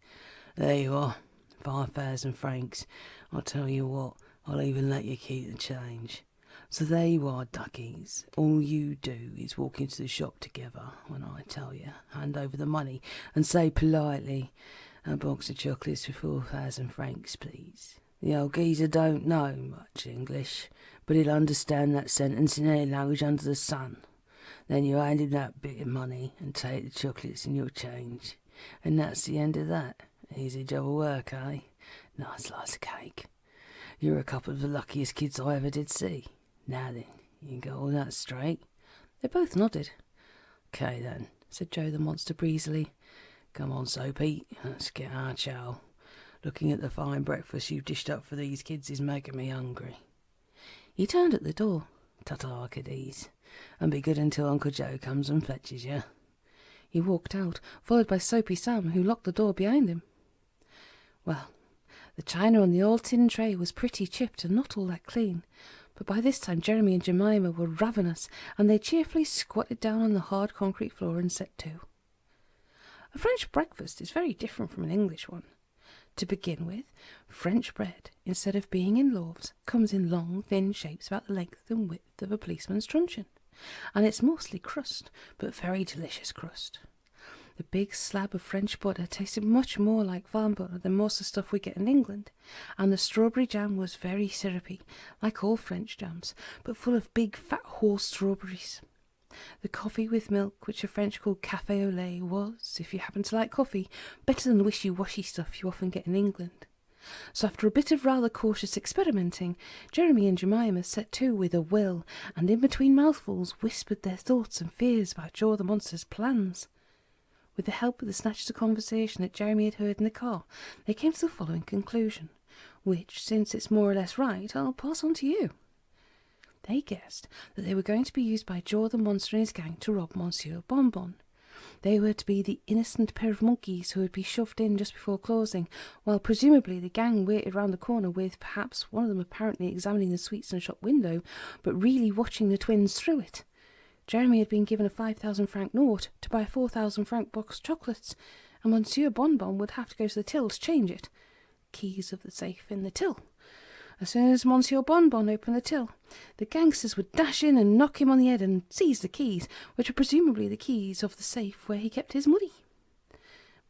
There you are, 5,000 francs. I'll tell you what, I'll even let you keep the change. So there you are, duckies. All you do is walk into the shop together when I tell you, hand over the money, and say politely, a box of chocolates for 4,000 francs, please. The old geezer don't know much English, but he'll understand that sentence in any language under the sun. Then you hand him that bit of money and take the chocolates and your change. And that's the end of that. Easy job of work, eh? Nice slice of cake. You're a couple of the luckiest kids I ever did see. Now then, you got all that straight? They both nodded. Okay then, said Joe the monster breezily. Come on, Soapy, let's get our chow. Looking at the fine breakfast you've dished up for these kids is making me hungry. He turned at the door. Ta-ta, kiddies, and be good until Uncle Joe comes and fetches you. He walked out, followed by Soapy Sam, who locked the door behind him. Well, the china on the old tin tray was pretty chipped and not all that clean, but by this time Jeremy and Jemima were ravenous, and they cheerfully squatted down on the hard concrete floor and set to. A French breakfast is very different from an English one. To begin with, French bread, instead of being in loaves, comes in long, thin shapes about the length and width of a policeman's truncheon, and it's mostly crust, but very delicious crust. The big slab of French butter tasted much more like farm butter than most of the stuff we get in England, and the strawberry jam was very syrupy, like all French jams, but full of big fat whole strawberries. The coffee with milk, which the French call café au lait, was, if you happen to like coffee, better than the wishy-washy stuff you often get in England. So after a bit of rather cautious experimenting, Jeremy and Jemima set to with a will, and in between mouthfuls whispered their thoughts and fears about Joe the monster's plans. With the help of the snatches of conversation that Jeremy had heard in the car, they came to the following conclusion, which, since it's more or less right, I'll pass on to you. They guessed that they were going to be used by Joe the monster and his gang to rob Monsieur Bonbon. They were to be the innocent pair of monkeys who would be shoved in just before closing, while presumably the gang waited round the corner with perhaps one of them apparently examining the sweets in the shop window, but really watching the twins through it. Jeremy had been given a 5,000 franc note to buy a 4,000 franc box of chocolates, and Monsieur Bonbon would have to go to the till to change it. Keys of the safe in the till. As soon as Monsieur Bonbon opened the till, the gangsters would dash in and knock him on the head and seize the keys, which were presumably the keys of the safe where he kept his money.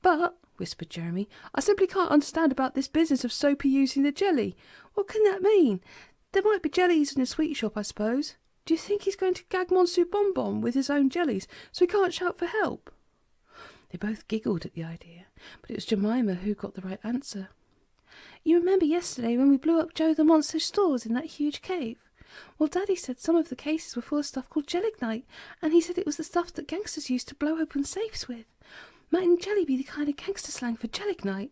But, whispered Jeremy, I simply can't understand about this business of Soapy using the jelly. What can that mean? There might be jellies in a sweet shop, I suppose. Do you think he's going to gag Monsieur Bonbon with his own jellies so he can't shout for help? They both giggled at the idea, but it was Jemima who got the right answer. You remember yesterday when we blew up Joe the monster's stores in that huge cave? Well, Daddy said some of the cases were full of stuff called gelignite, and he said it was the stuff that gangsters used to blow open safes with. Mightn't jelly be the kind of gangster slang for gelignite?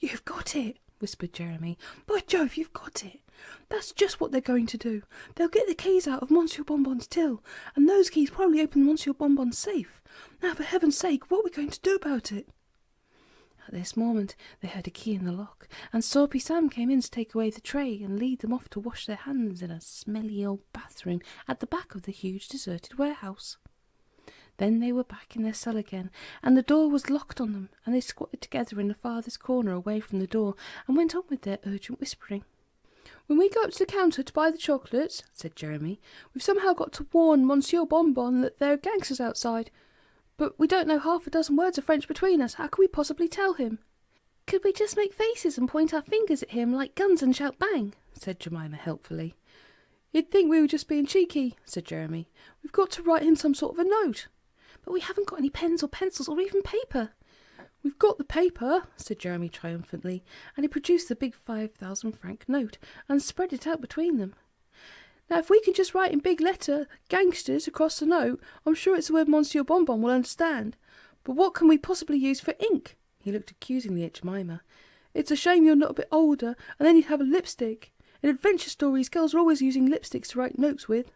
You've got it, whispered Jeremy. By Jove, you've got it. That's just what they're going to do. They'll get the keys out of Monsieur Bonbon's till, and those keys probably open Monsieur Bonbon's safe. Now, for heaven's sake, what are we going to do about it? At this moment they heard a key in the lock, and Soapy Sam came in to take away the tray and lead them off to wash their hands in a smelly old bathroom at the back of the huge deserted warehouse. Then they were back in their cell again, and the door was locked on them, and they squatted together in the farthest corner away from the door and went on with their urgent whispering. When we go up to the counter to buy the chocolates, said Jeremy, we've somehow got to warn Monsieur Bonbon that there are gangsters outside. But we don't know half a dozen words of French between us. How can we possibly tell him? Could we just make faces and point our fingers at him like guns and shout bang? Said Jemima helpfully. He'd think we were just being cheeky, said Jeremy. We've got to write him some sort of a note. But we haven't got any pens or pencils or even paper. We've got the paper, said Jeremy triumphantly, and he produced the big 5,000 franc note and spread it out between them. Now, if we can just write in big letter, gangsters, across the note, I'm sure it's the word Monsieur Bonbon will understand. But what can we possibly use for ink?" He looked accusingly at Jemima. "It's a shame you're not a bit older, and then you'd have a lipstick. In adventure stories, girls are always using lipsticks to write notes with."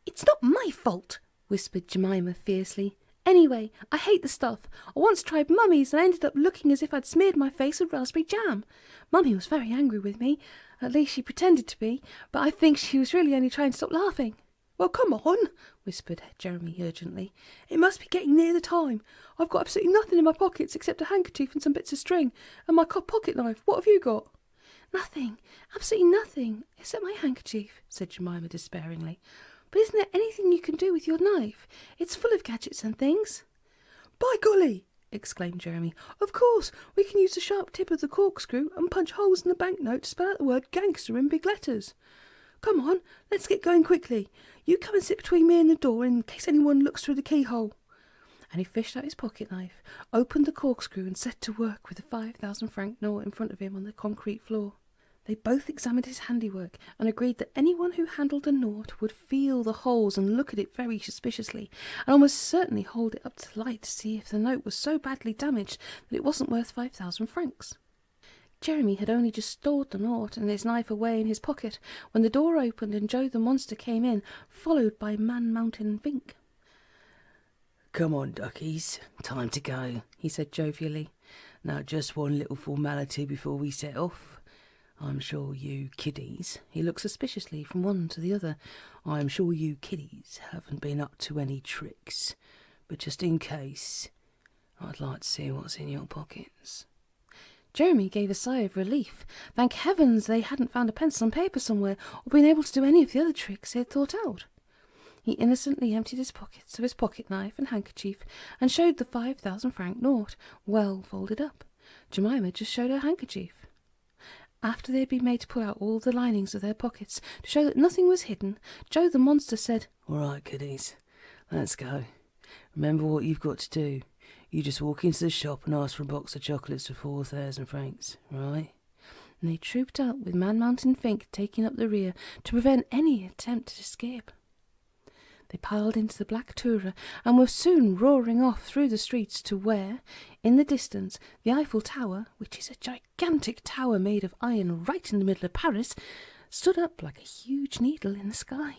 "It's not my fault," whispered Jemima fiercely. "Anyway, I hate the stuff. I once tried Mummy's and I ended up looking as if I'd smeared my face with raspberry jam. Mummy was very angry with me. At least she pretended to be, but I think she was really only trying to stop laughing." "Well, come on," whispered Jeremy urgently. "It must be getting near the time. I've got absolutely nothing in my pockets except a handkerchief and some bits of string, and my pocket knife. What have you got?" "Nothing, absolutely nothing, except my handkerchief," said Jemima despairingly. "But isn't there anything you can do with your knife? It's full of gadgets and things." "By golly!" exclaimed Jeremy. "Of course, we can use the sharp tip of the corkscrew and punch holes in the banknote to spell out the word gangster in big letters. Come on, let's get going quickly. You come and sit between me and the door in case anyone looks through the keyhole." And he fished out his pocket knife, opened the corkscrew and set to work with the 5,000-franc note in front of him on the concrete floor. They both examined his handiwork and agreed that anyone who handled the nought would feel the holes and look at it very suspiciously, and almost certainly hold it up to the light to see if the note was so badly damaged that it wasn't worth 5,000 francs. Jeremy had only just stored the nought and his knife away in his pocket when the door opened and Joe the monster came in, followed by Man Mountain Vink. "Come on, duckies, time to go," he said jovially. "Now just one little formality before we set off. I'm sure you kiddies," he looked suspiciously from one to the other, "I'm sure you kiddies haven't been up to any tricks, but just in case, I'd like to see what's in your pockets." Jeremy gave a sigh of relief. Thank heavens they hadn't found a pencil and paper somewhere, or been able to do any of the other tricks he had thought out. He innocently emptied his pockets of his pocket knife and handkerchief, and showed the 5,000-franc note, well folded up. Jemima just showed her handkerchief. After they had been made to pull out all the linings of their pockets to show that nothing was hidden, Joe the monster said, "All right, kiddies, let's go. Remember what you've got to do. You just walk into the shop and ask for a box of chocolates for 4,000 francs, right?" And they trooped out with Man Mountain Fink taking up the rear to prevent any attempt at escape. They piled into the black tourer and were soon roaring off through the streets to where, in the distance, the Eiffel Tower, which is a gigantic tower made of iron right in the middle of Paris, stood up like a huge needle in the sky.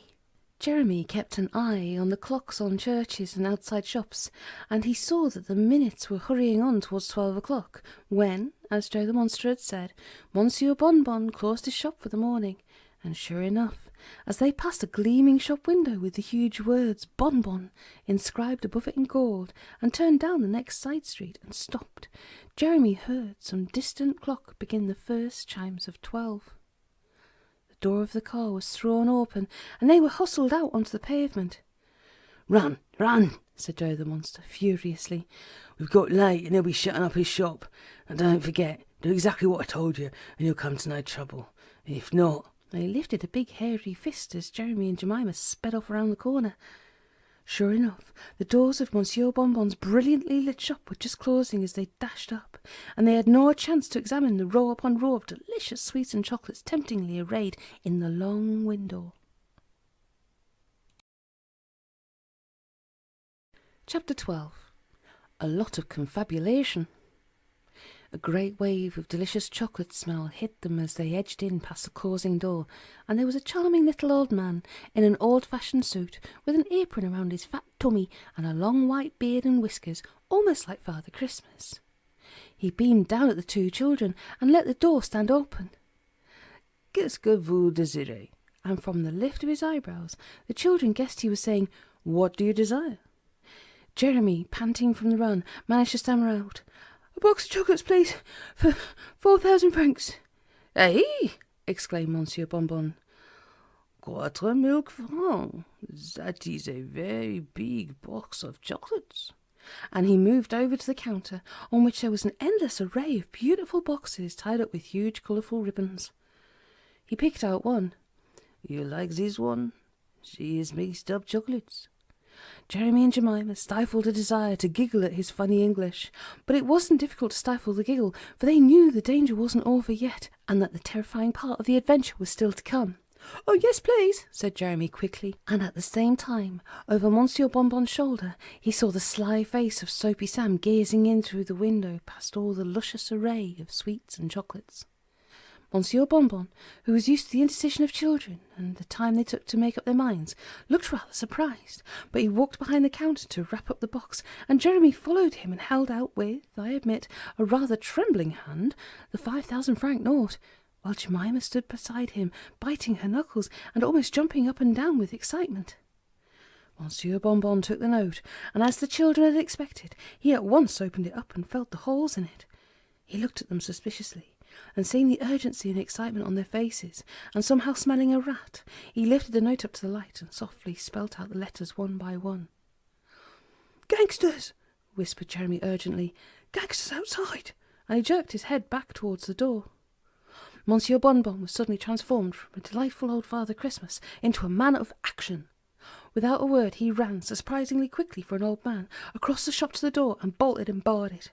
Jeremy kept an eye on the clocks on churches and outside shops, and he saw that the minutes were hurrying on towards 12 o'clock, when, as Joe the monster had said, Monsieur Bonbon closed his shop for the morning, and sure enough, as they passed a gleaming shop window with the huge words Bonbon inscribed above it in gold, and turned down the next side street and stopped, Jeremy heard some distant clock begin the first chimes of 12. The door of the car was thrown open, and they were hustled out onto the pavement. "Run, run," said Joe the monster furiously. "We've got late and he'll be shutting up his shop. And don't forget, do exactly what I told you and you'll come to no trouble. If not..." They lifted a big hairy fist as Jeremy and Jemima sped off around the corner. Sure enough, the doors of Monsieur Bonbon's brilliantly lit shop were just closing as they dashed up, and they had no chance to examine the row upon row of delicious sweets and chocolates temptingly arrayed in the long window. Chapter 12. A lot of confabulation. A great wave of delicious chocolate smell hit them as they edged in past the closing door, and there was a charming little old man in an old-fashioned suit with an apron around his fat tummy and a long white beard and whiskers, almost like Father Christmas. He beamed down at the two children and let the door stand open. "Qu'est-ce que vous désirez?" And from the lift of his eyebrows, the children guessed he was saying, "What do you desire?" Jeremy, panting from the run, managed to stammer out, "A box of chocolates, please, for 4,000 francs. "Eh?" exclaimed Monsieur Bonbon. 4,000 francs. That is a very big box of chocolates." And he moved over to the counter, on which there was an endless array of beautiful boxes tied up with huge colourful ribbons. He picked out one. "You like this one? She is mixed up chocolates." Jeremy and Jemima stifled a desire to giggle at his funny English, but it wasn't difficult to stifle the giggle, for they knew the danger wasn't over yet, and that the terrifying part of the adventure was still to come. "Oh, yes, please," said Jeremy quickly, and at the same time, over Monsieur Bonbon's shoulder, he saw the sly face of Soapy Sam gazing in through the window past all the luscious array of sweets and chocolates. Monsieur Bonbon, who was used to the indecision of children and the time they took to make up their minds, looked rather surprised, but he walked behind the counter to wrap up the box, and Jeremy followed him and held out with, I admit, a rather trembling hand, the 5,000-franc note, while Jemima stood beside him, biting her knuckles and almost jumping up and down with excitement. Monsieur Bonbon took the note, and as the children had expected, he at once opened it up and felt the holes in it. He looked at them suspiciously, and seeing the urgency and excitement on their faces, and somehow smelling a rat, he lifted the note up to the light and softly spelt out the letters one by one. "Gangsters!" whispered Jeremy urgently. "Gangsters outside!" And he jerked his head back towards the door. Monsieur Bonbon was suddenly transformed from a delightful old Father Christmas into a man of action. Without a word, he ran, surprisingly quickly for an old man, across the shop to the door and bolted and barred it.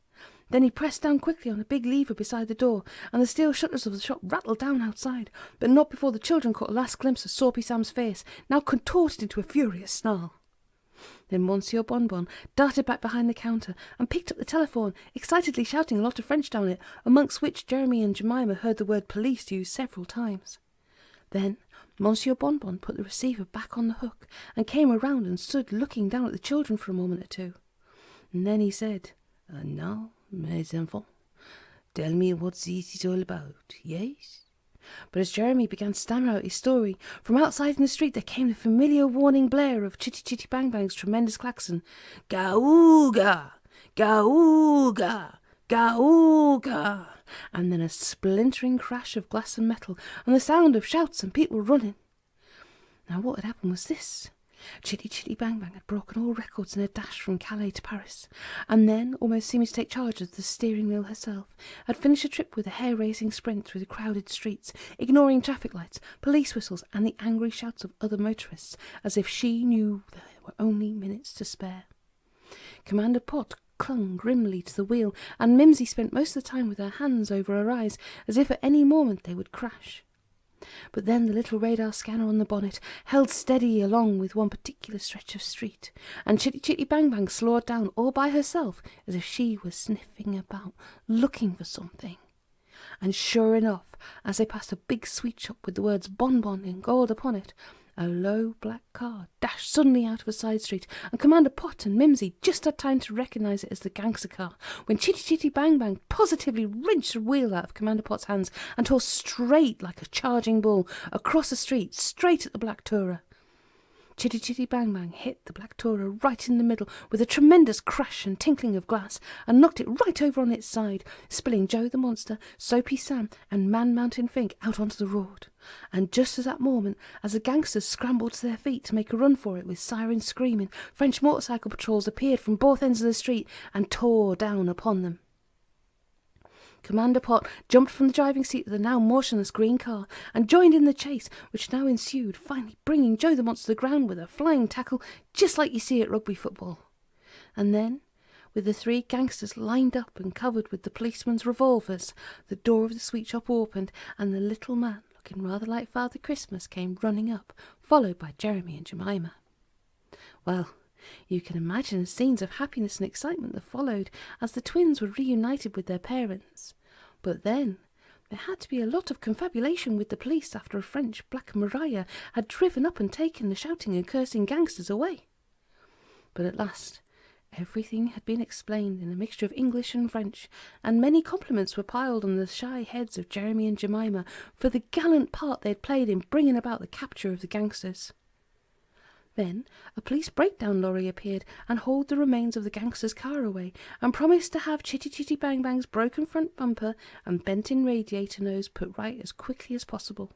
Then he pressed down quickly on a big lever beside the door, and the steel shutters of the shop rattled down outside, but not before the children caught a last glimpse of Soapy Sam's face, now contorted into a furious snarl. Then Monsieur Bonbon darted back behind the counter and picked up the telephone, excitedly shouting a lot of French down it, amongst which Jeremy and Jemima heard the word police used several times. Then Monsieur Bonbon put the receiver back on the hook and came around and stood looking down at the children for a moment or two. And then he said, "And now, mes enfants, tell me what this is all about, yes?" But as Jeremy began to stammer out his story, from outside in the street there came the familiar warning blare of Chitty Chitty Bang Bang's tremendous klaxon. "Ga-ooga! Ga-ooga! Ga-ooga!" And then a splintering crash of glass and metal, and the sound of shouts and people running. Now what had happened was this. Chitty Chitty Bang Bang had broken all records in a dash from Calais to Paris, and then, almost seeming to take charge of the steering wheel herself, had finished a trip with a hair-raising sprint through the crowded streets, ignoring traffic lights, police whistles, and the angry shouts of other motorists, as if she knew there were only minutes to spare. Commander Pott clung grimly to the wheel, and Mimsy spent most of the time with her hands over her eyes, as if at any moment they would crash. But then the little radar scanner on the bonnet held steady along with one particular stretch of street, and Chitty Chitty Bang Bang slowed down all by herself, as if she was sniffing about, looking for something. And sure enough, as they passed a big sweet shop with the words "Bonbon" in gold upon it, a low black car dashed suddenly out of a side street, and Commander Pott and Mimsy just had time to recognise it as the gangster car, when Chitty Chitty Bang Bang positively wrenched the wheel out of Commander Pott's hands and tore straight like a charging bull across the street, straight at the black tourer. Chitty Chitty Bang Bang hit the black tourer right in the middle with a tremendous crash and tinkling of glass, and knocked it right over on its side, spilling Joe the Monster, Soapy Sam, and Man Mountain Fink out onto the road. And just at that moment, as the gangsters scrambled to their feet to make a run for it with sirens screaming, French motorcycle patrols appeared from both ends of the street and tore down upon them. Commander Pott jumped from the driving seat of the now motionless green car and joined in the chase, which now ensued, finally bringing Joe the Monster to the ground with a flying tackle, just like you see at rugby football. And then, with the three gangsters lined up and covered with the policemen's revolvers, the door of the sweet shop opened, and the little man, looking rather like Father Christmas, came running up, followed by Jeremy and Jemima. Well, you can imagine the scenes of happiness and excitement that followed as the twins were reunited with their parents. But then there had to be a lot of confabulation with the police after a French Black Maria had driven up and taken the shouting and cursing gangsters away. But at last everything had been explained in a mixture of English and French, and many compliments were piled on the shy heads of Jeremy and Jemima for the gallant part they had played in bringing about the capture of the gangsters. Then a police breakdown lorry appeared and hauled the remains of the gangsters' car away, and promised to have Chitty Chitty Bang Bang's broken front bumper and bent-in radiator nose put right as quickly as possible.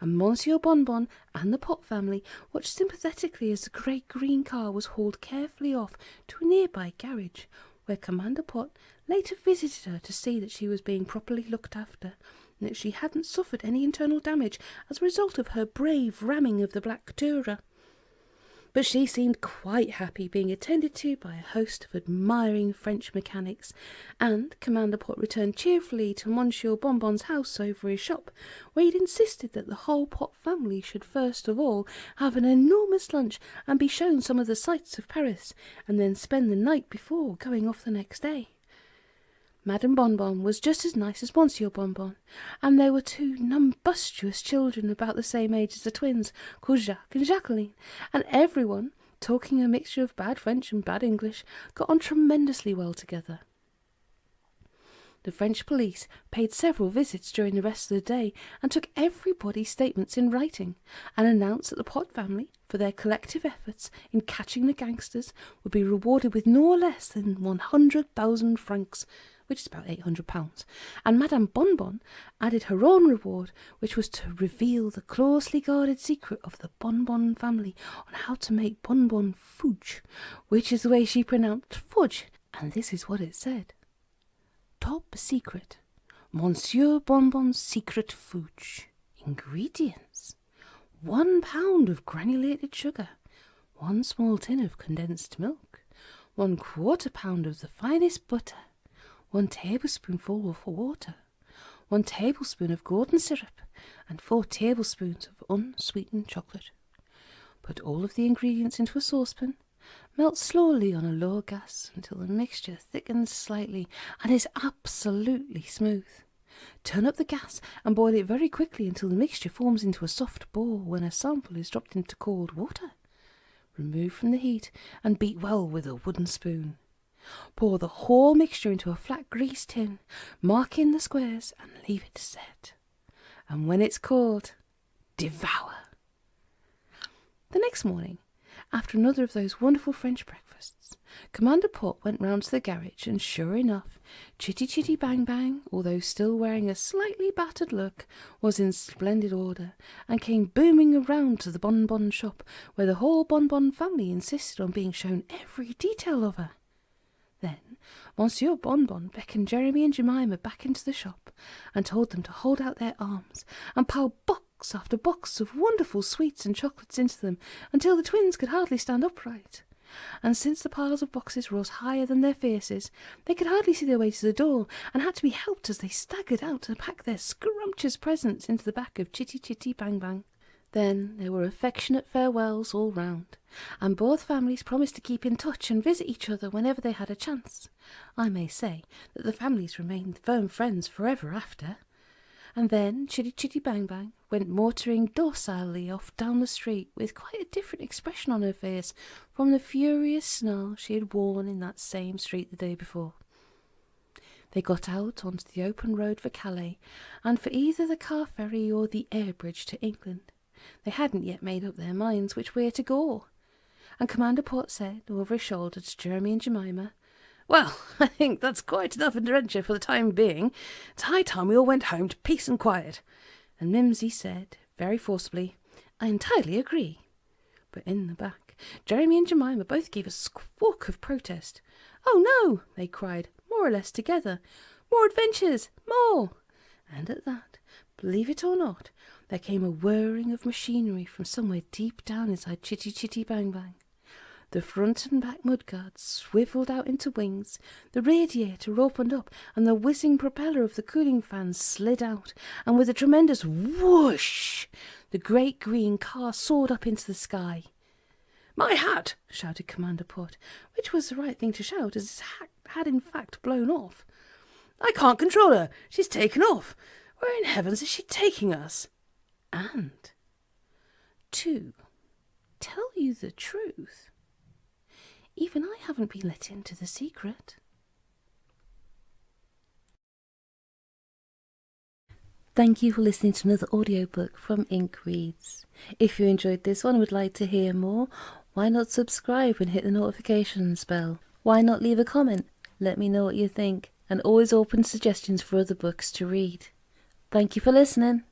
And Monsieur Bonbon and the Pott family watched sympathetically as the great green car was hauled carefully off to a nearby garage, where Commander Pott later visited her to see that she was being properly looked after, and that she hadn't suffered any internal damage as a result of her brave ramming of the black tourer. but she seemed quite happy being attended to by a host of admiring French mechanics, and Commander Pott returned cheerfully to Monsieur Bonbon's house over his shop, where he'd insisted that the whole Pott family should first of all have an enormous lunch and be shown some of the sights of Paris, and then spend the night before going off the next day. Madame Bonbon was just as nice as Monsieur Bonbon, and there were two numbustious children about the same age as the twins, called Jacques and Jacqueline, and everyone, talking a mixture of bad French and bad English, got on tremendously well together. The French police paid several visits during the rest of the day and took everybody's statements in writing, and announced that the Pott family, for their collective efforts in catching the gangsters, would be rewarded with no less than 100,000 francs, which is about £800, and Madame Bonbon added her own reward, which was to reveal the closely guarded secret of the Bonbon family on how to make bonbon fudge, which is the way she pronounced fudge, and this is what it said. Top secret, Monsieur Bonbon's secret fudge. Ingredients: 1 pound of granulated sugar, 1 small tin of condensed milk, 1/4 pound of the finest butter, 1 tablespoonful of water, 1 tablespoon of golden syrup, and 4 tablespoons of unsweetened chocolate. Put all of the ingredients into a saucepan. Melt slowly on a low gas until the mixture thickens slightly and is absolutely smooth. Turn up the gas and boil it very quickly until the mixture forms into a soft ball when a sample is dropped into cold water. Remove from the heat and beat well with a wooden spoon. Pour the whole mixture into a flat grease tin, mark in the squares and leave it to set. And when it's cold, devour. The next morning, after another of those wonderful French breakfasts, Commander Pott went round to the garage, and sure enough, Chitty Chitty Bang Bang, although still wearing a slightly battered look, was in splendid order, and came booming around to the Bonbon shop, where the whole Bonbon family insisted on being shown every detail of her. Then Monsieur Bonbon beckoned Jeremy and Jemima back into the shop, and told them to hold out their arms, and pile box after box of wonderful sweets and chocolates into them, until the twins could hardly stand upright. And since the piles of boxes rose higher than their faces, they could hardly see their way to the door, and had to be helped as they staggered out to pack their scrumptious presents into the back of Chitty Chitty Bang Bang. Then there were affectionate farewells all round, and both families promised to keep in touch and visit each other whenever they had a chance. I may say that the families remained firm friends forever after. And then Chitty Chitty Bang Bang went motoring docilely off down the street with quite a different expression on her face from the furious snarl she had worn in that same street the day before. They got out onto the open road for Calais, and for either the car ferry or the air bridge to England. They hadn't yet made up their minds which way to go. And Commander Pott said, over his shoulder to Jeremy and Jemima, "Well, I think that's quite enough adventure for the time being. It's high time we all went home to peace and quiet." And Mimsy said, very forcibly, "I entirely agree." But in the back, Jeremy and Jemima both gave a squawk of protest. "Oh no!" they cried, more or less together. "More adventures! More!" And at that, believe it or not, there came a whirring of machinery from somewhere deep down inside Chitty Chitty Bang Bang. The front and back mudguards swivelled out into wings, the radiator opened up, and the whizzing propeller of the cooling fan slid out, and with a tremendous whoosh, the great green car soared up into the sky. "My hat!" shouted Commander Pott, which was the right thing to shout, as his hat had in fact blown off. "I can't control her! She's taken off! Where in heavens is she taking us?" And, to tell you the truth, even I haven't been let into the secret. Thank you for listening to another audiobook from Ink Reads. If you enjoyed this one and would like to hear more, why not subscribe and hit the notifications bell? Why not leave a comment? Let me know what you think, and always open suggestions for other books to read. Thank you for listening.